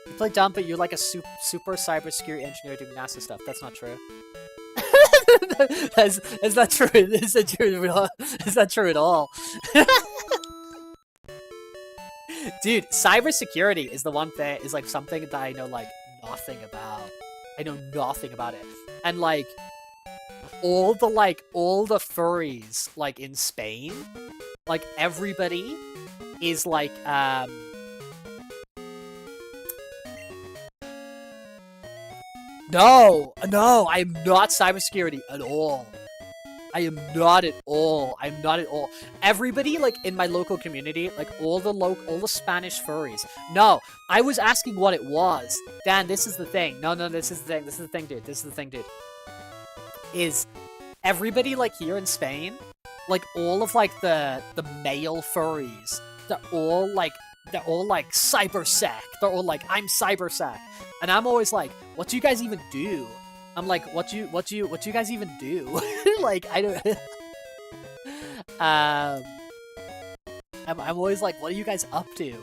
You play dumb, but you're like a super cybersecurity engineer doing NASA stuff. That's not true. That's not true. Is that true at all? Is that true at all? Dude, cybersecurity is the one thing, is like something that I know like nothing about. I know nothing about it. And like all the furries like in Spain, like everybody is like No, I'm not cybersecurity at all. I am not at all. I'm not at all. Everybody, like, in my local community, like, all the Spanish furries. No, I was asking what it was. Dan, this is the thing. No, this is the thing. This is the thing, dude. This is the thing, dude. Is everybody, like, here in Spain, like, all of, like, the male furries, they're all, like, cybersec. They're all, like, I'm cybersec. And I'm always like, what do you guys even do? I'm like, what do you guys even do? Like, I don't. I'm always like, what are you guys up to?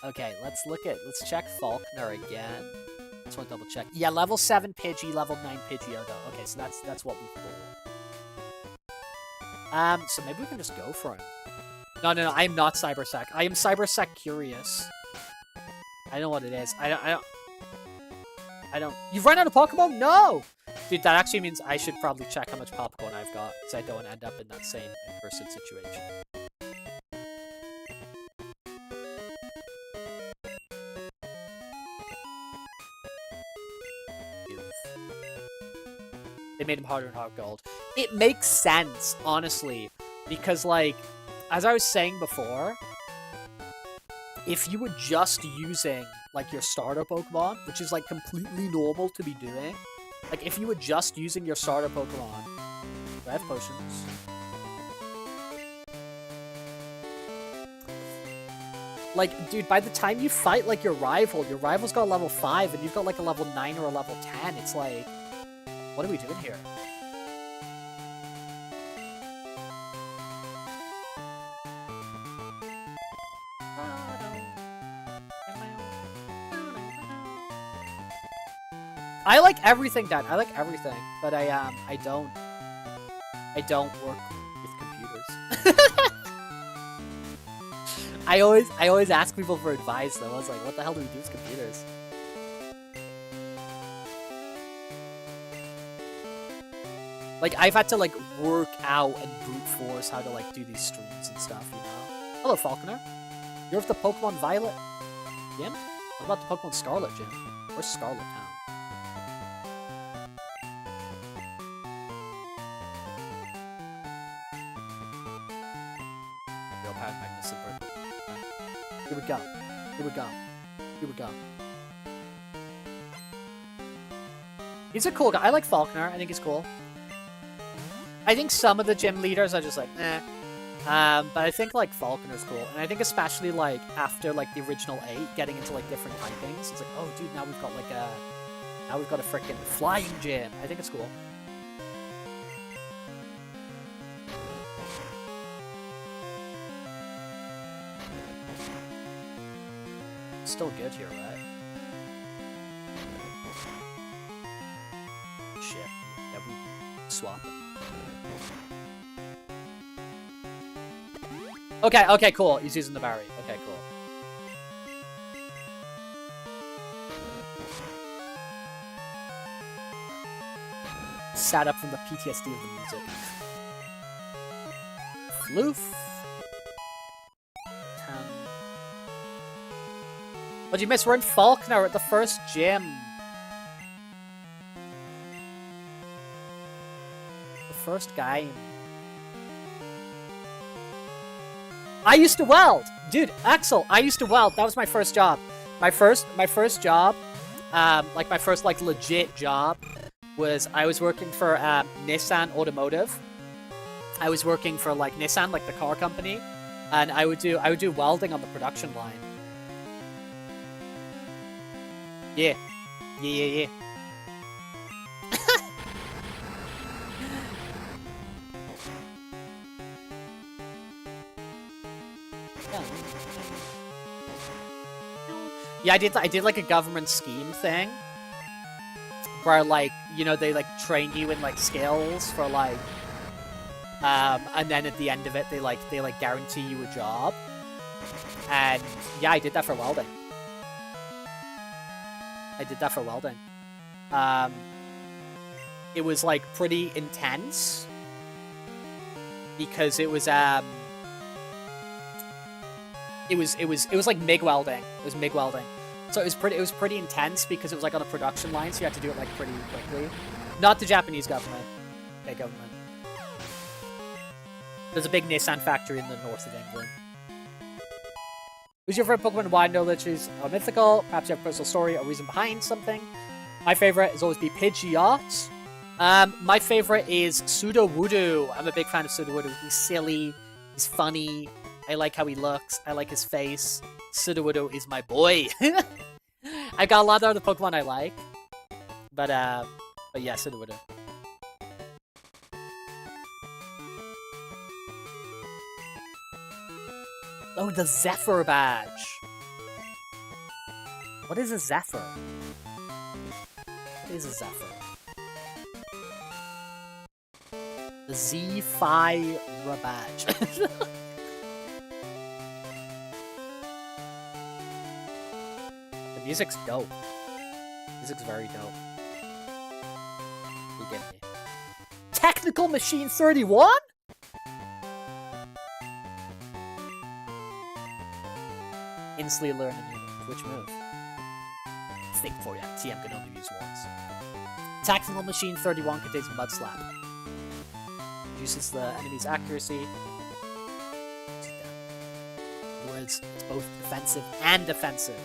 Okay, let's check Faulkner again. Just want to double check. Yeah, level 7 Pidgey, level 9 Pidgeotto. Okay, so that's what we pulled. So maybe we can just go for him. No, I am not cybersec. I am cybersec curious. I know what it is. I don't. You've run out of Pokemon? No! Dude, that actually means I should probably check how much Pokemon I've got, because I don't want to end up in that same in-person situation. They made him harder and harder gold. It makes sense, honestly, because, like, as I was saying before, if you were just using, like, your starter Pokemon, which is, like, completely normal to be doing, like, if you were just using your starter Pokemon... Do I have potions? Like, dude, by the time you fight, like, your rival's got a level 5, and you've got, like, a level 9 or a level 10, it's like... What are we doing here? I like everything, Dan. I like everything, but I don't work with computers. I always ask people for advice though. I was like, what the hell do we do with computers? Like, I've had to, like, work out and brute force how to, like, do these streams and stuff, you know? Hello, Falconer. You're of the Pokemon Violet gym? What about the Pokemon Scarlet gym? Where's Scarlet now? Real Power Magnuson Bird. Here we go. Here we go. Here we go. He's a cool guy. I like Falconer. I think he's cool. I think some of the gym leaders are just like, eh. But I think, like, Falconer's cool. And I think especially, like, after, like, the original 8, getting into, like, different typings, it's like, oh, dude, now we've got, like, now we've got a frickin' flying gym. I think it's cool. Still good here, right? Shit. Yeah, we swap it. Okay, cool. He's using the Barry. Okay, cool. Sat up from the PTSD of the music. Floof. What'd you miss? We're in Faulkner at the first gym. The first game. I used to weld! Dude, Axel, I used to weld. That was my first job. My first job, like my first, like, legit job was I was working for, Nissan Automotive. I was working for, like, Nissan, like the car company, and I would do welding on the production line. Yeah. Yeah. Yeah, I did like a government scheme thing where, like, you know, they, like, train you in, like, skills for, like, and then at the end of it, they guarantee you a job. And yeah, I did that for welding. It was like pretty intense because it was like MIG welding. It was MIG welding. So it was pretty intense because it was like on a production line, so you had to do it like pretty quickly. Not the Japanese government. Okay, government. There's a big Nissan factory in the north of England. Who's your favorite Pokemon? Why knowledge is mythical? Perhaps you have a personal story or reason behind something. My favorite is always be Pidgeot. My favorite is Sudowoodo. I'm a big fan of Sudowoodo. He's silly. He's funny. I like how he looks. I like his face. Sudowoodo is my boy. I got a lot of other Pokemon I like. But yeah, Sudowoodo. Oh, the Zephyr badge. What is a Zephyr? What is a Zephyr? The Z-Fi badge. The music's dope. Music's very dope. You get me. Technical Machine 31? Instantly learn a new move. Which move? Think for ya. TM can only use once. Tactical Machine 31 contains Mud Slap. Reduces the enemy's accuracy. In other words, it's both defensive and offensive.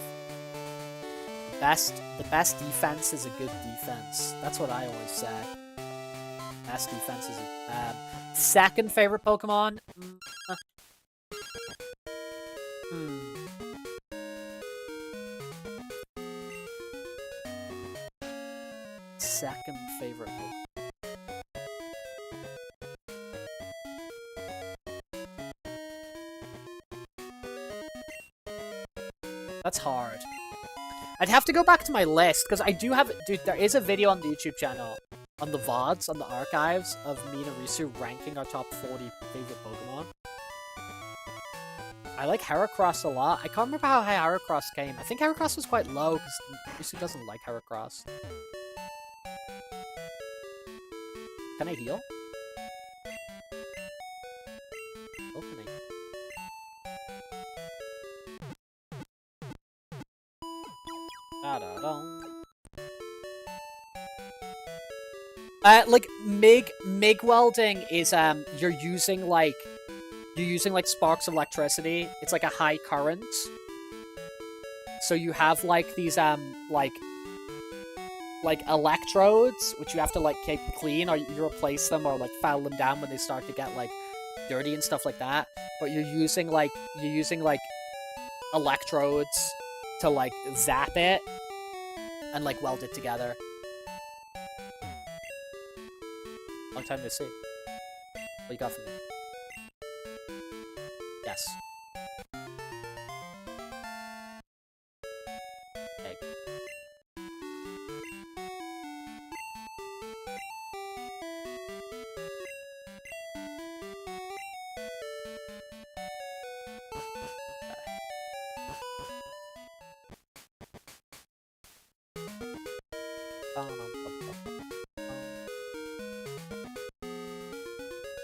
The best defense is a good defense. That's what I always say. Best defense is a... second favorite Pokemon? Second favorite Pokemon. That's hard. I'd have to go back to my list, because I do have... Dude, there is a video on the YouTube channel, on the VODs, on the archives, of me and Arisu ranking our top 40 favorite Pokemon. I like Heracross a lot. I can't remember how high Heracross came. I think Heracross was quite low, because Arisu doesn't like Heracross. Can I heal? Oh, can I... Like MIG welding is you're using like sparks of electricity. It's like a high current. So you have like these like electrodes which you have to like keep clean, or you replace them or like file them down when they start to get like dirty and stuff like that. But you're using like electrodes to like zap it and like weld it together. Long time no see. What you got for me? Yes. Egg.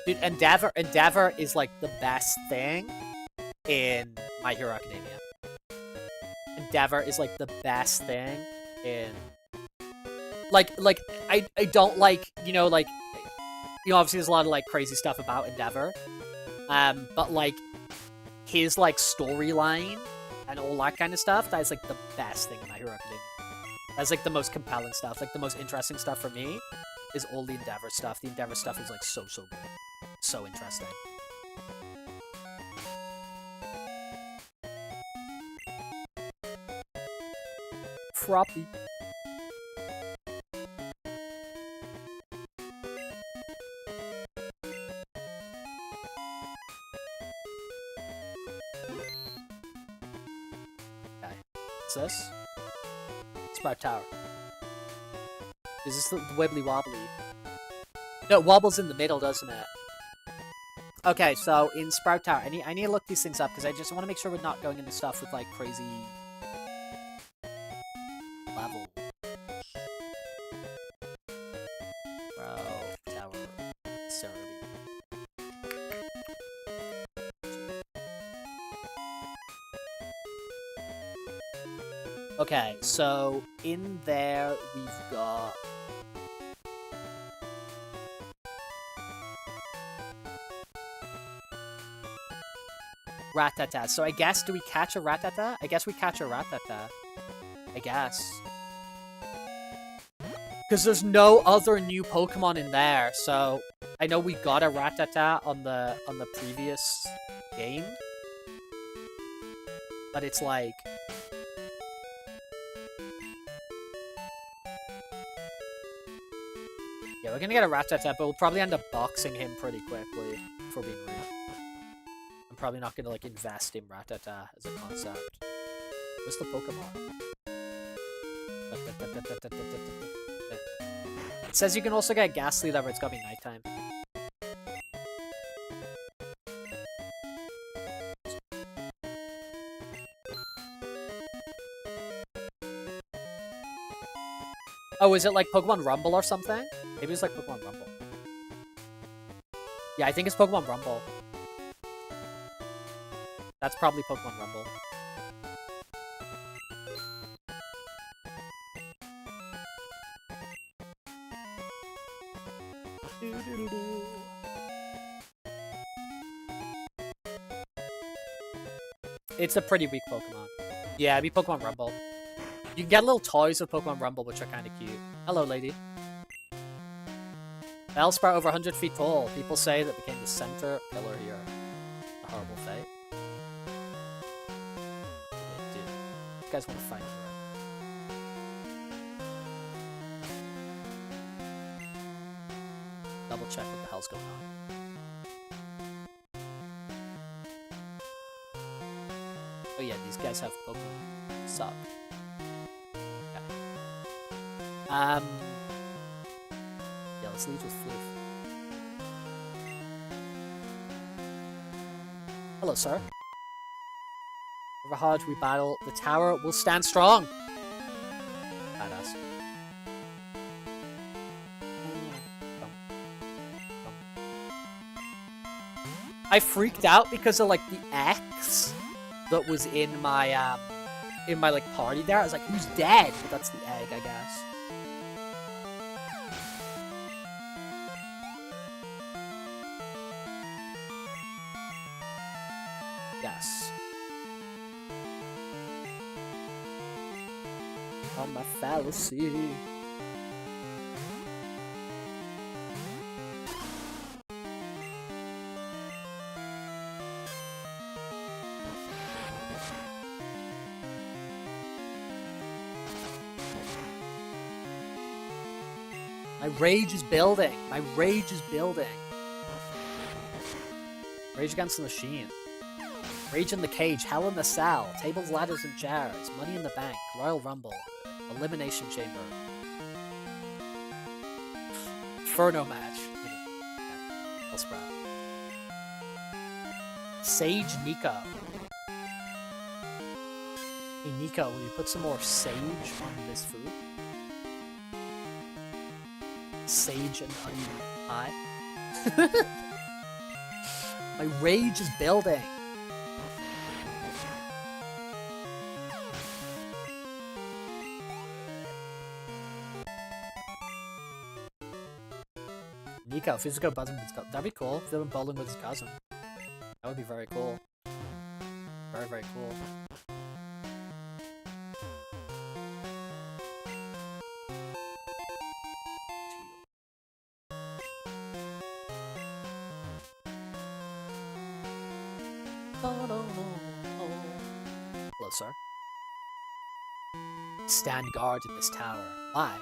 Dude, Endeavor is like the best thing in My Hero Academia. Endeavor is like the best thing in like I don't like, obviously there's a lot of like crazy stuff about Endeavor. But like his like storyline and all that kind of stuff, that is like the best thing in My Hero Academia. That's like the most compelling stuff, like the most interesting stuff for me is all the Endeavor stuff. The Endeavor stuff is like so good. So interesting. Froppy. Okay. What's this? Sprout Tower. Is this the wibbly wobbly? No, it wobbles in the middle, doesn't it? Okay, so in Sprout Tower, I need to look these things up because I just want to make sure we're not going into stuff with like crazy level. Sprout Tower, Cerebi. Okay, so in there we've got Rattata. So I guess, do we catch a Rattata? I guess we catch a Rattata. I guess. Because there's no other new Pokemon in there, so I know we got a Rattata on the previous game. But it's like... Yeah, we're gonna get a Rattata, but we'll probably end up boxing him pretty quickly, for being real. I'm probably not gonna, like, invest in Rattata as a concept. Where's the Pokemon? It says you can also get Ghastly there, but it's gotta be nighttime. Oh, is it like Pokemon Rumble or something? Maybe it's like Pokemon Rumble. Yeah, I think it's Pokemon Rumble. That's probably Pokemon Rumble. It's a pretty weak Pokemon. Yeah, it'd be Pokemon Rumble. You can get little toys of Pokemon Rumble, which are kind of cute. Hello, lady. Bellsprout over 100 feet tall. People say that became the center pillar here. A horrible fate. Yeah, dude. You guys want to fight for it. Double check what the hell's going on. Oh yeah, these guys have Pokemon. Suck. Yeah, let's lead with Floof. Hello, sir. However hard we battle, the tower will stand strong. Badass. I freaked out because of, like, the X that was in my like, party there. I was like, who's dead? But that's the egg, I guess. Yes. On my fallacy. My rage is building. My rage is building. Rage against the machine. Rage in the cage, hell in the cell, tables, ladders, and chairs, money in the bank, Royal Rumble, elimination chamber, Inferno match, Bellsprout, Sage Nico. Hey Nico, will you put some more sage on this food? Sage and onion pie. My rage is building. Nico, if he's go buzzing with his cousin, that'd be cool. If they went bowling with his cousin, that would be very cool. Very, very cool. Hello, sir. Stand guard in this tower. Why?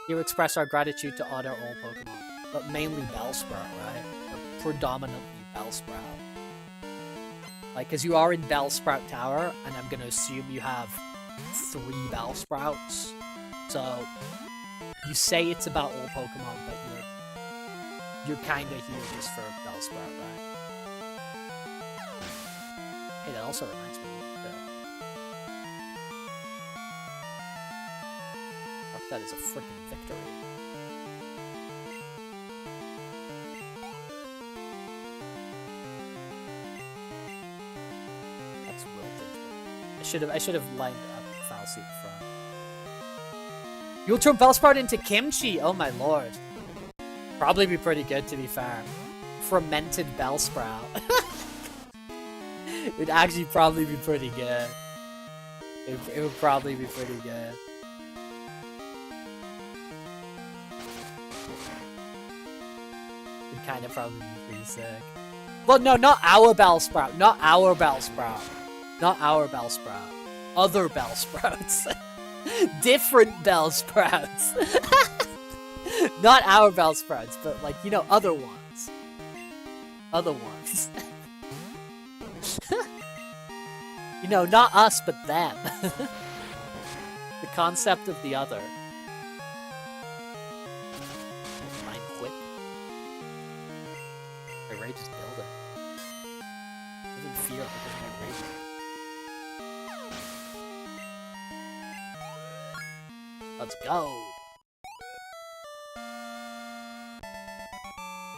Here express our gratitude to honor all Pokemon, but mainly Bellsprout, right? Or predominantly Bellsprout. Like, because you are in Bellsprout Tower, and I'm gonna assume you have 3 Bellsprouts. So, you say it's about all Pokemon, but you're kind of here just for Bellsprout, right? Hey, that also reminds me. That is a freaking victory. That's wilted. I should have lined up Fursuit front. You'll turn Bellsprout into kimchi. Oh my lord. Probably be pretty good, to be fair. Fermented Bellsprout. It would actually probably be pretty good. It would probably be pretty good. It'd kind of probably be pretty sick. Well, no, not our Bellsprout. Not our Bellsprout. Not our Bellsprout. Other Bellsprouts. Different Bellsprouts. Not our Bellsprouts, but like, you know, other ones. Other ones. You know, not us, but them. The concept of the other. Mind quit. My rage is building. I live in fear because of my rage. Let's go.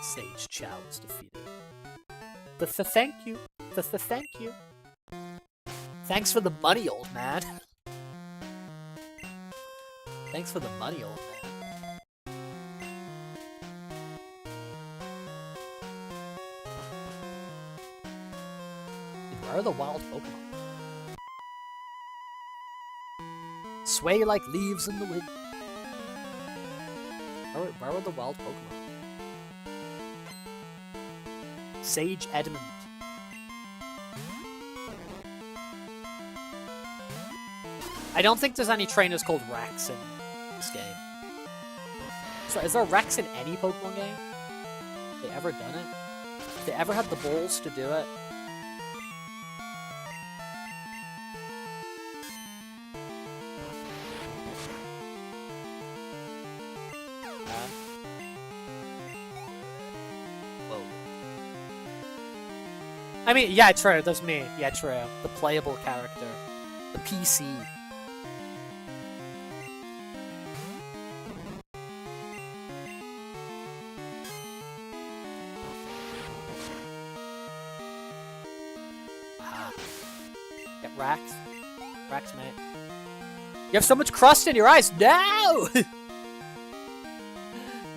Sage Chow is defeated. Thank you. Thank you. Thanks for the money, old man. Thanks for the money, old man. Dude, where are the wild Pokemon? Sway like leaves in the wind. Where are the wild Pokemon? Sage Edmund. I don't think there's any trainers called Rex in this game. So, is there Rex in any Pokemon game? Have they ever done it? Have they ever had the balls to do it? Whoa. I mean, yeah, true, there's me. Yeah, true. The playable character. The PC. Rax, mate. You have so much crust in your eyes. No!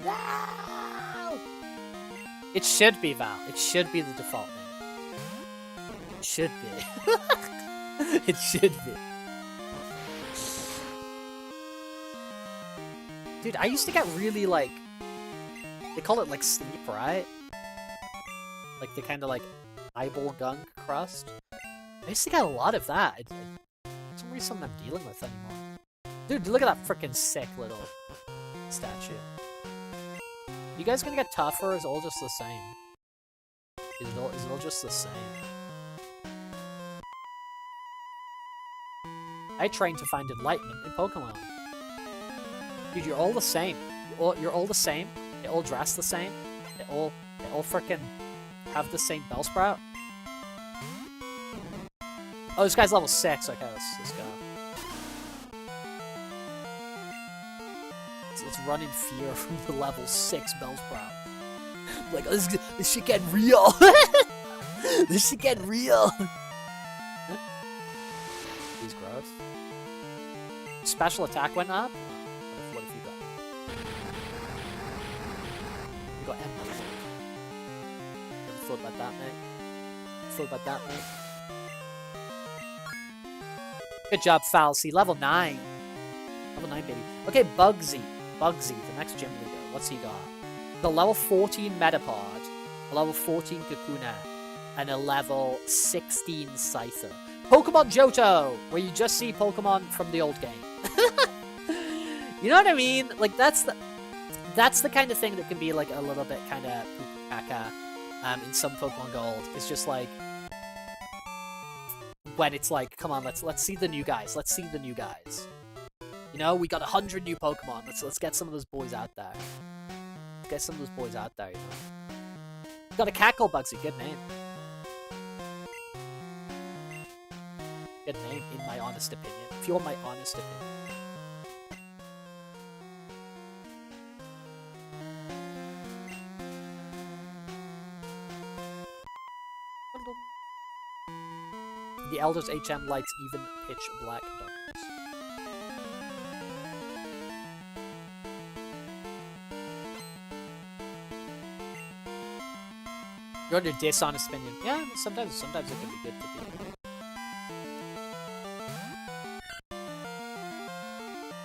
No! It should be, Val. It should be the default name. It should be. It should be. Dude, I used to get really, like... They call it, like, sleep, right? Like, the kind of, like, eyeball gunk crust. I used to get a lot of that. It's not really something I'm dealing with anymore. Dude, look at that freaking sick little statue. You guys gonna get tougher, or is it all just the same? Is it all just the same? I trained to find enlightenment in Pokemon. Dude, you're all the same. You're all the same. They all dress the same. They all freaking have the same Bellsprout. Oh, this guy's level 6. Okay, let's go. Let's run in fear from the level 6 Bellsprout. Like, oh, this shit getting real. This shit getting real. He's gross. Special attack went up? What have you got? You got M. Never thought about that, mate. Thought about that, mate. Good job, Falsey. Level 9. Level 9, baby. Okay, Bugsy. Bugsy, the next gym leader. What's he got? The level 14 Metapod, a level 14 Kakuna, and a level 16 Scyther. Pokemon Johto, where you just see Pokemon from the old game. You know what I mean? Like, that's the kind of thing that can be, like, a little bit kind of caca in some Pokemon Gold. It's just like... when it's like, come on, let's see the new guys. Let's see the new guys. You know, we got 100 new Pokemon. Let's get some of those boys out there. Let's get some of those boys out there, you know. We got a cat called Bugsy. Good name. Good name, in my honest opinion. If you're my honest opinion. The Elder's HM lights even pitch black darkness. You're under dishonest opinion. Yeah, sometimes it can be good to be.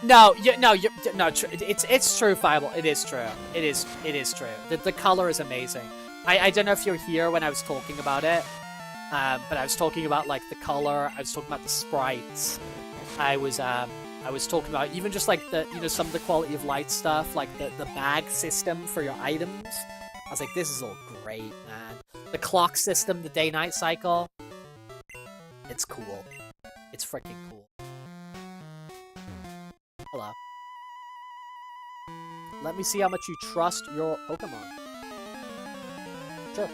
No, it's true, Fireball. It is true. It is true. The color is amazing. I don't know if you're here when I was talking about it, but I was talking about like the color. I was talking about the sprites. I was talking about even just like the some of the quality of light stuff, like the bag system for your items. I was like, this is all great, man. The clock system, the day-night cycle. It's cool. It's freaking cool. Hello. Let me see how much you trust your Pokemon. Sure.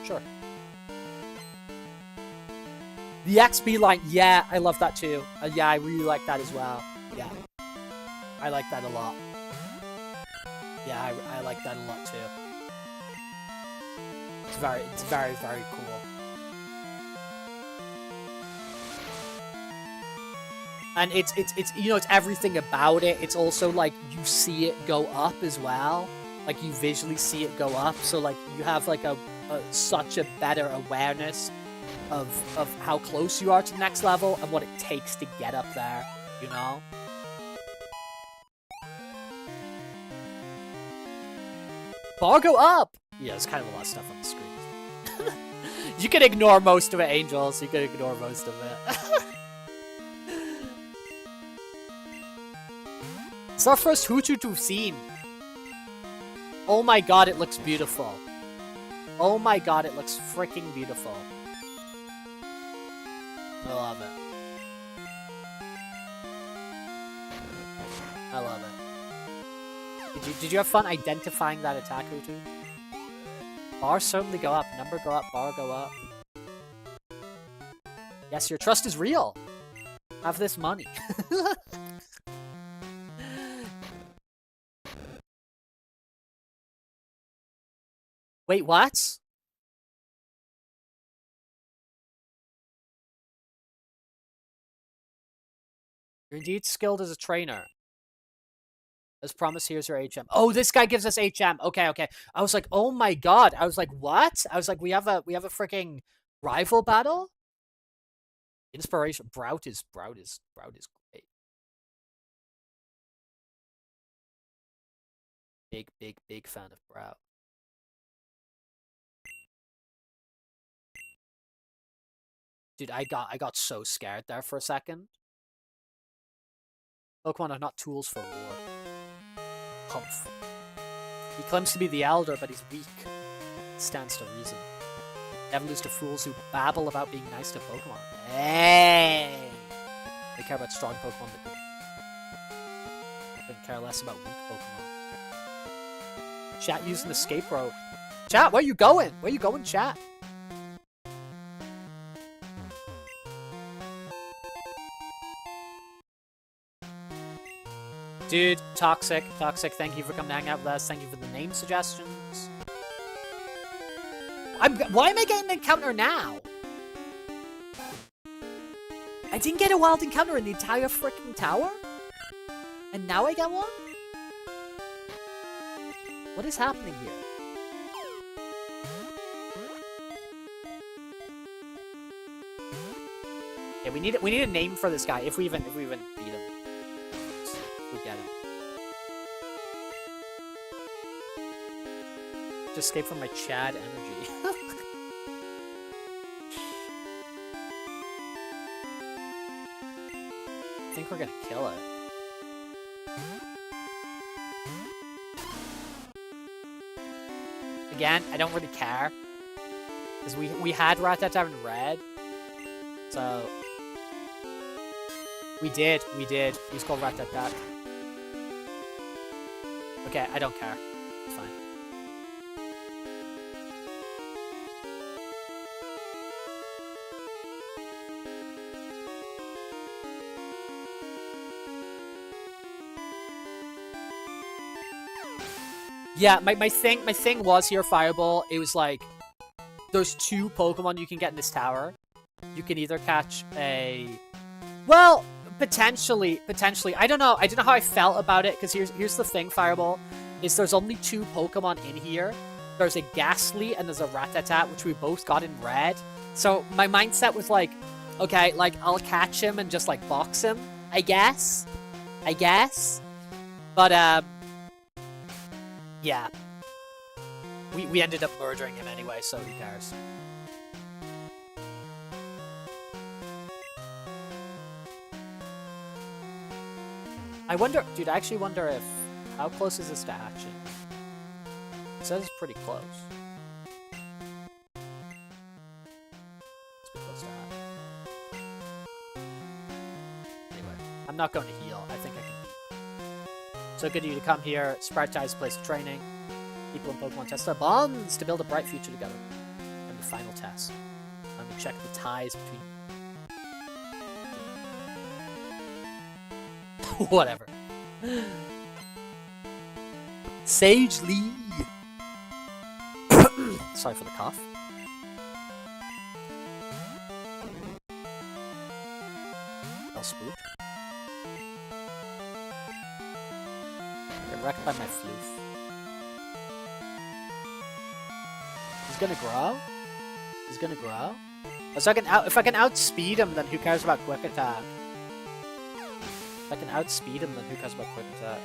Sure. The XP line, yeah, I love that too. Yeah, I really like that as well. Yeah. I like that a lot. Yeah, I like that a lot too. It's very, very cool. And it's it's everything about it. It's also like you see it go up as well. Like you visually see it go up. So like you have like such a better awareness of how close you are to the next level and what it takes to get up there, you know? Bar go up! Yeah, there's kind of a lot of stuff on the screen. You can ignore most of it, Angels. You can ignore most of it. It's our first Fursuit we've seen. Oh my god, it looks beautiful. Oh my god, it looks freaking beautiful. I love it. I love it. Did you have fun identifying that attack, Utu? Bar certainly go up. Number go up. Bar go up. Yes, your trust is real. Have this money. Wait, what? You're indeed skilled as a trainer. As promised, here's your HM. Oh, this guy gives us HM. Okay, okay. I was like, oh my god. I was like, what? I was like, we have a freaking rival battle? Inspiration. Brout is great. Big fan of Brout. Dude, I got so scared there for a second. Pokemon are not tools for war. Humph. He claims to be the Elder, but he's weak. Stands to reason. Never lose to fools who babble about being nice to Pokemon. Hey! They care about strong Pokemon that couldn't care less about weak Pokemon. Chat using the escape rope. Chat, where you going? Where you going, chat? Dude, Toxic, thank you for coming to hang out with us. Thank you for the name suggestions. Why am I getting an encounter now? I didn't get a wild encounter in the entire freaking tower? And now I get one? What is happening here? Yeah, we need a name for this guy if we even beat him. We get him. Just escape from my Chad energy. I think we're gonna kill it. Again, I don't really care. Because we had Rattata in red. So... We did. He's called Rattata. Okay, I don't care. It's fine. Yeah, my thing was here, Fireball. It was like there's 2 Pokemon you can get in this tower. You can either catch a, well, potentially. I don't know how I felt about it, because here's the thing, Fireball, is there's only 2 Pokemon in here. There's a Ghastly and there's a Rattata, which we both got in red. So my mindset was like, okay, like I'll catch him and just like box him, I guess. But yeah. We ended up murdering him anyway, so who cares? I wonder, dude, I actually wonder if, how close is this to hatching? It says it's pretty close. It's pretty close to hatch. Anyway, I'm not going to heal. I think I can beat. So good of you to come here, Sprite-tize place of training. People in Pokemon test their bonds to build a bright future together. And the final test. Let me check the ties between... Whatever. Sage Lee. Sorry for the cough. Spook. Get wrecked by my floof. He's gonna grow? He's gonna grow? So if I can outspeed him, then who cares about quick attack? If I can outspeed him, then who cares about quick attack?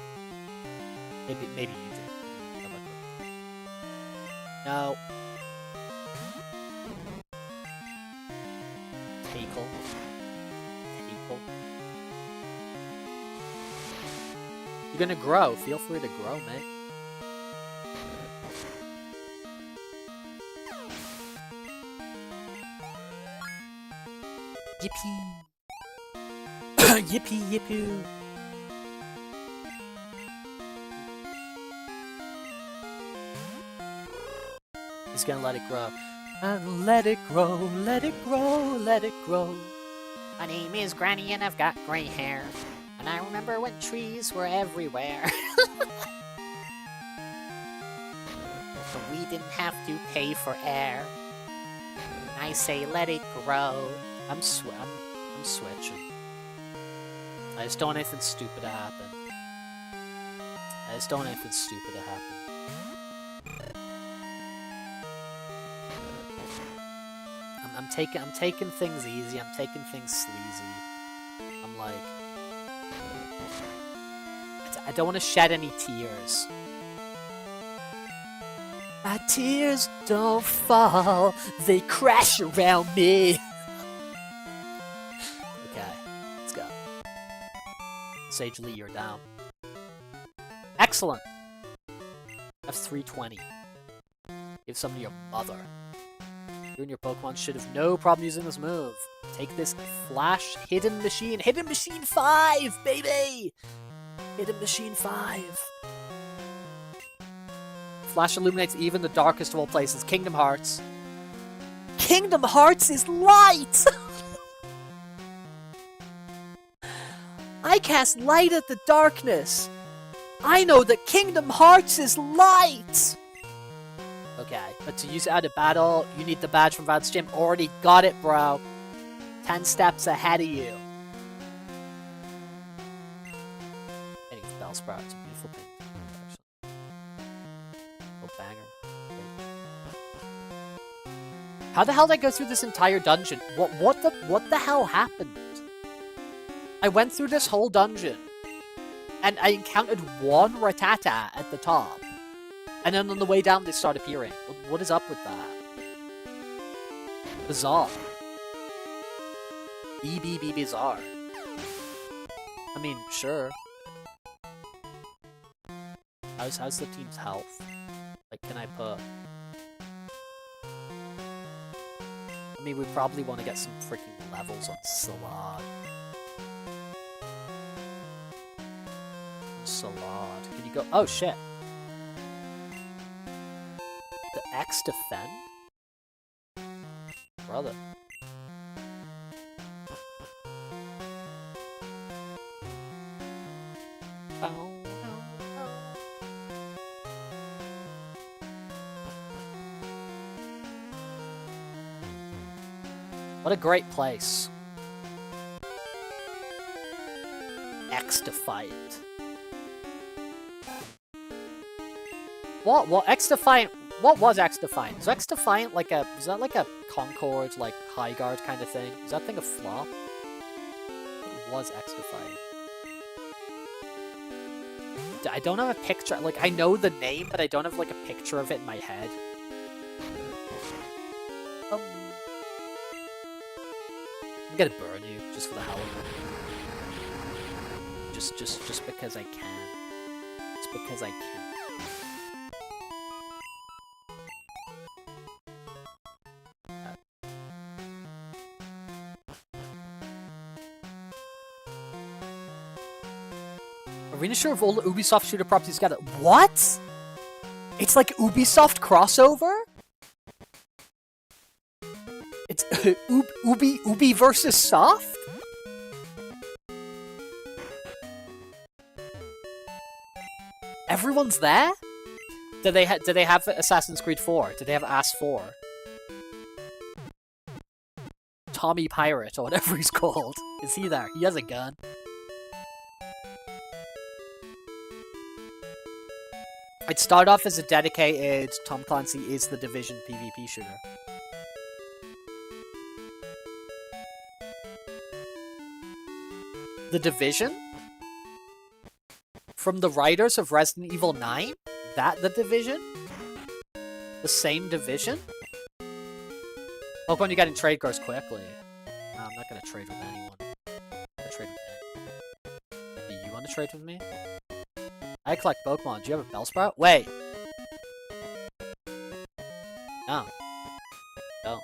Maybe you do. No. Tackle. You're gonna grow. Feel free to grow, mate. Yippee! Yippee yippoo! He's gonna let it grow. And let it grow, let it grow, let it grow. My name is Granny and I've got gray hair. And I remember when trees were everywhere. So we didn't have to pay for air. And I say let it grow. I'm switching. I just don't want anything stupid to happen. I'm taking things easy. I'm taking things sleazy. I'm like, I don't want to shed any tears. My tears don't fall, they crash around me. Okay, let's go. Sage Lee, you're down. Excellent. That's 320. Give some to your mother. You and your Pokemon should have no problem using this move. Take this Flash Hidden Machine. Hidden Machine 5, baby! Hidden Machine 5. Flash illuminates even the darkest of all places. Kingdom Hearts. Kingdom Hearts is light! I cast light at the darkness. I know that Kingdom Hearts is light! Okay, but to use it out of battle, you need the badge from Vance Gym. Already got it, bro. 10 steps ahead of you. Getting Bellsprout, it's a beautiful thing. Oh, banger. How the hell did I go through this entire dungeon? What the hell happened? I went through this whole dungeon, and I encountered one Rattata at the top. And then on the way down, they start appearing. What is up with that? Bizarre. BBB bizarre. I mean, sure. How's the team's health? Like, can I put... I mean, we probably want to get some freaking levels on Salad. Can you go... Oh, shit. The X defend? Brother. What a great place. X-Defiant. What X-Defiant? What was X-Defiant? Is X-Defiant like a? Is that like a Concord, like High Guard kind of thing? Is that thing a flop? What was X-Defiant? I don't have a picture. Like I know the name, but I don't have like a picture of it in my head. I'm gonna burn you just for the hell of it. Just because I can. Just because I can. Arena share of all the Ubisoft shooter properties together. What? It's like Ubisoft crossover? It's Ubi versus Soft? Everyone's there? Do they have Assassin's Creed 4? Do they have Ass 4? Tommy Pirate or whatever he's called. Is he there? He has a gun. I'd start off as a dedicated Tom Clancy is the Division PvP shooter. The Division? From the writers of Resident Evil 9? That the Division? The same Division? Pokemon you get in trade grows quickly. No, I'm not gonna trade with anyone. I'm gonna trade with me. Do you wanna trade with me? I collect Pokemon. Do you have a Bellsprout? Wait! No. Don't.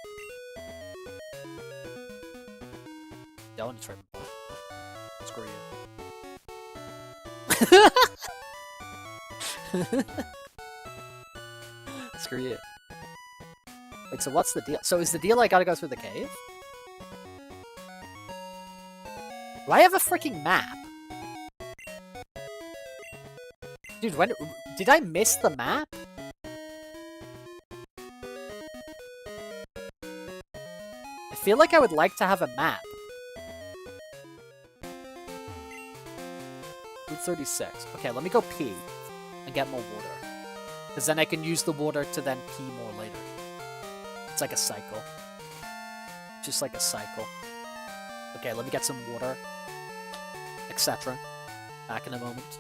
Don't want to trade with Screw you. Screw you. Wait, so what's the deal? So is the deal I gotta go through the cave? Do I have a freaking map? Dude, when did I miss the map? I feel like I would like to have a map. Route 36. Okay, let me go pee and get more water. Because then I can use the water to then pee more later. It's like a cycle. Just like a cycle. Okay, let me get some water. Etc. Back in a moment.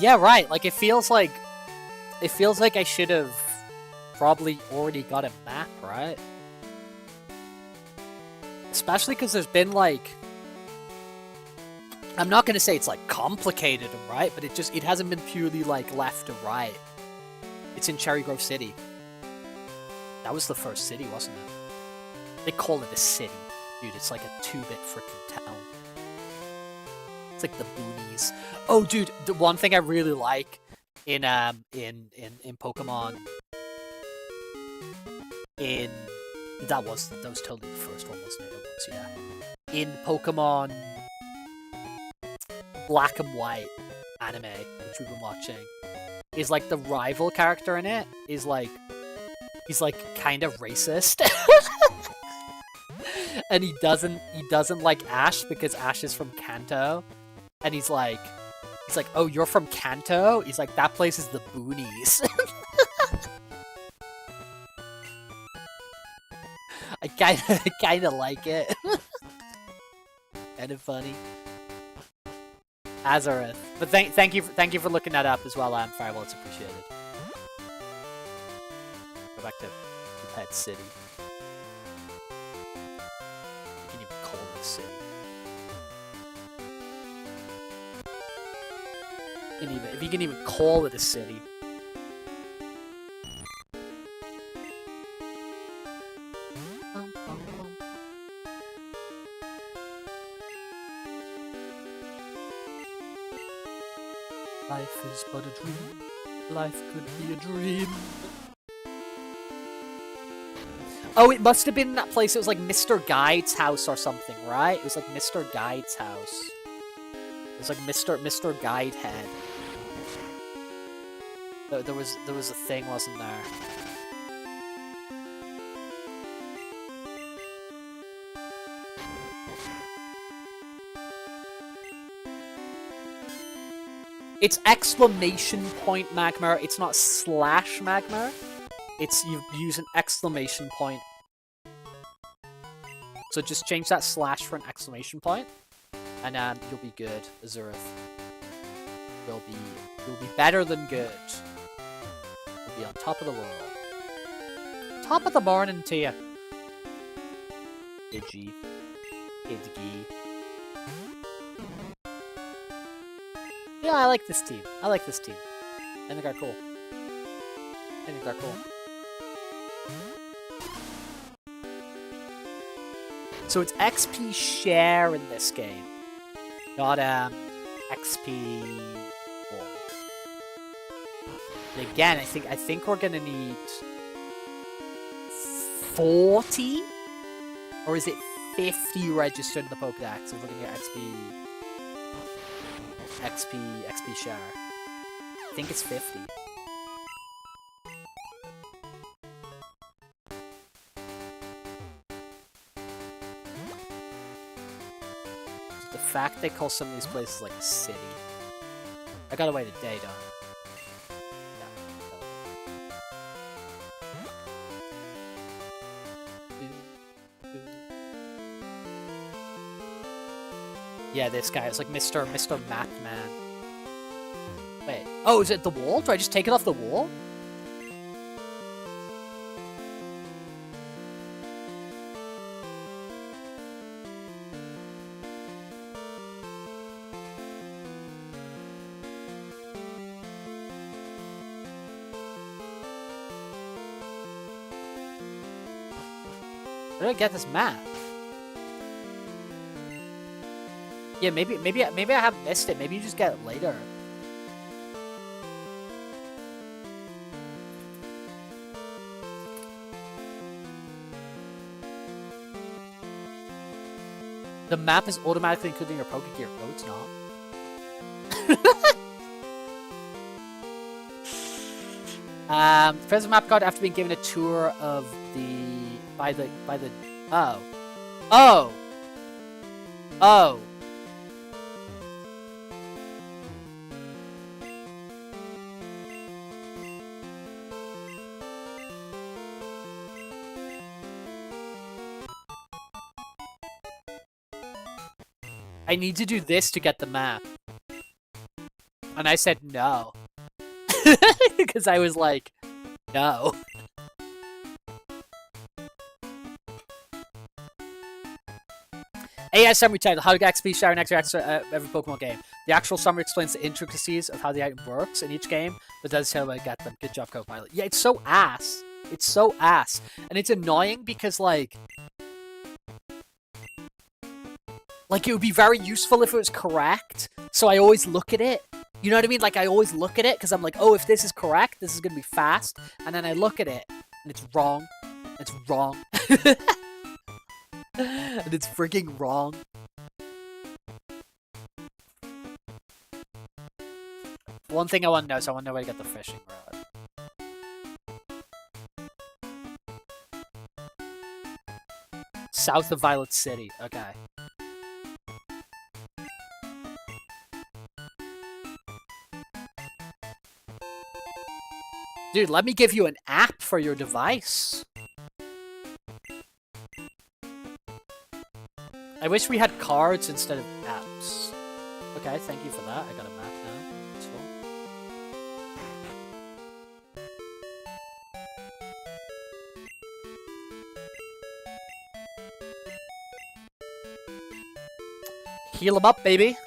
Yeah, right. Like it feels like I should have probably already got a map, right? Especially because there's been like, I'm not gonna say it's like complicated and right, but it hasn't been purely like left to right. It's in Cherry Grove City. That was the first city, wasn't it? They call it a city, dude. It's like a 2-bit freaking town. It's like the boonies. Oh, dude, the one thing I really like in Pokemon, that was totally the first one, wasn't it? It was, yeah. In Pokemon Black and White anime, which we've been watching, is like the rival character in it is like, he's like kind of racist. And he doesn't like Ash because Ash is from Kanto. And he's like, oh, you're from Kanto? He's like, that place is the boonies. I kinda like it. Kinda funny. Azareth. But thank you for looking that up as well, Fireball. It's appreciated. Go back to Pet City. You can even call it a city. If you can even call it a city. Life is but a dream. Life could be a dream. Oh, it must have been that place. It was like Mr. Guide's house or something, right? It was like Mr. Guide's house. It was like Mr. Guide Head. There was a thing, wasn't there? It's exclamation point Magmar. It's not slash Magmar. It's you use an exclamation point. So just change that slash for an exclamation point, and you'll be good, Azurith. You'll be better than good. You'll be on top of the world. Top of the morning to you. Idgy. Idgy. Yeah, I like this team. I think they're cool. So it's XP share in this game, not XP wall. And again, I think we're gonna need 40, or is it 50 registered in the Pokedex if we're gonna get XP share. I think it's 50. The fact they call some of these places like a city. I gotta wait a day, don't I? Yeah, this guy is like Mr. Map Man. Wait. Oh, is it the wall? Do I just take it off the wall? Where did I get this map? Yeah, maybe I have missed it. Maybe you just get it later. The map is automatically included in your Pokegear. No, it's not. Present map card after being given a tour of by the oh. I need to do this to get the map. And And I said no. Because I was like, no. AI summary title: How to get XP share next every Pokemon game. The actual summary explains the intricacies of how the item works in each game, but does tell how to get them. Good job, Copilot. Yeah, it's so ass. It's so ass. And it's annoying because, like, it would be very useful if it was correct, so I always look at it. You know what I mean? Like, I always look at it, because I'm like, oh, if this is correct, this is going to be fast. And then I look at it, and it's wrong. It's wrong. And it's freaking wrong. One thing I want to know is I want to know where to get the fishing rod. South of Violet City. Okay. Dude, let me give you an app for your device. I wish we had cards instead of apps. Okay, thank you for that. I got a map now. That's cool. Heal him up, baby.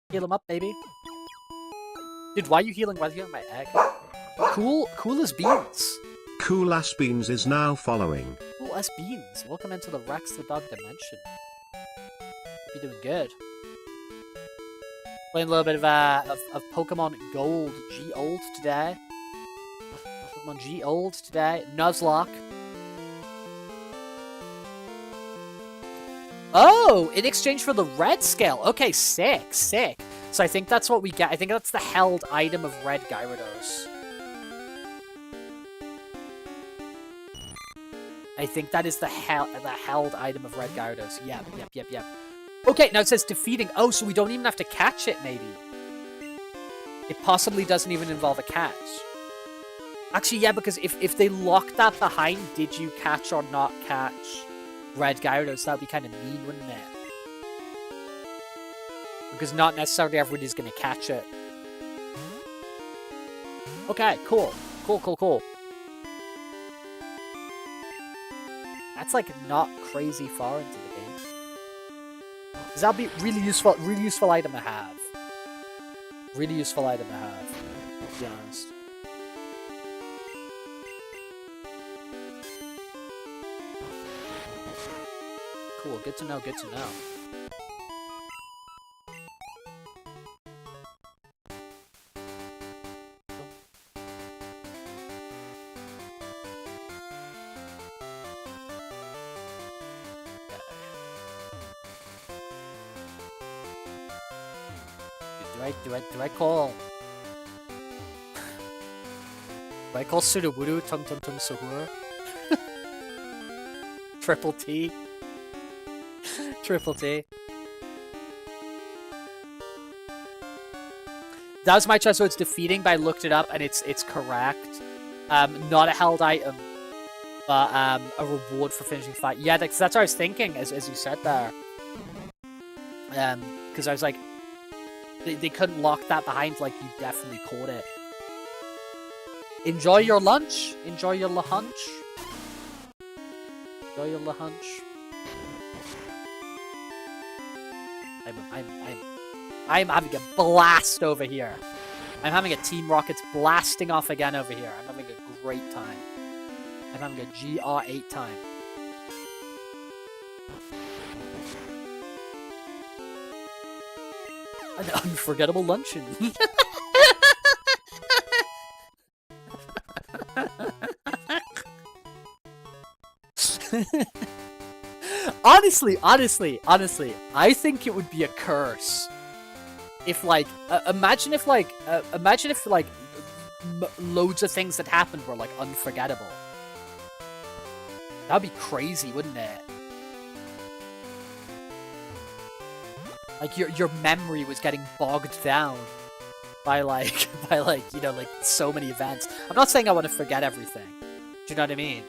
Heal him up, baby. Dude, why are you healing? Why are you healing my egg? Cool as beans. Cool as beans is now following. Cool as beans. Welcome into the Rex the Dog dimension. Hope you're doing good. Playing a little bit of Pokemon Gold G-Old today. Pokemon G-Old today. Nuzlocke. Oh, in exchange for the red scale. Okay, sick. So I think that's what we get. I think that's the held item of Red Gyarados. I think that is the held item of Red Gyarados. Yep. Okay, now it says defeating. Oh, so we don't even have to catch it, maybe. It possibly doesn't even involve a catch. Actually, yeah, because if they lock that behind, did you catch or not catch Red Gyarados, that would be kind of mean, wouldn't it? Because not necessarily everybody's going to catch it. Okay, cool. Cool. That's like not crazy far into the game. Because that'll be really useful item to have. Really useful item to have, to be honest. Cool, good to know. Do I call? Do I call Sudowoodo Tung Suhur? Triple T. That was my choice, so it's defeating, but I looked it up and it's correct. Not a held item, but a reward for finishing fight. Yeah, that's what I was thinking as you said there. Because I was like, they couldn't lock that behind, like, you definitely caught it. Enjoy your lunch. Enjoy your lahunch. I'm having a blast over here. I'm having a Team Rocket's blasting off again over here. I'm having a great time. I'm having a GR8 time. An unforgettable luncheon. Honestly, I think it would be a curse if, like, imagine if loads of things that happened were, like, unforgettable. That'd be crazy, wouldn't it? Like, your memory was getting bogged down by, like, you know, like, so many events. I'm not saying I want to forget everything. Do you know what I mean?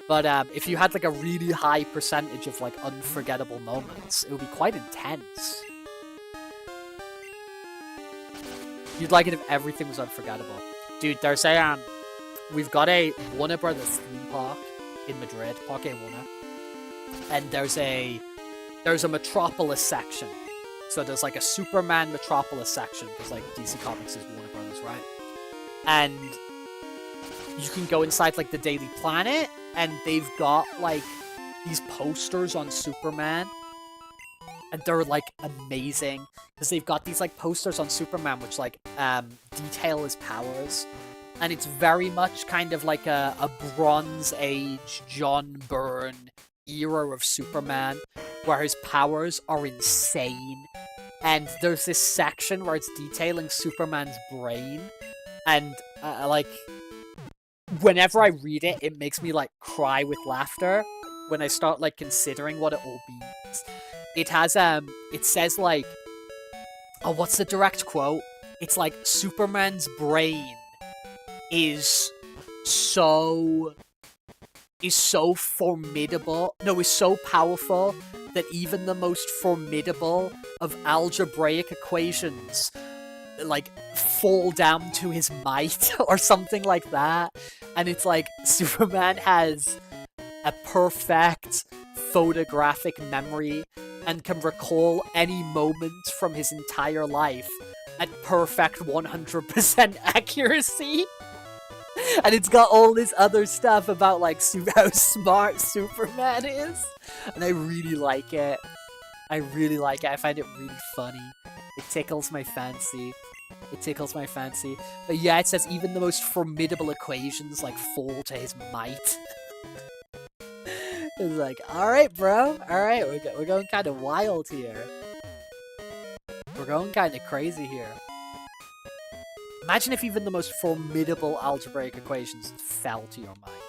But if you had, like, a really high percentage of, like, unforgettable moments, it would be quite intense. You'd like it if everything was unforgettable. Dude, there's a, we've got a Warner Brothers theme park in Madrid, Parque Warner. And there's a Metropolis section. So there's like a Superman Metropolis section, because like DC Comics is Warner Brothers, right? And you can go inside like the Daily Planet, and they've got like these posters on Superman. And they're like amazing, because they've got these like posters on Superman which like detail his powers. And it's very much kind of like a Bronze Age John Byrne era of Superman, where his powers are insane. And there's this section where it's detailing Superman's brain, and like whenever I read it, it makes me like cry with laughter when I start like considering what it all means. It has it says like, oh, what's the direct quote? It's like Superman's brain is so formidable, no, is so powerful that even the most formidable of algebraic equations like fall down to his might or something like that. And it's like Superman has a perfect photographic memory and can recall any moment from his entire life at perfect 100% accuracy. And it's got all this other stuff about like how smart Superman is, and I really like it. I really like it. I find it really funny. It tickles my fancy. It tickles my fancy. But yeah, it says even the most formidable equations like fall to his might. It's like, all right, bro. All right, we're going kind of wild here. We're going kind of crazy here. Imagine if even the most formidable algebraic equations fell to your mind.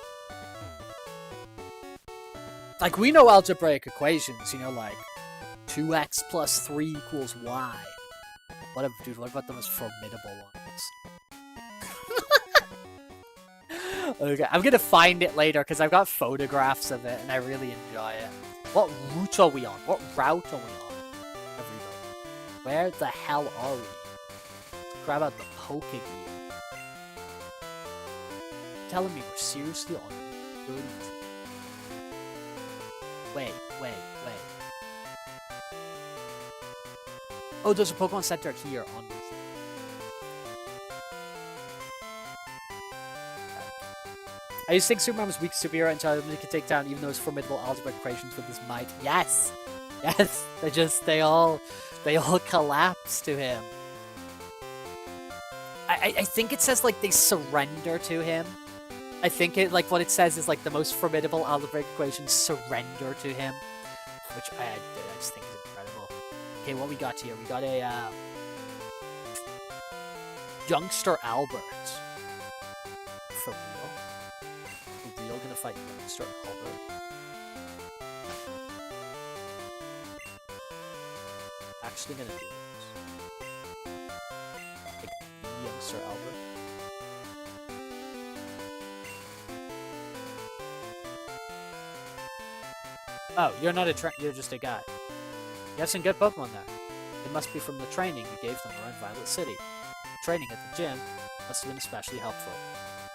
Like, we know algebraic equations, you know, like 2x plus 3 equals y. Whatever, dude, what about the most formidable ones? Okay, I'm gonna find it later, because I've got photographs of it, and I really enjoy it. What route are we on? What route are we on, everybody? Where the hell are we? Grab out the Pokegear. Telling me we're seriously on 32. Wait. Oh, there's a Pokemon Center here on this. I used to think Superman was weak to superhero until he could take down even those formidable algebraic equations with his might. Yes! Yes! They all collapse to him. I think it says, like, they surrender to him. I think it, like, what it says is, like, the most formidable algebraic equations surrender to him. Which I just think is incredible. Okay, what we got here? We got a, Youngster Albert. For real? For real gonna fight Youngster Albert? Actually gonna do this. Youngster Albert. Oh, you're not a you're just a guy. You have some good Pokemon there. It must be from the training you gave them around Violet City. Training at the gym must have been especially helpful.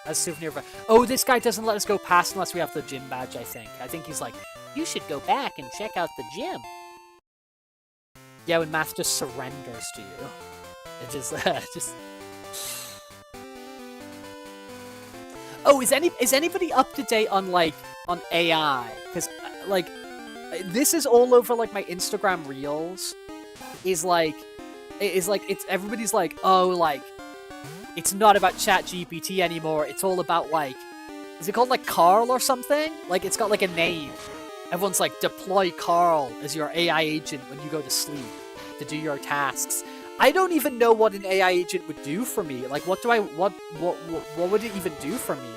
As a souvenir of oh, this guy doesn't let us go past unless we have the gym badge, I think. I think he's like, you should go back and check out the gym. Yeah, when Math just surrenders to you. It just Oh, is anybody up to date on like on AI? Because like this is all over like my Instagram reels. It's everybody's like, oh, like it's not about ChatGPT anymore. It's all about like, is it called like Carl or something? Like it's got like a name. Everyone's like, deploy Carl as your AI agent when you go to sleep to do your tasks. I don't even know what an AI agent would do for me. Like, what would it even do for me?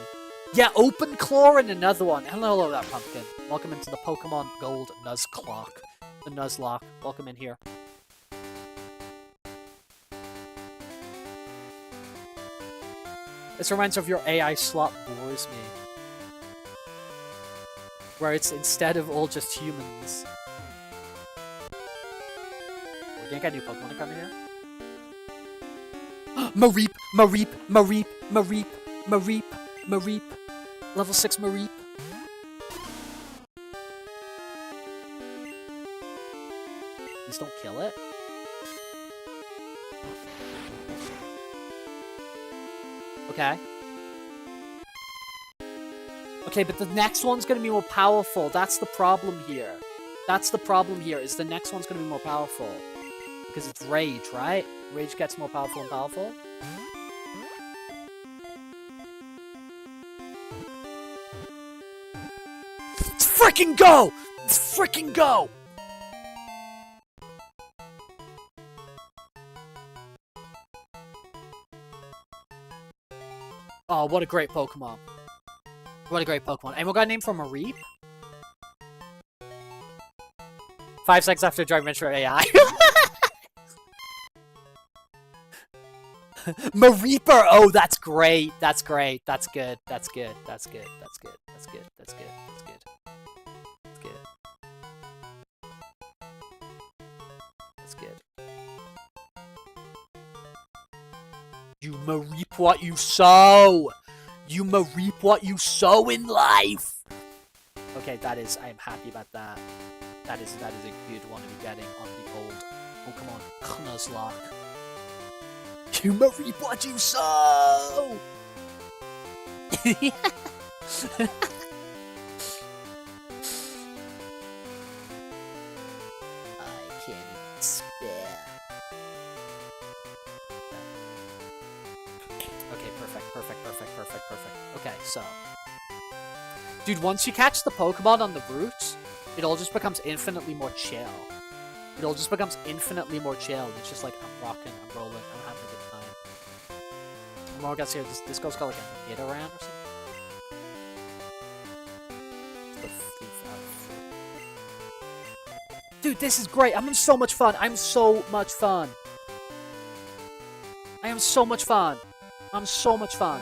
Yeah, Open Claw and another one. Hello there, Pumpkin. Welcome into the Pokemon Gold Nuzlocke. The Nuzlocke. Welcome in here. This reminds me of your AI slot bores me. Where it's instead of all just humans. We're gonna get a new Pokemon to come in here. Mareep, Mareep, Mareep, Mareep, Mareep, Mareep. Level 6 Mareep. Please don't kill it. Okay. Okay, but the next one's gonna be more powerful. That's the problem here. That's the problem here, is the next one's gonna be more powerful. Because it's Rage, right? Rage gets more powerful and powerful. Let's freaking go! Let's freaking go! Oh, what a great Pokemon. What a great Pokemon. And we got a name for Mareep? 5 seconds after Joint Venture AI. Mareeper! Oh, that's great. That's great. That's good. That's good. That's good. That's good. That's good. That's good. That's good. That's good. That's good. You reap what you sow! You reap what you sow in life! Okay, I am happy about that. That is a good one to be getting on the old Pokemon Nuzlocke. You reap what you sow! I can't even spare. Okay, perfect. Okay, so. Dude, once you catch the Pokemon on the route, it all just becomes infinitely more chill. It all just becomes infinitely more chill. It's just like, I'm rocking, I'm rolling, I'm having a good time. More guys here, this girl's got like a Nidoran or something. Dude, this is great. I'm having so much fun. I'm so much fun. I am so much fun. I'm so much fun.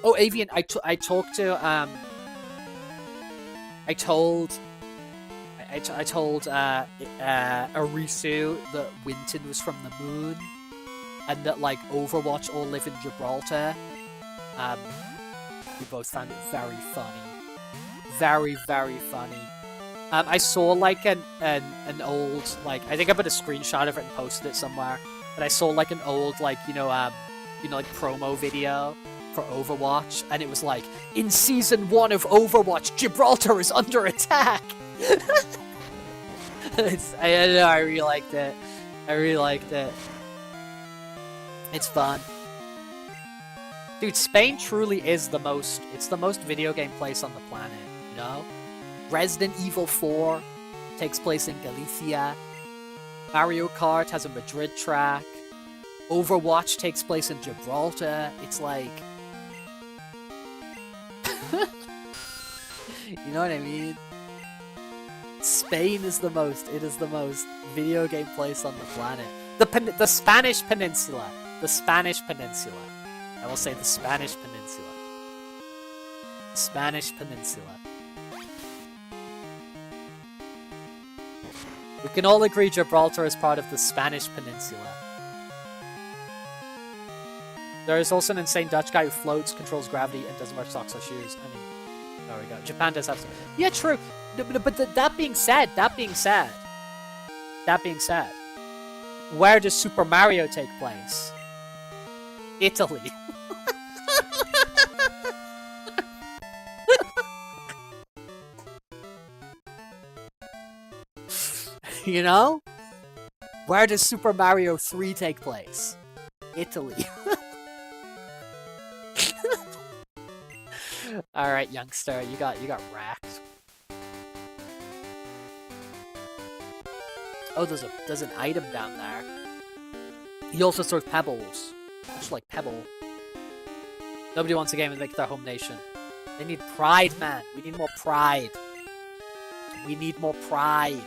Oh, Avian, I talked to, I told Arisu that Winton was from the moon, and that, like, Overwatch all live in Gibraltar. We both found it very funny. Very, very funny. I saw, like, an old, like, I think I put a screenshot of it and posted it somewhere, but I saw, like, an old, like, like, promo video for Overwatch, and it was like, in Season 1 of Overwatch, Gibraltar is under attack! I don't know, I really liked it. I really liked it. It's fun. Dude, Spain truly is the most video game place on the planet, you know? Resident Evil 4 takes place in Galicia. Mario Kart has a Madrid track. Overwatch takes place in Gibraltar. It's like... You know what I mean? Spain is the most video game place on the planet. The Spanish Peninsula. The Spanish Peninsula. I will say the Spanish Peninsula. Spanish Peninsula. We can all agree Gibraltar is part of the Spanish Peninsula. There is also an insane Dutch guy who floats, controls gravity, and doesn't wear socks or shoes. I mean, there we go. Japan does have some... Yeah, true. But that being said, where does Super Mario take place? Italy. You know? Where does Super Mario 3 take place? Italy. Alright, youngster, you got racked. Oh, there's an item down there. He also throws pebbles. Just like Pebble. Nobody wants a game and make their home nation. They need pride, man. We need more pride. We need more pride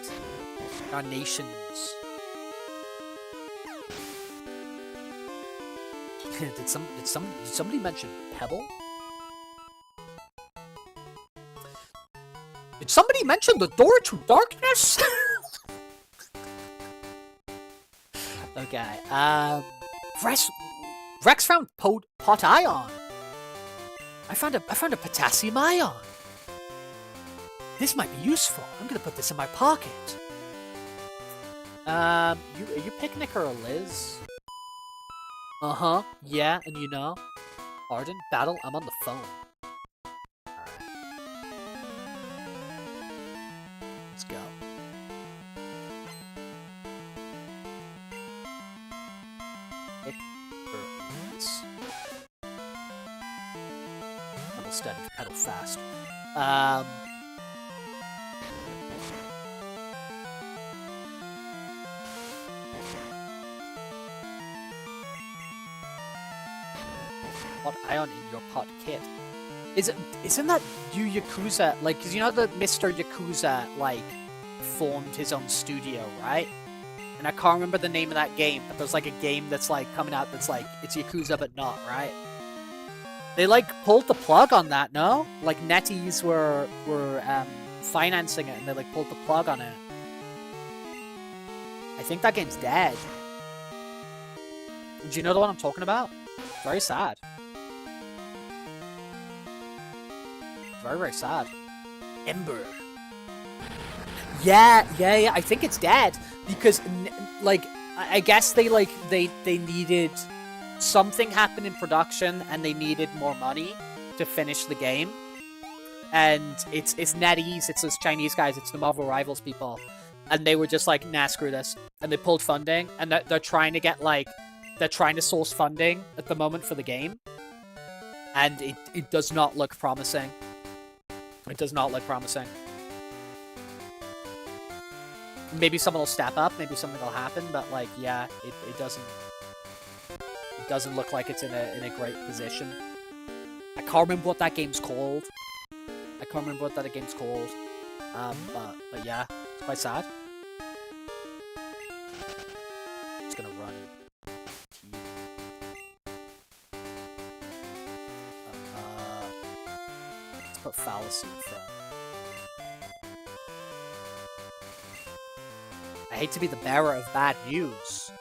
in our nations. Did somebody mention Pebble? Did somebody mention the door to darkness? Okay. Rex found pot ion. I found a potassium ion. This might be useful. I'm gonna put this in my pocket. Are you Picnic or Liz? Uh-huh. Yeah, and you know. Pardon? Battle? I'm on the phone. Alright. Let's go. Pick birds. Pedal steady, pedal fast. Pot ion in your pot kit. Isn't that Yu Yakuza? Like, cause you know that Mr. Yakuza, like, formed his own studio, right? And I can't remember the name of that game, but there's like a game that's like coming out that's like, it's Yakuza but not, right? They like pulled the plug on that, no? Like NetEase were financing it and they like pulled the plug on it. I think that game's dead. Do you know the one I'm talking about? Very sad. Very, very sad. Ember. Yeah. I think it's dead because, like, I guess they needed something happen in production and they needed more money to finish the game. And it's NetEase, it's those Chinese guys, it's the Marvel Rivals people, and they were just like, nah, screw this, and they pulled funding, and they're trying to get like, they're trying to source funding at the moment for the game, and it does not look promising. It does not look promising. Maybe someone will step up, maybe something will happen, but like, yeah, it doesn't look like it's in a great position. I can't remember what that game's called. But yeah, it's quite sad. Just gonna run. Let's put fallacy in front. I hate to be the bearer of bad news.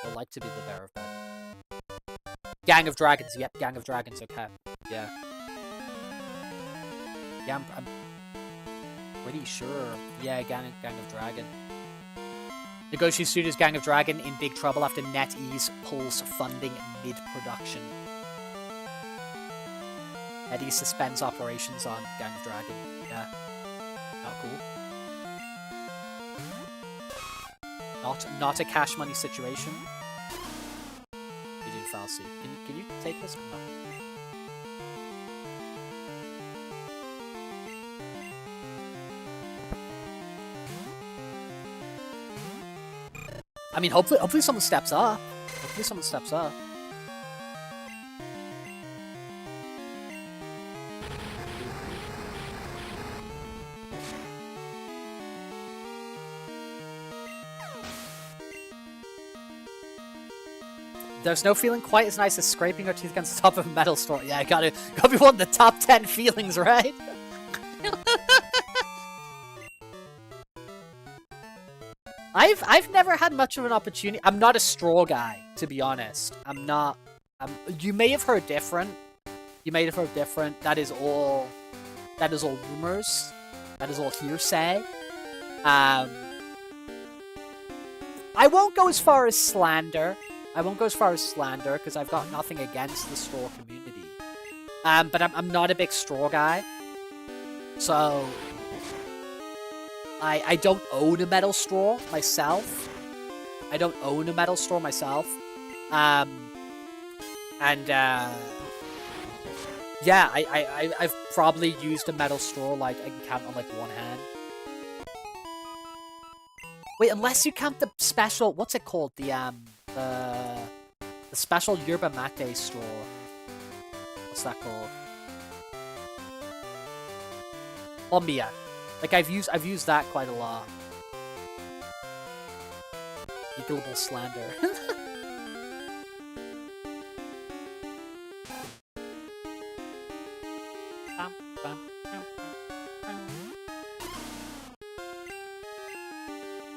I like to be the bearer of bad news. Gang of Dragons, yep, Gang of Dragons, okay. Yeah. Yeah, I'm pretty sure. Yeah, Gang of Dragon. Negotiate Studios Gang of Dragon in big trouble after NetEase pulls funding mid-production. NetEase suspends operations on Gang of Dragon. Yeah. Not cool. Not a cash money situation. You do fallacy. Can you take this? No. I mean, hopefully someone steps up. Hopefully someone steps up. There's no feeling quite as nice as scraping your teeth against the top of a metal store. Yeah, gotta be one of the top 10 feelings, right? I've never had much of an opportunity. I'm not a straw guy, to be honest. I'm not. You may have heard different. That is all rumors. That is all hearsay. I won't go as far as slander. Because I've got nothing against the straw community. But I'm not a big straw guy. So I don't own a metal straw myself. Yeah, I've probably used a metal straw, like, I can count on, like, one hand. Wait, unless you count the special, what's it called? The special yerba mate straw. What's that called? Ombia. Like, I've used that quite a lot. Equalable slander.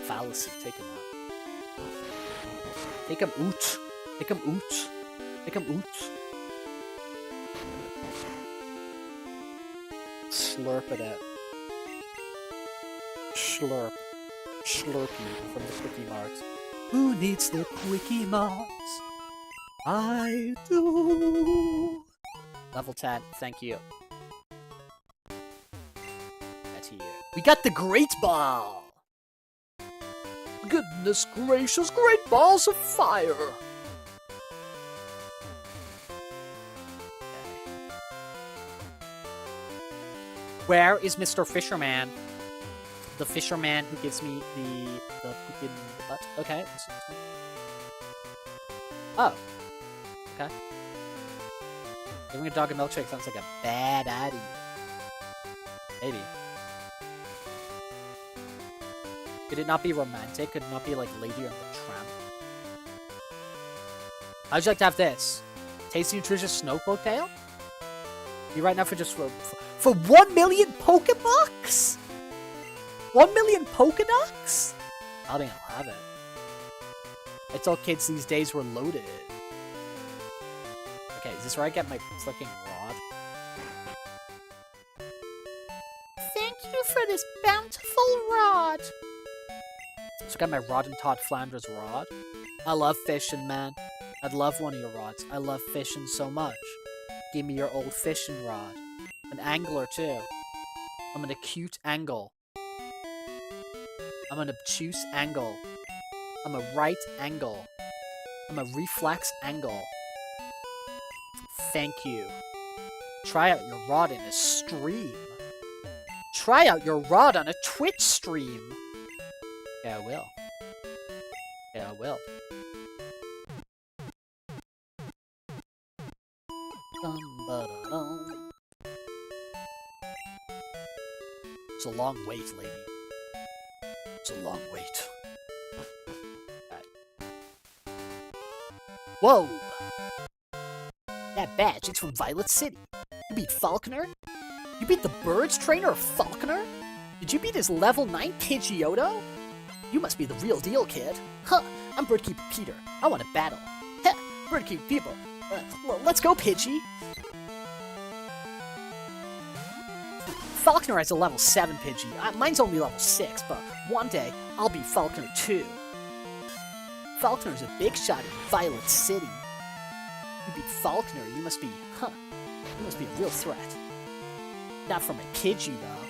Fallacy, take him out. Take him out. Take him out. Take him out. Slurp it out. Slurp. Slurpee from the Quickie Mart. Who needs the Quickie Mart? I do. Level 10, thank you. That's here. We got the Great Ball! Goodness gracious, great balls of fire! Where is Mr. Fisherman? The fisherman who gives me the poop in the butt. Okay. Oh. Okay. Giving a dog a milkshake sounds like a bad idea. Maybe. Could it not be romantic? Could it not be like Lady on the Tramp? How'd you like to have this? Tasty, nutritious snow tail? You right now for just for 1 million Pokebucks? 1 million Pokeducks? I think I'll have it. I thought kids these days were loaded. Okay, is this where I get my freaking rod? Thank you for this bountiful rod. So I got my Rod and Todd Flanders rod. I love fishing, man. I'd love one of your rods. I love fishing so much. Give me your old fishing rod. An angler, too. I'm an acute angle. I'm an obtuse angle. I'm a right angle. I'm a reflex angle. Thank you. Try out your rod in a stream. Try out your rod on a Twitch stream. Yeah, I will. Yeah, I will. It's a long wait, lady. It's a long wait. Right. Whoa! That badge, it's from Violet City. You beat Falconer? You beat the Birds trainer of Falconer? Did you beat his level 9 Pidgeotto? You must be the real deal, kid. Huh, I'm Birdkeeper Peter. I want to battle. Heh, Birdkeeper Peter. Let's go, Pidgey. Falconer has a level 7 Pidgey. Mine's only level 6, but one day, I'll be Falconer too. Falconer's a big shot in Violet City. You beat Falconer, you must be, you must be a real threat. Not from a Pidgey, though.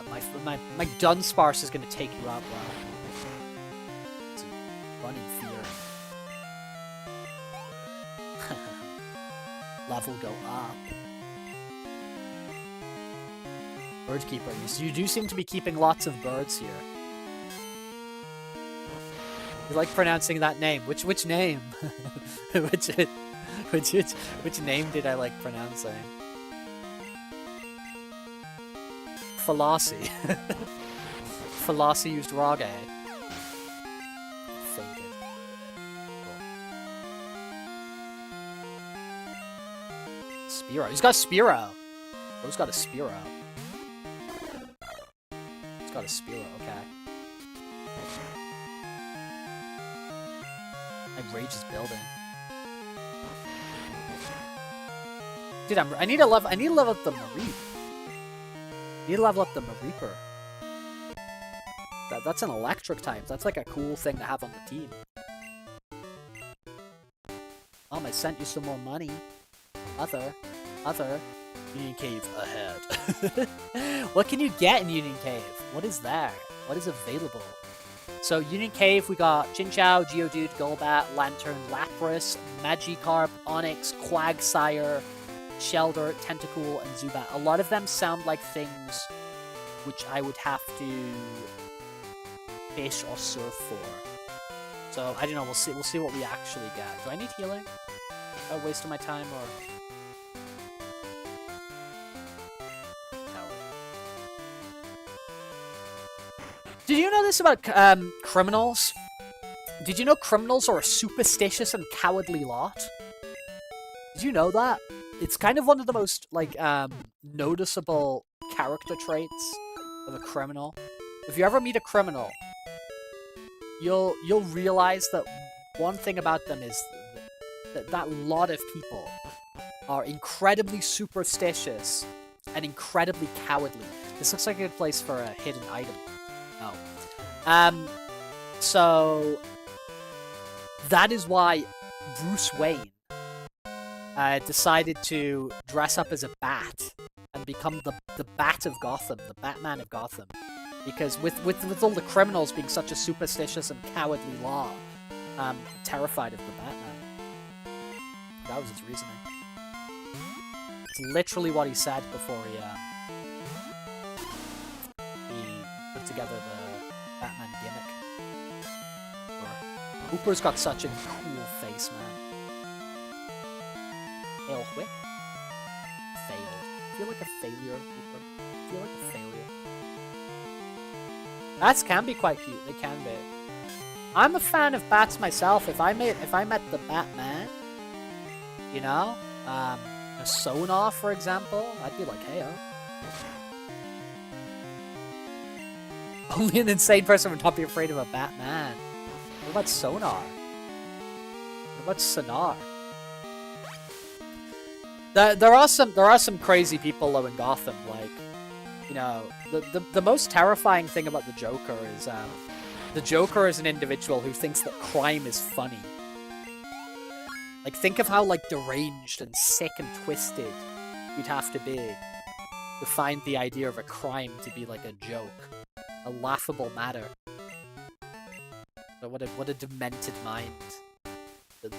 But my Dunsparce is gonna take you out, bro. It's a running fear. Level go up. Birdkeeper, you do seem to be keeping lots of birds here. You like pronouncing that name. Which name? which name did I like pronouncing? Fallacy. Fallacy used Rage. Fainted. Cool. Spearow. He's got Spearow. Who's got a Spearow? He's got a Spearow, okay. My rage is building. Dude, I need to level up the Mareep. I need to level up the Mareeper. That's an electric type. That's like a cool thing to have on the team. I sent you some more money. Other. Union Cave ahead. What can you get in Union Cave? What is there? What is available? So, Union Cave, we got Chinchou, Geodude, Golbat, Lantern, Lapras, Magikarp, Onix, Quagsire, Shelder, Tentacool, and Zubat. A lot of them sound like things which I would have to fish or surf for. So, I don't know, we'll see what we actually get. Do I need healing? A waste of my time, or... Did you know this about criminals? Did you know criminals are a superstitious and cowardly lot? Did you know that? It's kind of one of the most, like, noticeable character traits of a criminal. If you ever meet a criminal, you'll realize that one thing about them is that a lot of people are incredibly superstitious and incredibly cowardly. This looks like a good place for a hidden item. No. So that is why Bruce Wayne decided to dress up as a bat and become the Bat of Gotham, the Batman of Gotham. Because with all the criminals being such a superstitious and cowardly law, I'm terrified of the Batman. That was his reasoning. It's literally what he said before he put together the Batman gimmick. Hooper's got such a cool face, man. Hail whip? Failed. I feel like a failure, Hooper. I feel like a failure. Bats can be quite cute. They can be. I'm a fan of bats myself. If I met the Batman, you know, a Sonar, for example, I'd be like, hey, Only an insane person would not be afraid of a Batman. What about Sonar? What about Sonar? There are some crazy people though in Gotham. Like, you know, the most terrifying thing about the Joker is the Joker is an individual who thinks that crime is funny. Like, think of how like deranged and sick and twisted you'd have to be to find the idea of a crime to be like a joke, a laughable matter. But what a demented mind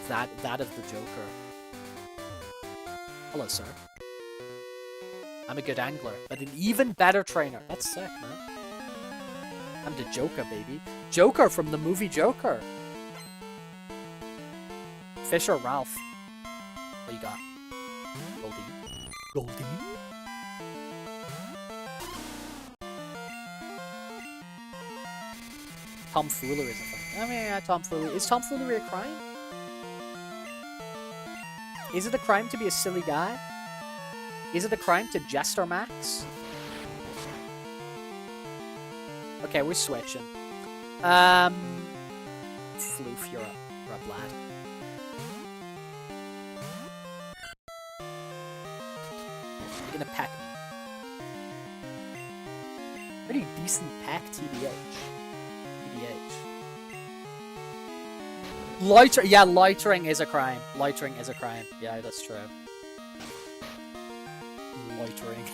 that of the Joker. Hello, sir. I'm a good angler, but an even better trainer. That's sick, man. I'm the Joker, baby. Joker from the movie Joker. Fisher Ralph. What you got? Goldine? Goldine? Tomfoolery is a thing. I mean, yeah, tomfoolery. Is tomfoolery a crime? Is it a crime to be a silly guy? Is it a crime to jester max? Okay, we're switching. Floof, you're a lad. You're gonna peck me. Pretty decent peck, TBH. Loitering is a crime. Loitering is a crime. Yeah, that's true. Loitering.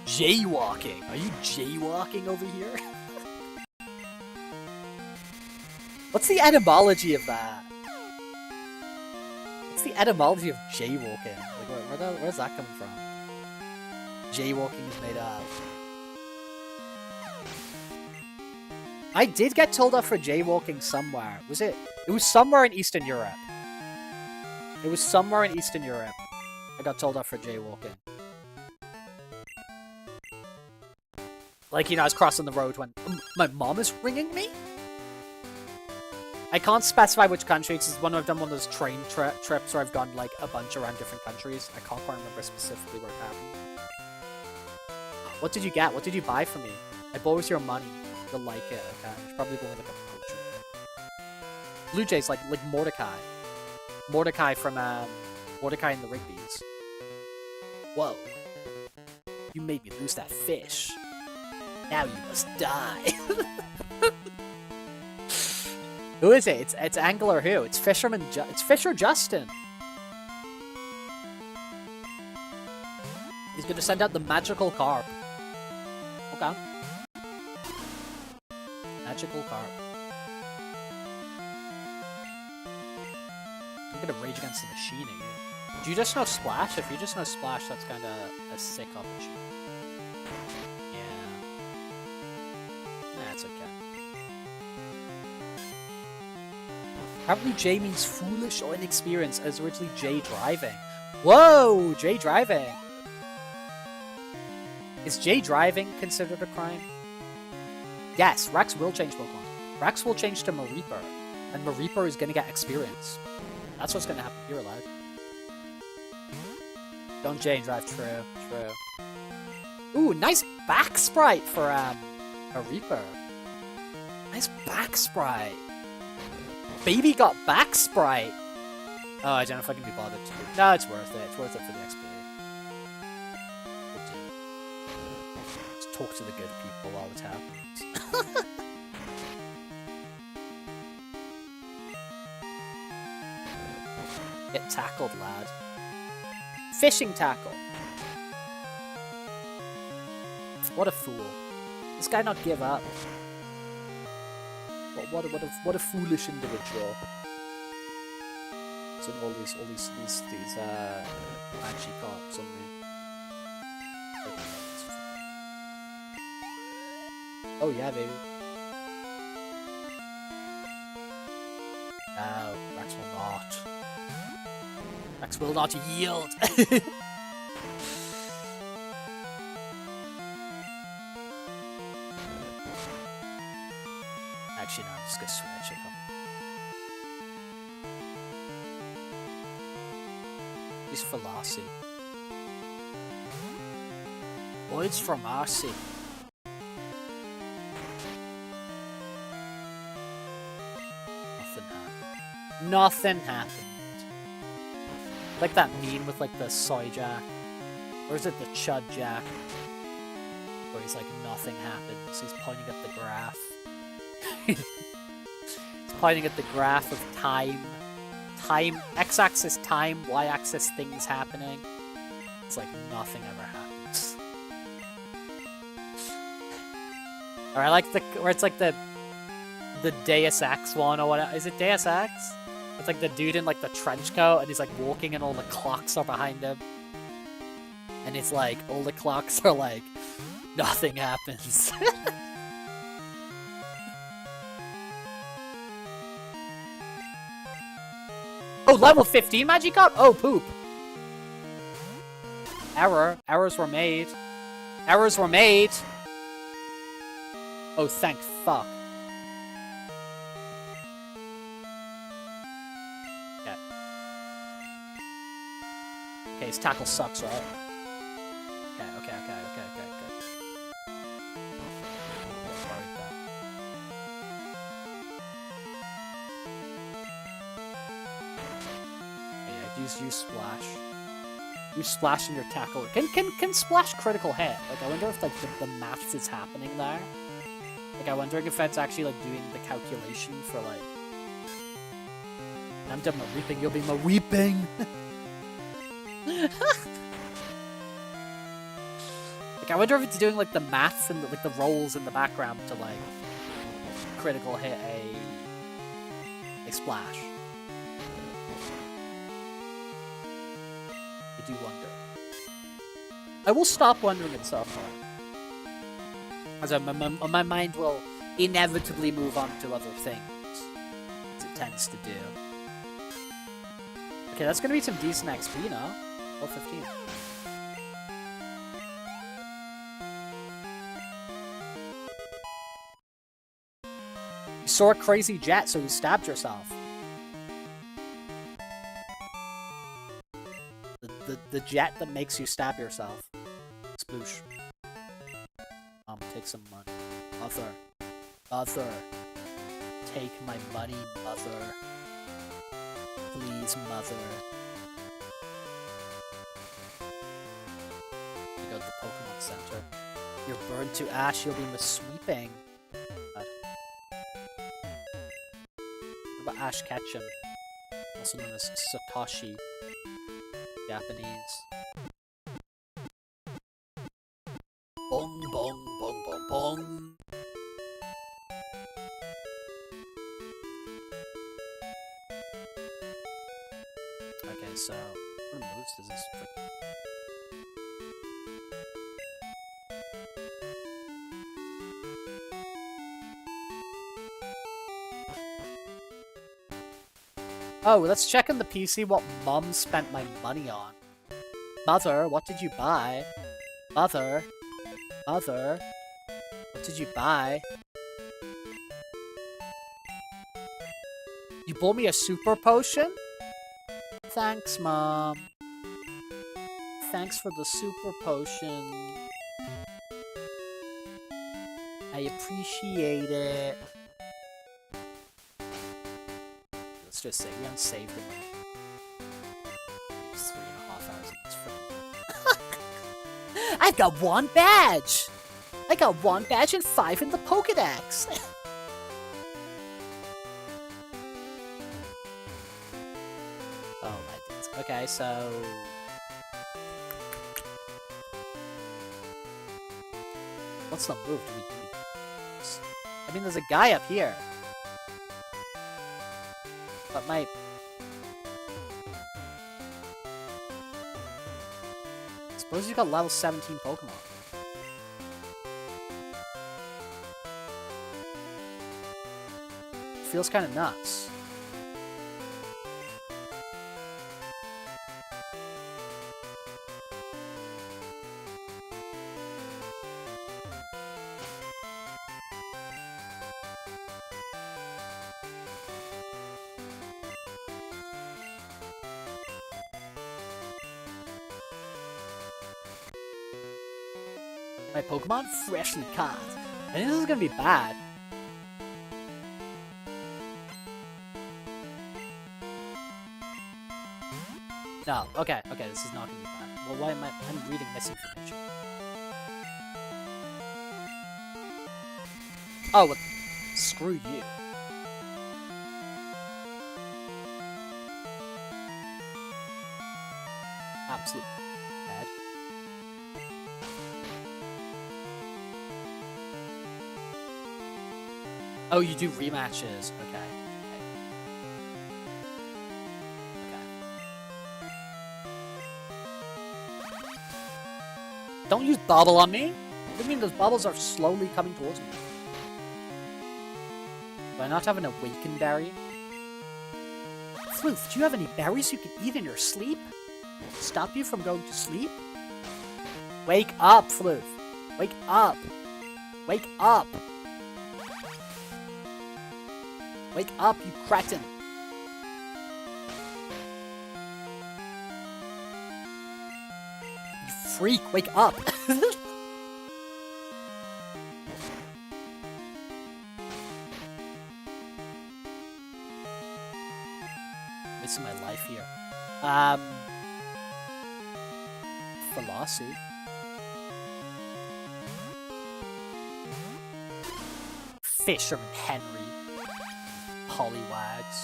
Jaywalking. Are you jaywalking over here? What's the etymology of that? What's the etymology of jaywalking? Like, where's that coming from? Jaywalking is made of. I did get told off for jaywalking somewhere. Was it? It was somewhere in Eastern Europe. It was somewhere in Eastern Europe. I got told off for jaywalking. Like, you know, I was crossing the road when my mom is ringing me? I can't specify which country. It's one I've done one of those train trips where I've gone, like, a bunch around different countries. I can't quite remember specifically where it happened. What did you get? What did you buy for me? I borrowed your money. You'll like it, okay? You should probably go with, like, a potion. Blue Jays, like Mordecai. Mordecai from, Mordecai and the Rigby's. Whoa. You made me lose that fish. Now you must die. Who is it? It's Angler who? It's Fisherman it's Fisher Justin. He's gonna send out the magical carp. Okay. Magical carp. I'm gonna rage against the machine at you. Do you just know Splash? If you just know Splash, that's kinda a sick opportunity. That's okay. Apparently J means foolish or inexperienced, as originally J driving. Whoa! J driving! Is J driving considered a crime? Yes, Rex will change Pokemon. Rex will change to Mareeper, and Mareeper is gonna get experience. That's what's gonna happen. You're allowed. Don't J drive, true. Ooh, nice back sprite for Mareeper. Nice back sprite. baby got back sprite. Oh, I don't know if I can be bothered to do. No, it's worth it. It's worth it for the XP. We'll do. Just talk to the good people while it happens. Get tackled, lad. Fishing tackle. What a fool. This guy not give up. What a foolish individual. So all these banshee cops on me. Oh yeah, baby. No, Rex will not. Rex will not yield. Actually, no, I'm just gonna switch it. He's for Lassie. Lloyd's for Marcy. Nothing happened. Nothing happened. Like that meme with like the soy jack. Or is it the chud jack? Where he's like, nothing happens. He's pointing at the graph. He's pointing at the graph of time. Time, x-axis time, y-axis things happening. It's like nothing ever happens. Or I like the, where it's like the Deus Ex one or what? Is it Deus Ex? It's like the dude in like the trench coat and he's like walking and all the clocks are behind him. And it's like, all the clocks are like, nothing happens. Oh, level 15 Magikarp? Oh, poop. Error. Errors were made. Errors were made. Oh, thank fuck. Okay. Okay, his tackle sucks, right? Okay. Use splash. Use splash in your tackle. Can splash critical hit? Like, I wonder if like the maths is happening there. Like, I'm wondering if that's actually like doing the calculation for like. I'm done my reaping. You'll be my weeping. Like, I wonder if it's doing like the maths and like the rolls in the background to like critical hit a splash. I do wonder. I will stop wondering at some point, as my mind will inevitably move on to other things, as it tends to do. Okay, that's gonna be some decent XP now. Level 15. You saw a crazy jet, so you stabbed yourself. The jet that makes you stab yourself. Sploosh. Take some money. Mother. Take my money, mother. Please, mother. You go to the Pokemon Center. You're burned to ash, you'll be sweeping. What about Ash Ketchum? Also known as Satoshi. Japanese. Bong bong bong bong bong. Okay, so what moves does this freaking... Oh, let's check on the PC what Mom spent my money on. Mother, what did you buy? Mother, what did you buy? You bought me a super potion? Thanks, Mom. Thanks for the super potion. I appreciate it. just say we haven't saved him. 3.5 hours. It's freaking. I've got 1 badge. I got 1 badge and 5 in the Pokedex. Oh my goodness. Okay, so. What's the move? Do we? I mean, there's a guy up here. But my... Suppose he's got level 17 Pokemon. Feels kind of nuts. My Pokemon freshly caught. I think this is gonna be bad. No, okay, this is not gonna be bad. Well, why am I'm reading misinformation. Oh, well, screw you. Absolute bad. Oh, you do rematches. Okay. Don't use bubble on me. What do you mean those bubbles are slowly coming towards me? Do I not have an awakened berry? Floof, do you have any berries you can eat in your sleep? Stop you from going to sleep? Wake up, Floof. Wake up. Wake up. Wake up, you cretin! You freak, wake up! Missing my life here. Fursuit. Fisherman Henry. Poliwags.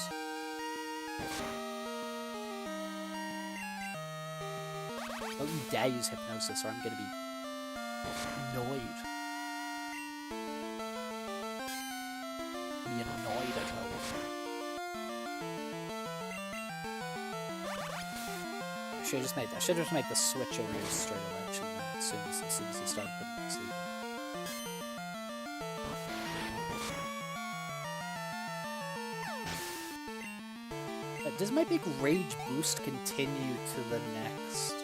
Don't you dare use hypnosis or I'm gonna be annoyed. Be annoyed at her. I should have just made the switch over here straight away, shouldn't I? As soon as he started putting me to sleep. Does my big rage boost continue to the next?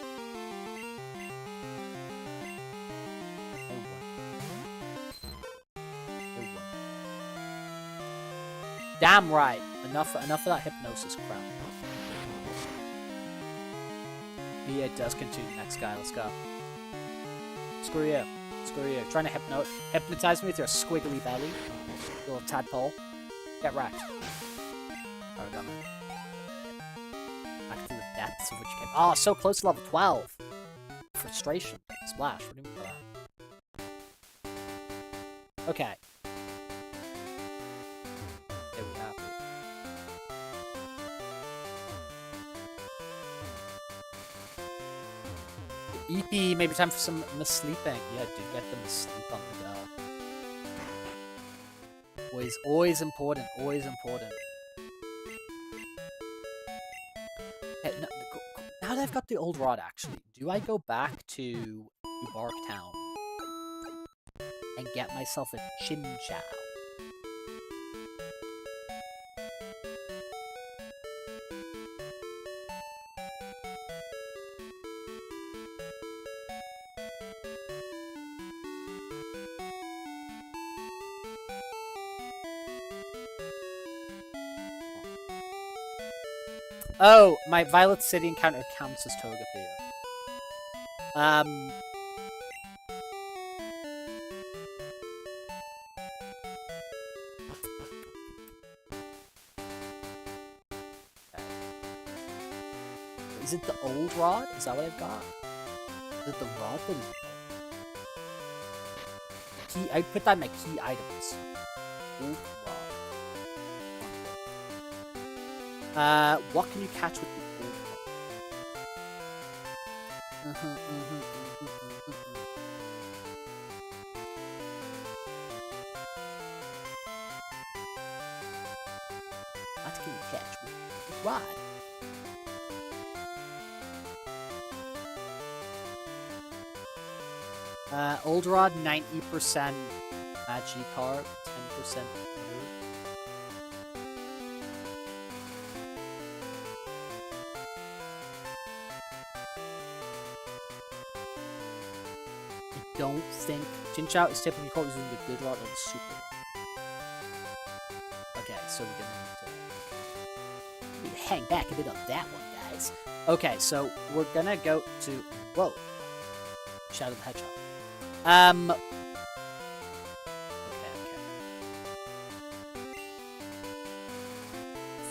Damn right. Enough of that hypnosis crap. Yeah, it does continue. Next guy, let's go. Screw you. Screw you. Trying to hypnotize me with your squiggly belly. You little tadpole. Get wrecked. Alright, done. Back to the depths of which came. Oh, so close to level 12. Frustration. Splash. What do you mean by that? Okay. There we have it. EP, maybe time for some sleeping. Yeah, dude, get them to sleep on the go. Always important. Always important. Hey, no, now that I've got the old rod, actually, do I go back to Barktown and get myself a Chinchou? Oh, my Violet City encounter counts as Togepi. Is it the old rod? Is that what I've got? Is it the rod that is... Key, I put that in my key items. Old rod. What can you catch with the old rod? What can you catch with the rod? Old rod, 90% Magikarp, 10% I don't think Chinchou is typically caught using the good rod or the super rod. Okay, so we're gonna need to hang back a bit on that one, guys. Okay, so we're gonna go to whoa, Shadow the Hedgehog. Okay.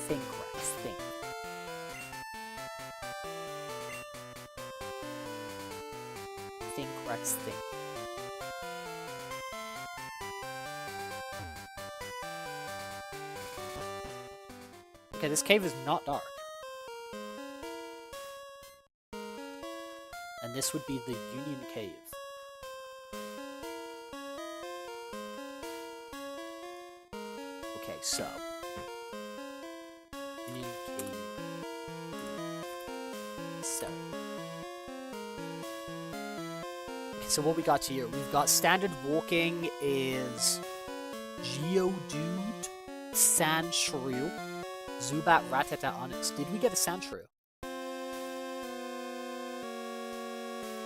Think, Rex, think. Think, Rex, think. Okay, this cave is not dark. And this would be the Union Cave. Okay, so Union Cave. So okay, so what we got here? We've got standard walking is Geodude, Sandshrew, Zubat, Rattata, Onix. Did we get a Sandshrew?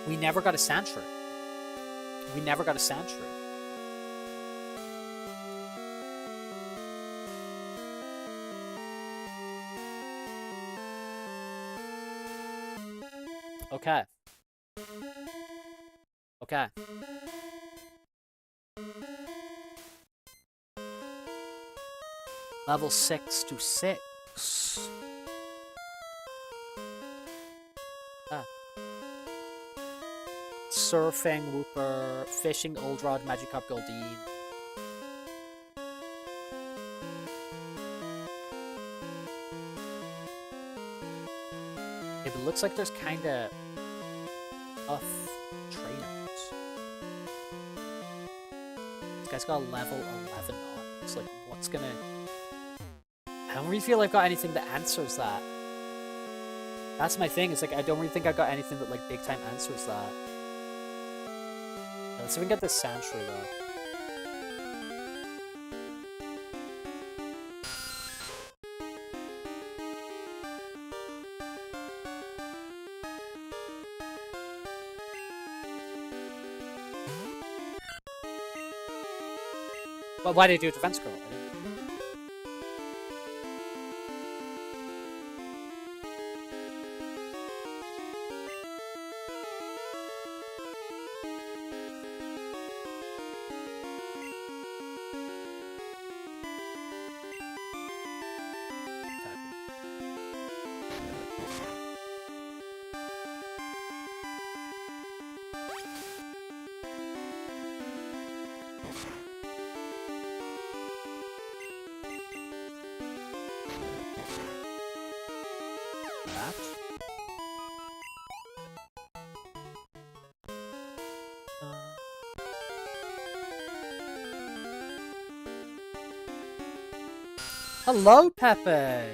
We never got a Sandshrew. We never got a Sandshrew. Okay. Okay. Level 6 to 6. Ah. Surfing, Wooper, Fishing, Old Rod, Magikarp, Goldeen. It looks like there's kinda tough trainers. This guy's got a level 11 on. It's like, what's gonna... I don't really feel I've got anything that answers that. That's my thing, it's like, I don't really think I've got anything that, like, big time answers that. Let's see if we can get this Sandshrew, though. Well, why did you do a defense scroll? Hello, Pepe!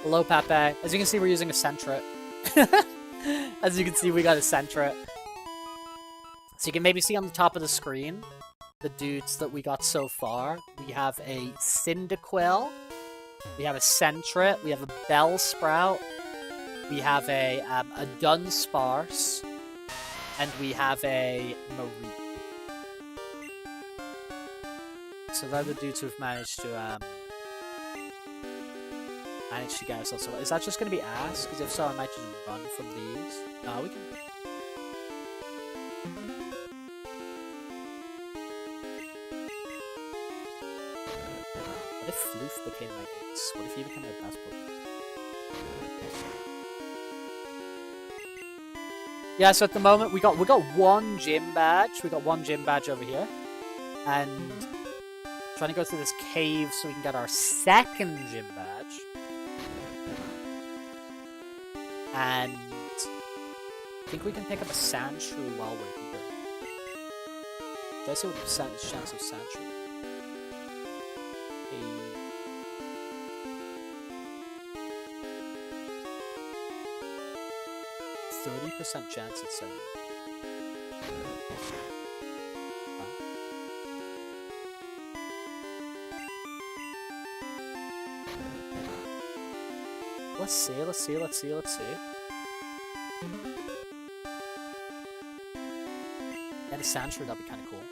Hello, Pepe. As you can see, we're using a Sentret. As you can see, we got a Sentret. So you can maybe see on the top of the screen the dudes that we got so far. We have a Cyndaquil. We have a Sentret, we have a Bellsprout, we have a Dunsparce, and we have a Marie. So they're the dudes who've managed to get ourselves. So is that just going to be ass? Because if so, I might just run from these. No, we can... What if Floof became my ace? What if he became my best Pokemon? Yeah, so at the moment we got one gym badge. We got one gym badge over here. And trying to go through this cave so we can get our second gym badge. And I think we can pick up a Sandshrew while we're here. Did I say what the chance of Sandshrew? 30% chance it's saying. Let's see. Get a Sandshrew, that'd be kind of cool.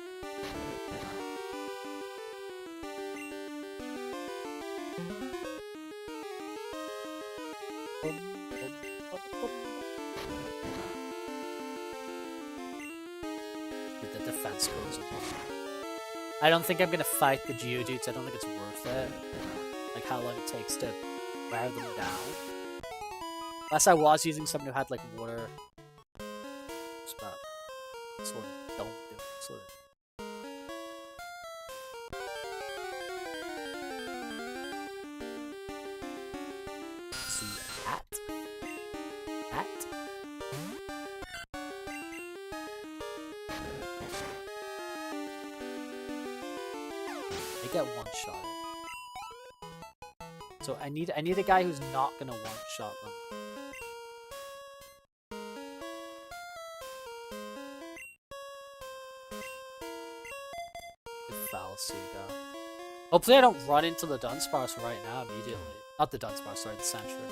The defense goes up. I don't think I'm gonna fight the Geodudes. I don't think it's worth it. Like how long it takes to wear them down. Unless I was using someone who had like water. But sort of don't do it. Sort of. See that? They get one shot. So I need a guy who's not gonna one shot them. Hopefully I don't run into the Dunsparce right now immediately. Not the Dunsparce, sorry, the Sandshrew.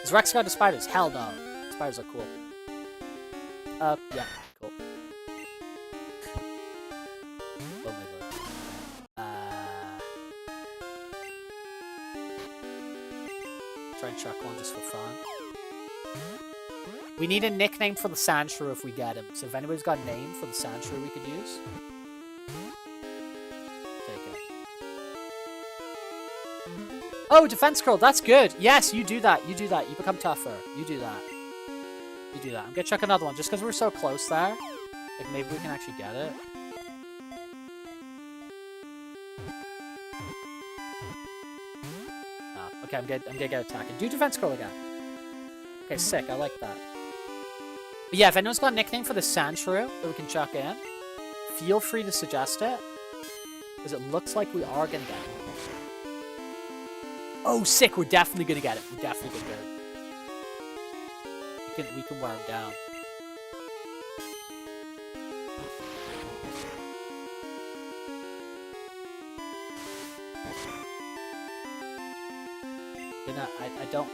Is Rex got the spiders? Hell no. Spiders are cool. Yeah, cool. Oh my god. Try and chuck one just for fun. We need a nickname for the Sandshrew if we get him. So if anybody's got a name for the Sandshrew we could use. Oh, defense curl, that's good. Yes, you do that. You become tougher. You do that. I'm gonna chuck another one just because we're so close there. Like maybe we can actually get it. Oh, okay, I'm gonna get attacking. Do defense curl again. Okay, sick. I like that. But yeah, if anyone's got a nickname for the Sandshrew that we can chuck in, feel free to suggest it. Because it looks like we are gonna get it. Oh, sick! We're definitely gonna get it. We can wear him down. You know, I don't.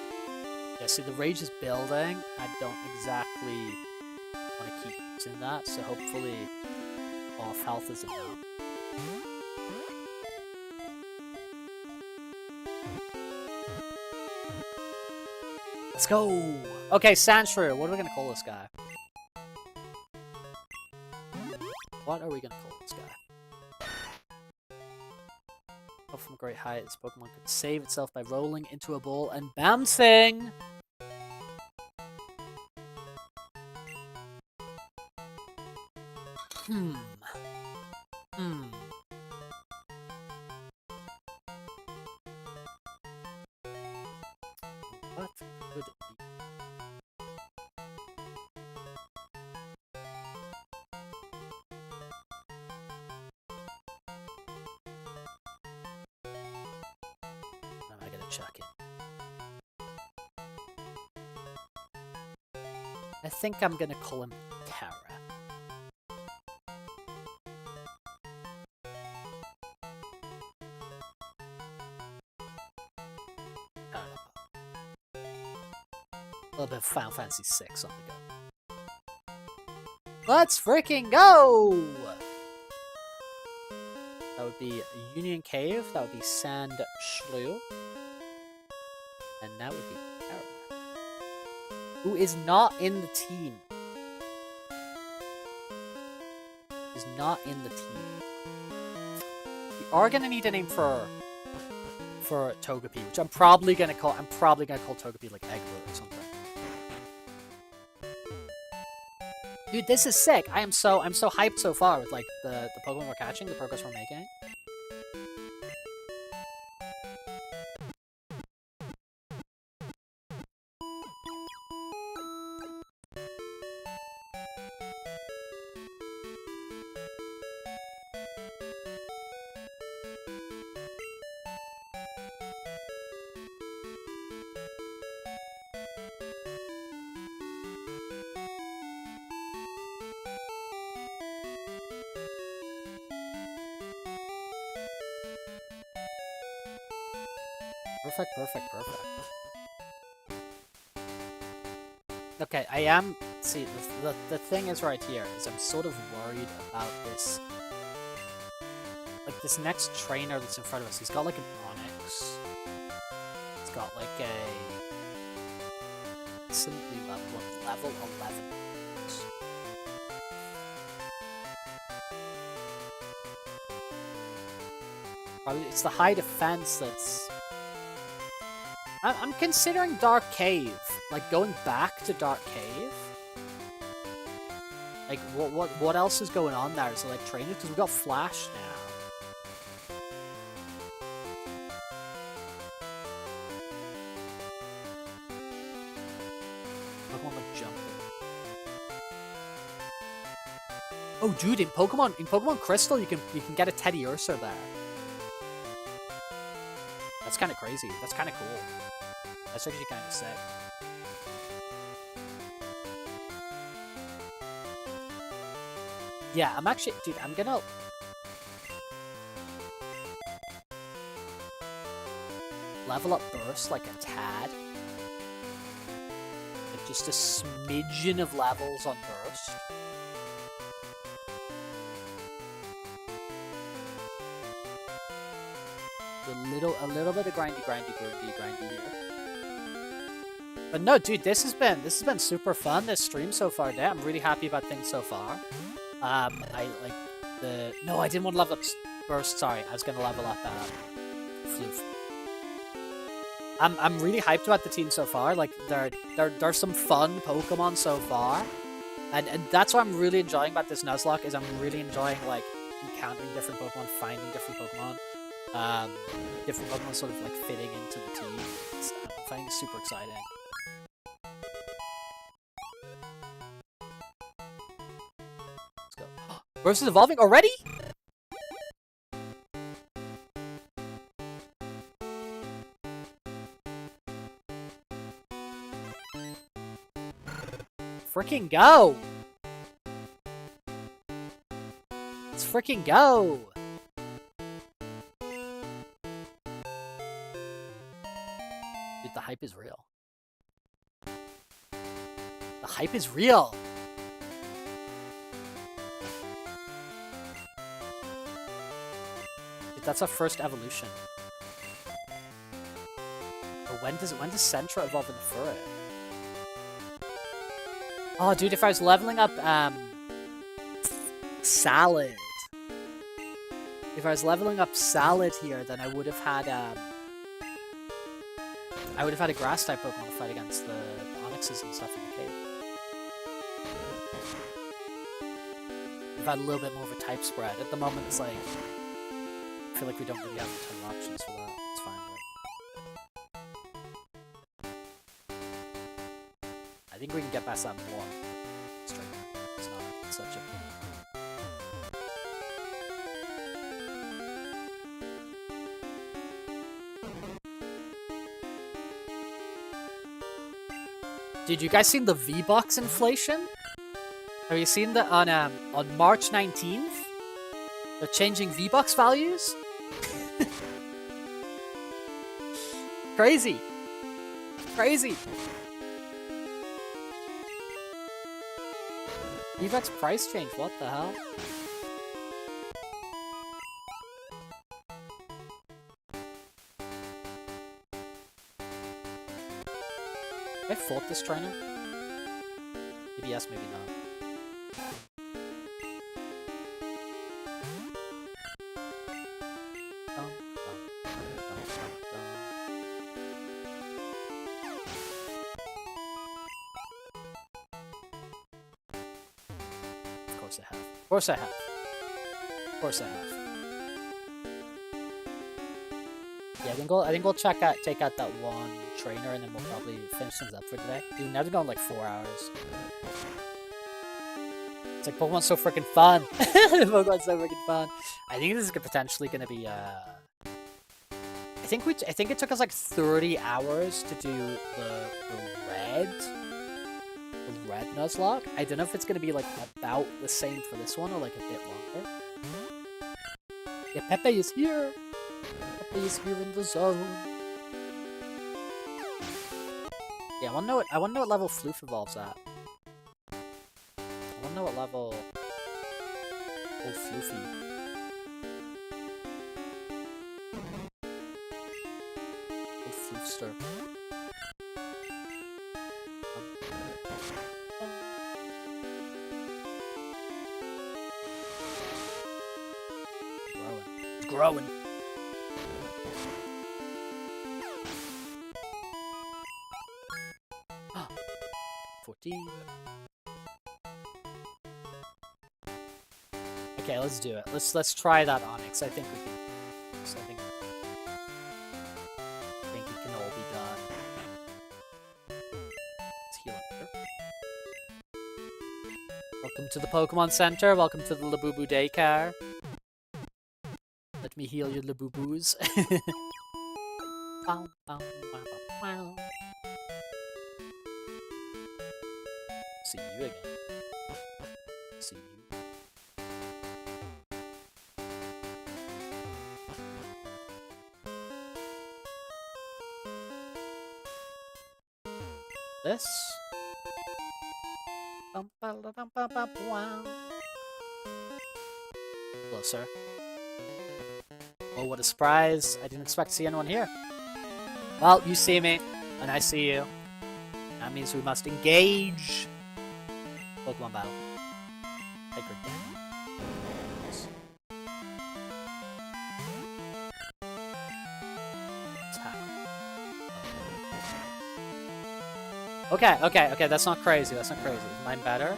Yeah, see, the rage is building. I don't exactly want to keep using that. So hopefully, off health is enough. Let's go! Okay, Sandshrew, what are we gonna call this guy? What are we gonna call this guy? Oh, from great height, this Pokemon could save itself by rolling into a ball and bouncing! What could it be? Am I gonna chuck it? I think I'm gonna call him Terra. A little bit of Final Fantasy VI on the go. Let's freaking go! That would be Union Cave, that would be Sandshrew, and that would be Terra, who is not in the team. is not in the team. We are gonna need a name for Togepi, which I'm probably gonna call Togepi like Egbert or something. Dude, this is sick. I'm so hyped so far with like the Pokemon we're catching, the progress we're making. Perfect. Okay, I am... See, the thing is right here, is I'm sort of worried about this... Like, this next trainer that's in front of us, he's got like an Onyx. He's got like a... Simply level 11. Probably, it's the high defense that's... I'm considering Dark Cave. Like, going back to Dark Cave? Like, what else is going on there? Is it, like, trainers? Because we got Flash now. Pokemon, like, jumping. Oh, dude, in Pokemon Crystal, you can get a Teddy Ursa there. That's kind of crazy. That's kind of cool. That's actually kind of sick. Yeah, I'm actually... Dude, I'm gonna... level up Burst like a tad. Like just a smidgen of levels on Burst. A little bit of grindy here. But no, dude, this has been super fun. This stream so far. Today, I'm really happy about things so far. I didn't want to level up Burst. Sorry, I was gonna level up Floof. I'm really hyped about the team so far. Like there's some fun Pokemon so far, and that's what I'm really enjoying about this Nuzlocke. Is I'm really enjoying like encountering different Pokemon, finding different Pokemon. Different Pokemon sort of like fitting into the team. I'm finding it super exciting. Let's go. Burst is evolving already? Freaking go! Let's freaking go! The hype is real. The hype is real! Dude, that's our first evolution. But when does Sentra evolve into Furry? Oh, dude, if I was leveling up, Salad. If I was leveling up Salad here, then I would have had, a grass type Pokemon to fight against the Onyxes and stuff in the cave. We've had a little bit more of a type spread. At the moment, it's like... I feel like we don't really have a ton of options for that. It's fine, but... I think we can get past that more. Straight. It's not such a... Dude, you guys seen the V-Bucks inflation? Have you seen that on March 19th? They're changing V-Bucks values? Crazy. Crazy. V-Bucks price change, what the hell? I fought this trainer? Maybe yes, maybe not. Of course I have. Of course I have. Of course I have. Yeah, I think we'll take out that one trainer, and then we'll probably finish things up for today. Dude, now they're going like 4 hours. It's like Pokemon's so freaking fun. Pokemon's so freaking fun. I think this is potentially gonna be I think it took us like 30 hours to do the red Nuzlocke. I don't know if it's gonna be like about the same for this one or like a bit longer. Yeah, Pepe is here. Pepe is here in the zone. Yeah, I wanna know what level Floof evolves at. I wanna know what level old Floofy. Old Floofster. It's growing. 14. Okay, let's do it. Let's try that Onyx. I think we can. I think it can all be done. Let's heal up here. Welcome to the Pokemon Center. Welcome to the Labubu Daycare. Let me heal your Labubus. Bow, bow, bow, bow. See you again. See you. This. Closer. Oh, what a surprise. I didn't expect to see anyone here. Well, you see me, and I see you. That means we must engage. Pokemon battle. Hyper Dance. Attack. Okay, that's not crazy, Is mine better?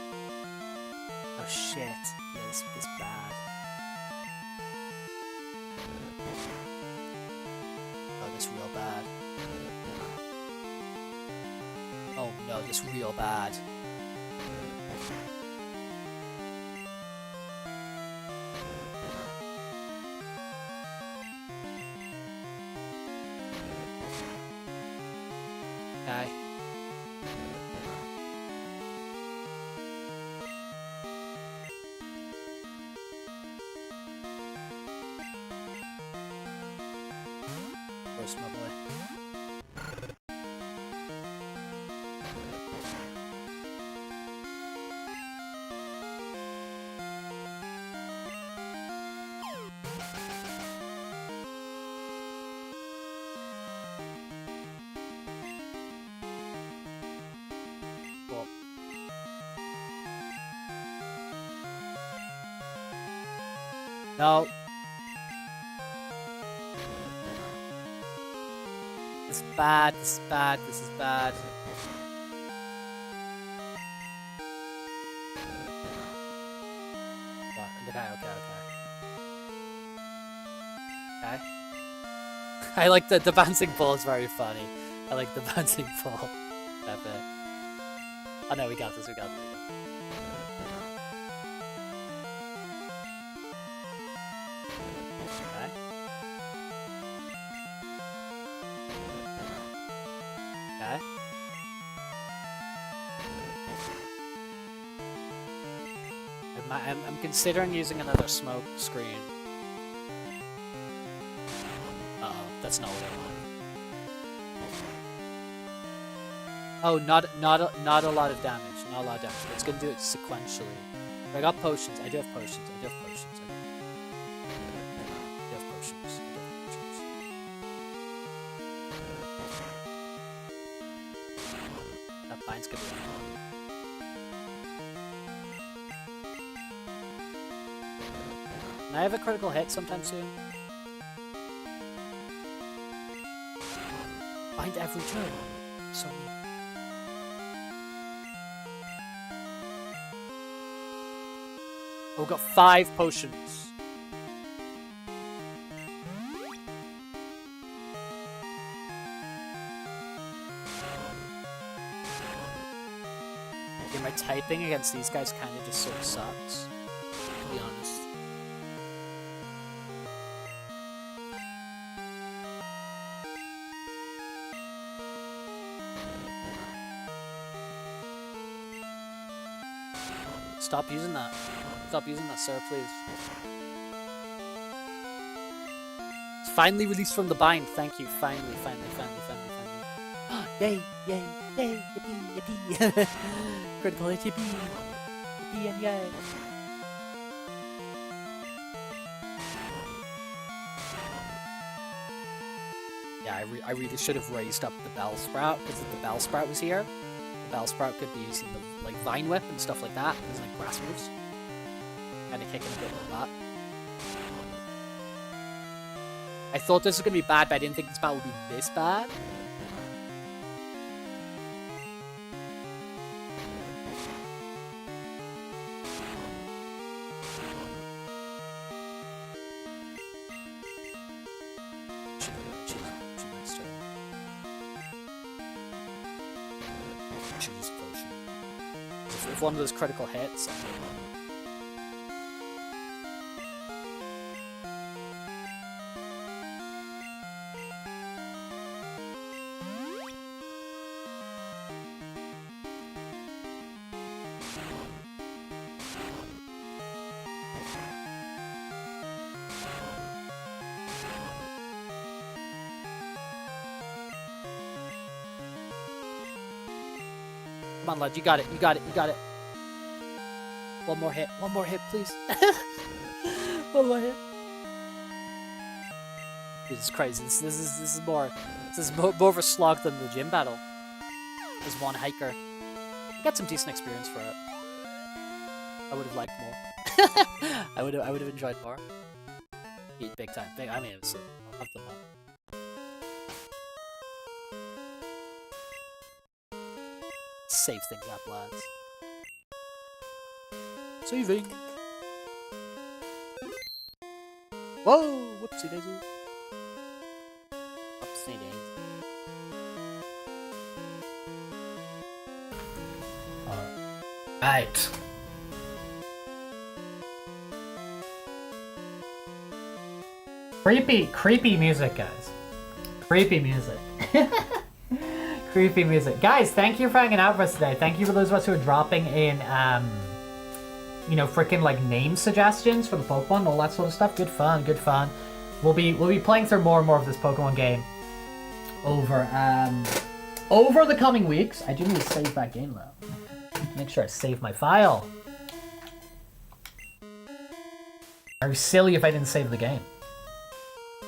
Oh shit. Yeah, this is bad. Oh, this real bad. Oh no, this real bad. Okay. Where's my boy? Cool. No. This is bad, this is bad, this is bad. Okay. I like the bouncing ball is very funny. I like the bouncing ball. That bit. Oh no, we got this. Okay. I'm considering using another smoke screen. Uh-oh, that's not what I want. Oh, not a lot of damage. Not a lot of damage. It's gonna do it sequentially. I got potions. I do have potions. That bind's gonna be on. Can I have a critical hit sometime soon? bind every turn. So neat. Oh, we've got 5 potions. Okay, my typing against these guys kind of just sort of sucks, to be honest. Stop using that. Stop using that, sir, please. It's finally released from the bind. Thank you. Finally. Yay, yay, yay, yippee, yippee. Critical hit, yippee. Yippee and yay. Yeah, I really should have raised up the Bellsprout, because if the Bellsprout was here, the Bellsprout could be using the like Vine Whip and stuff like that, as like grass moves. Kinda kicking a bit of that. I thought this was gonna be bad, but I didn't think this battle would be this bad. If one of those critical hits. Come on, lad, you got it, you got it, you got it. One more hit, please. One more hit. Jesus Christ, this is more of a slog than the gym battle. There's one hiker. I got some decent experience for it. I would have liked more. I would have enjoyed more. Big time. I mean, I'll have them all. Save things up, lads. Saving. Whoa! Whoopsie daisy. Whoopsie daisy. Alright. Creepy music, guys. Creepy music. Creepy music. Guys, thank you for hanging out with us today. Thank you for those of us who are dropping in, you know, freaking like name suggestions for the Pokemon, all that sort of stuff. Good fun, good fun. We'll be playing through more and more of this Pokemon game over the coming weeks. I do need to save that game though. Make sure I save my file. I'd be silly if I didn't save the game.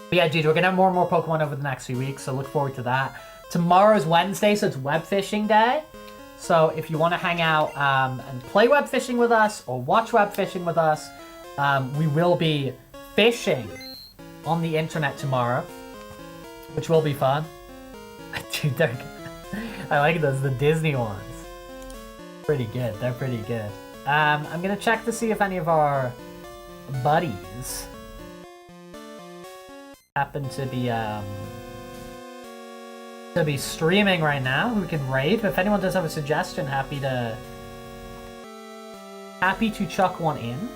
But yeah, dude, we're gonna have more and more Pokemon over the next few weeks, so look forward to that. Tomorrow's Wednesday, so it's web fishing day. So if you want to hang out and play web fishing with us or watch web fishing with us, we will be fishing on the internet tomorrow, which will be fun. Dude, I like those, the Disney ones. Pretty good, they're pretty good. I'm gonna check to see if any of our buddies happen to be streaming right now who can raid. If anyone does have a suggestion, happy to chuck one in.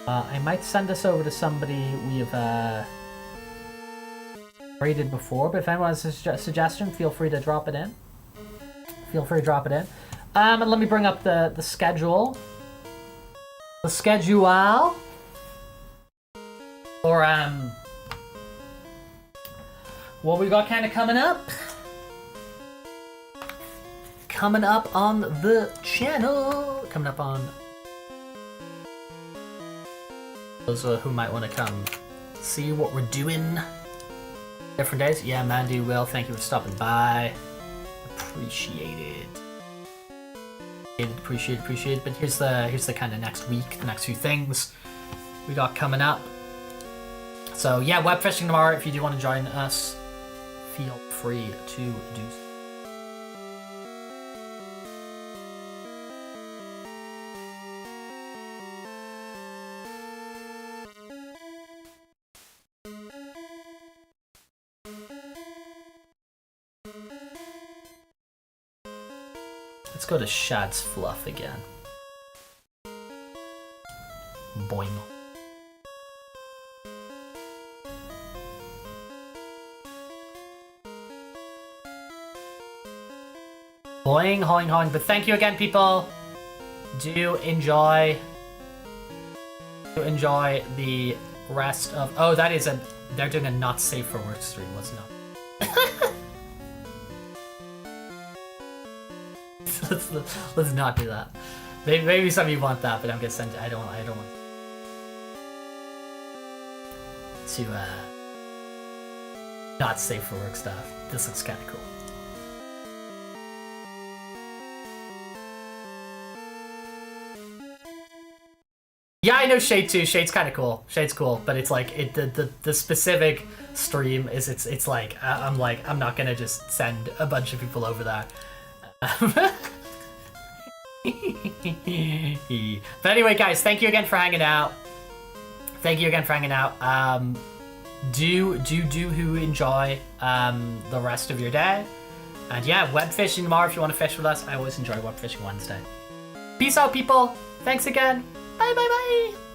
I might send this over to somebody we have raided before, but if anyone has a suggestion, feel free to drop it in. And let me bring up the schedule. The schedule. Or what we got kind of coming up on the channel, coming up on those who might want to come see what we're doing different days. Yeah, Mandy, Will, thank you for stopping by. Appreciate it. But here's the kind of next week, the next few things we got coming up. So yeah, web fishing tomorrow. If you do want to join us, feel free to do so. Let's go to Shad's Fluff again. Boing. Boing, hoing, hoing. But thank you again, people. Do enjoy the rest of. Oh, that is a. They're doing a not safe for work stream. Let's not. let's not do that. Maybe some of you want that, but I'm gonna send. I don't want to not safe for work stuff. This looks kind of cool. Yeah, I know Shade too. Shade's kind of cool. Shade's cool, but it's like the specific stream is it's like I'm not gonna just send a bunch of people over there. But anyway, guys, thank you again for hanging out. Do who enjoy the rest of your day, and yeah, web fishing tomorrow if you want to fish with us. I always enjoy web fishing Wednesday. Peace out, people. Thanks again. Bye bye bye.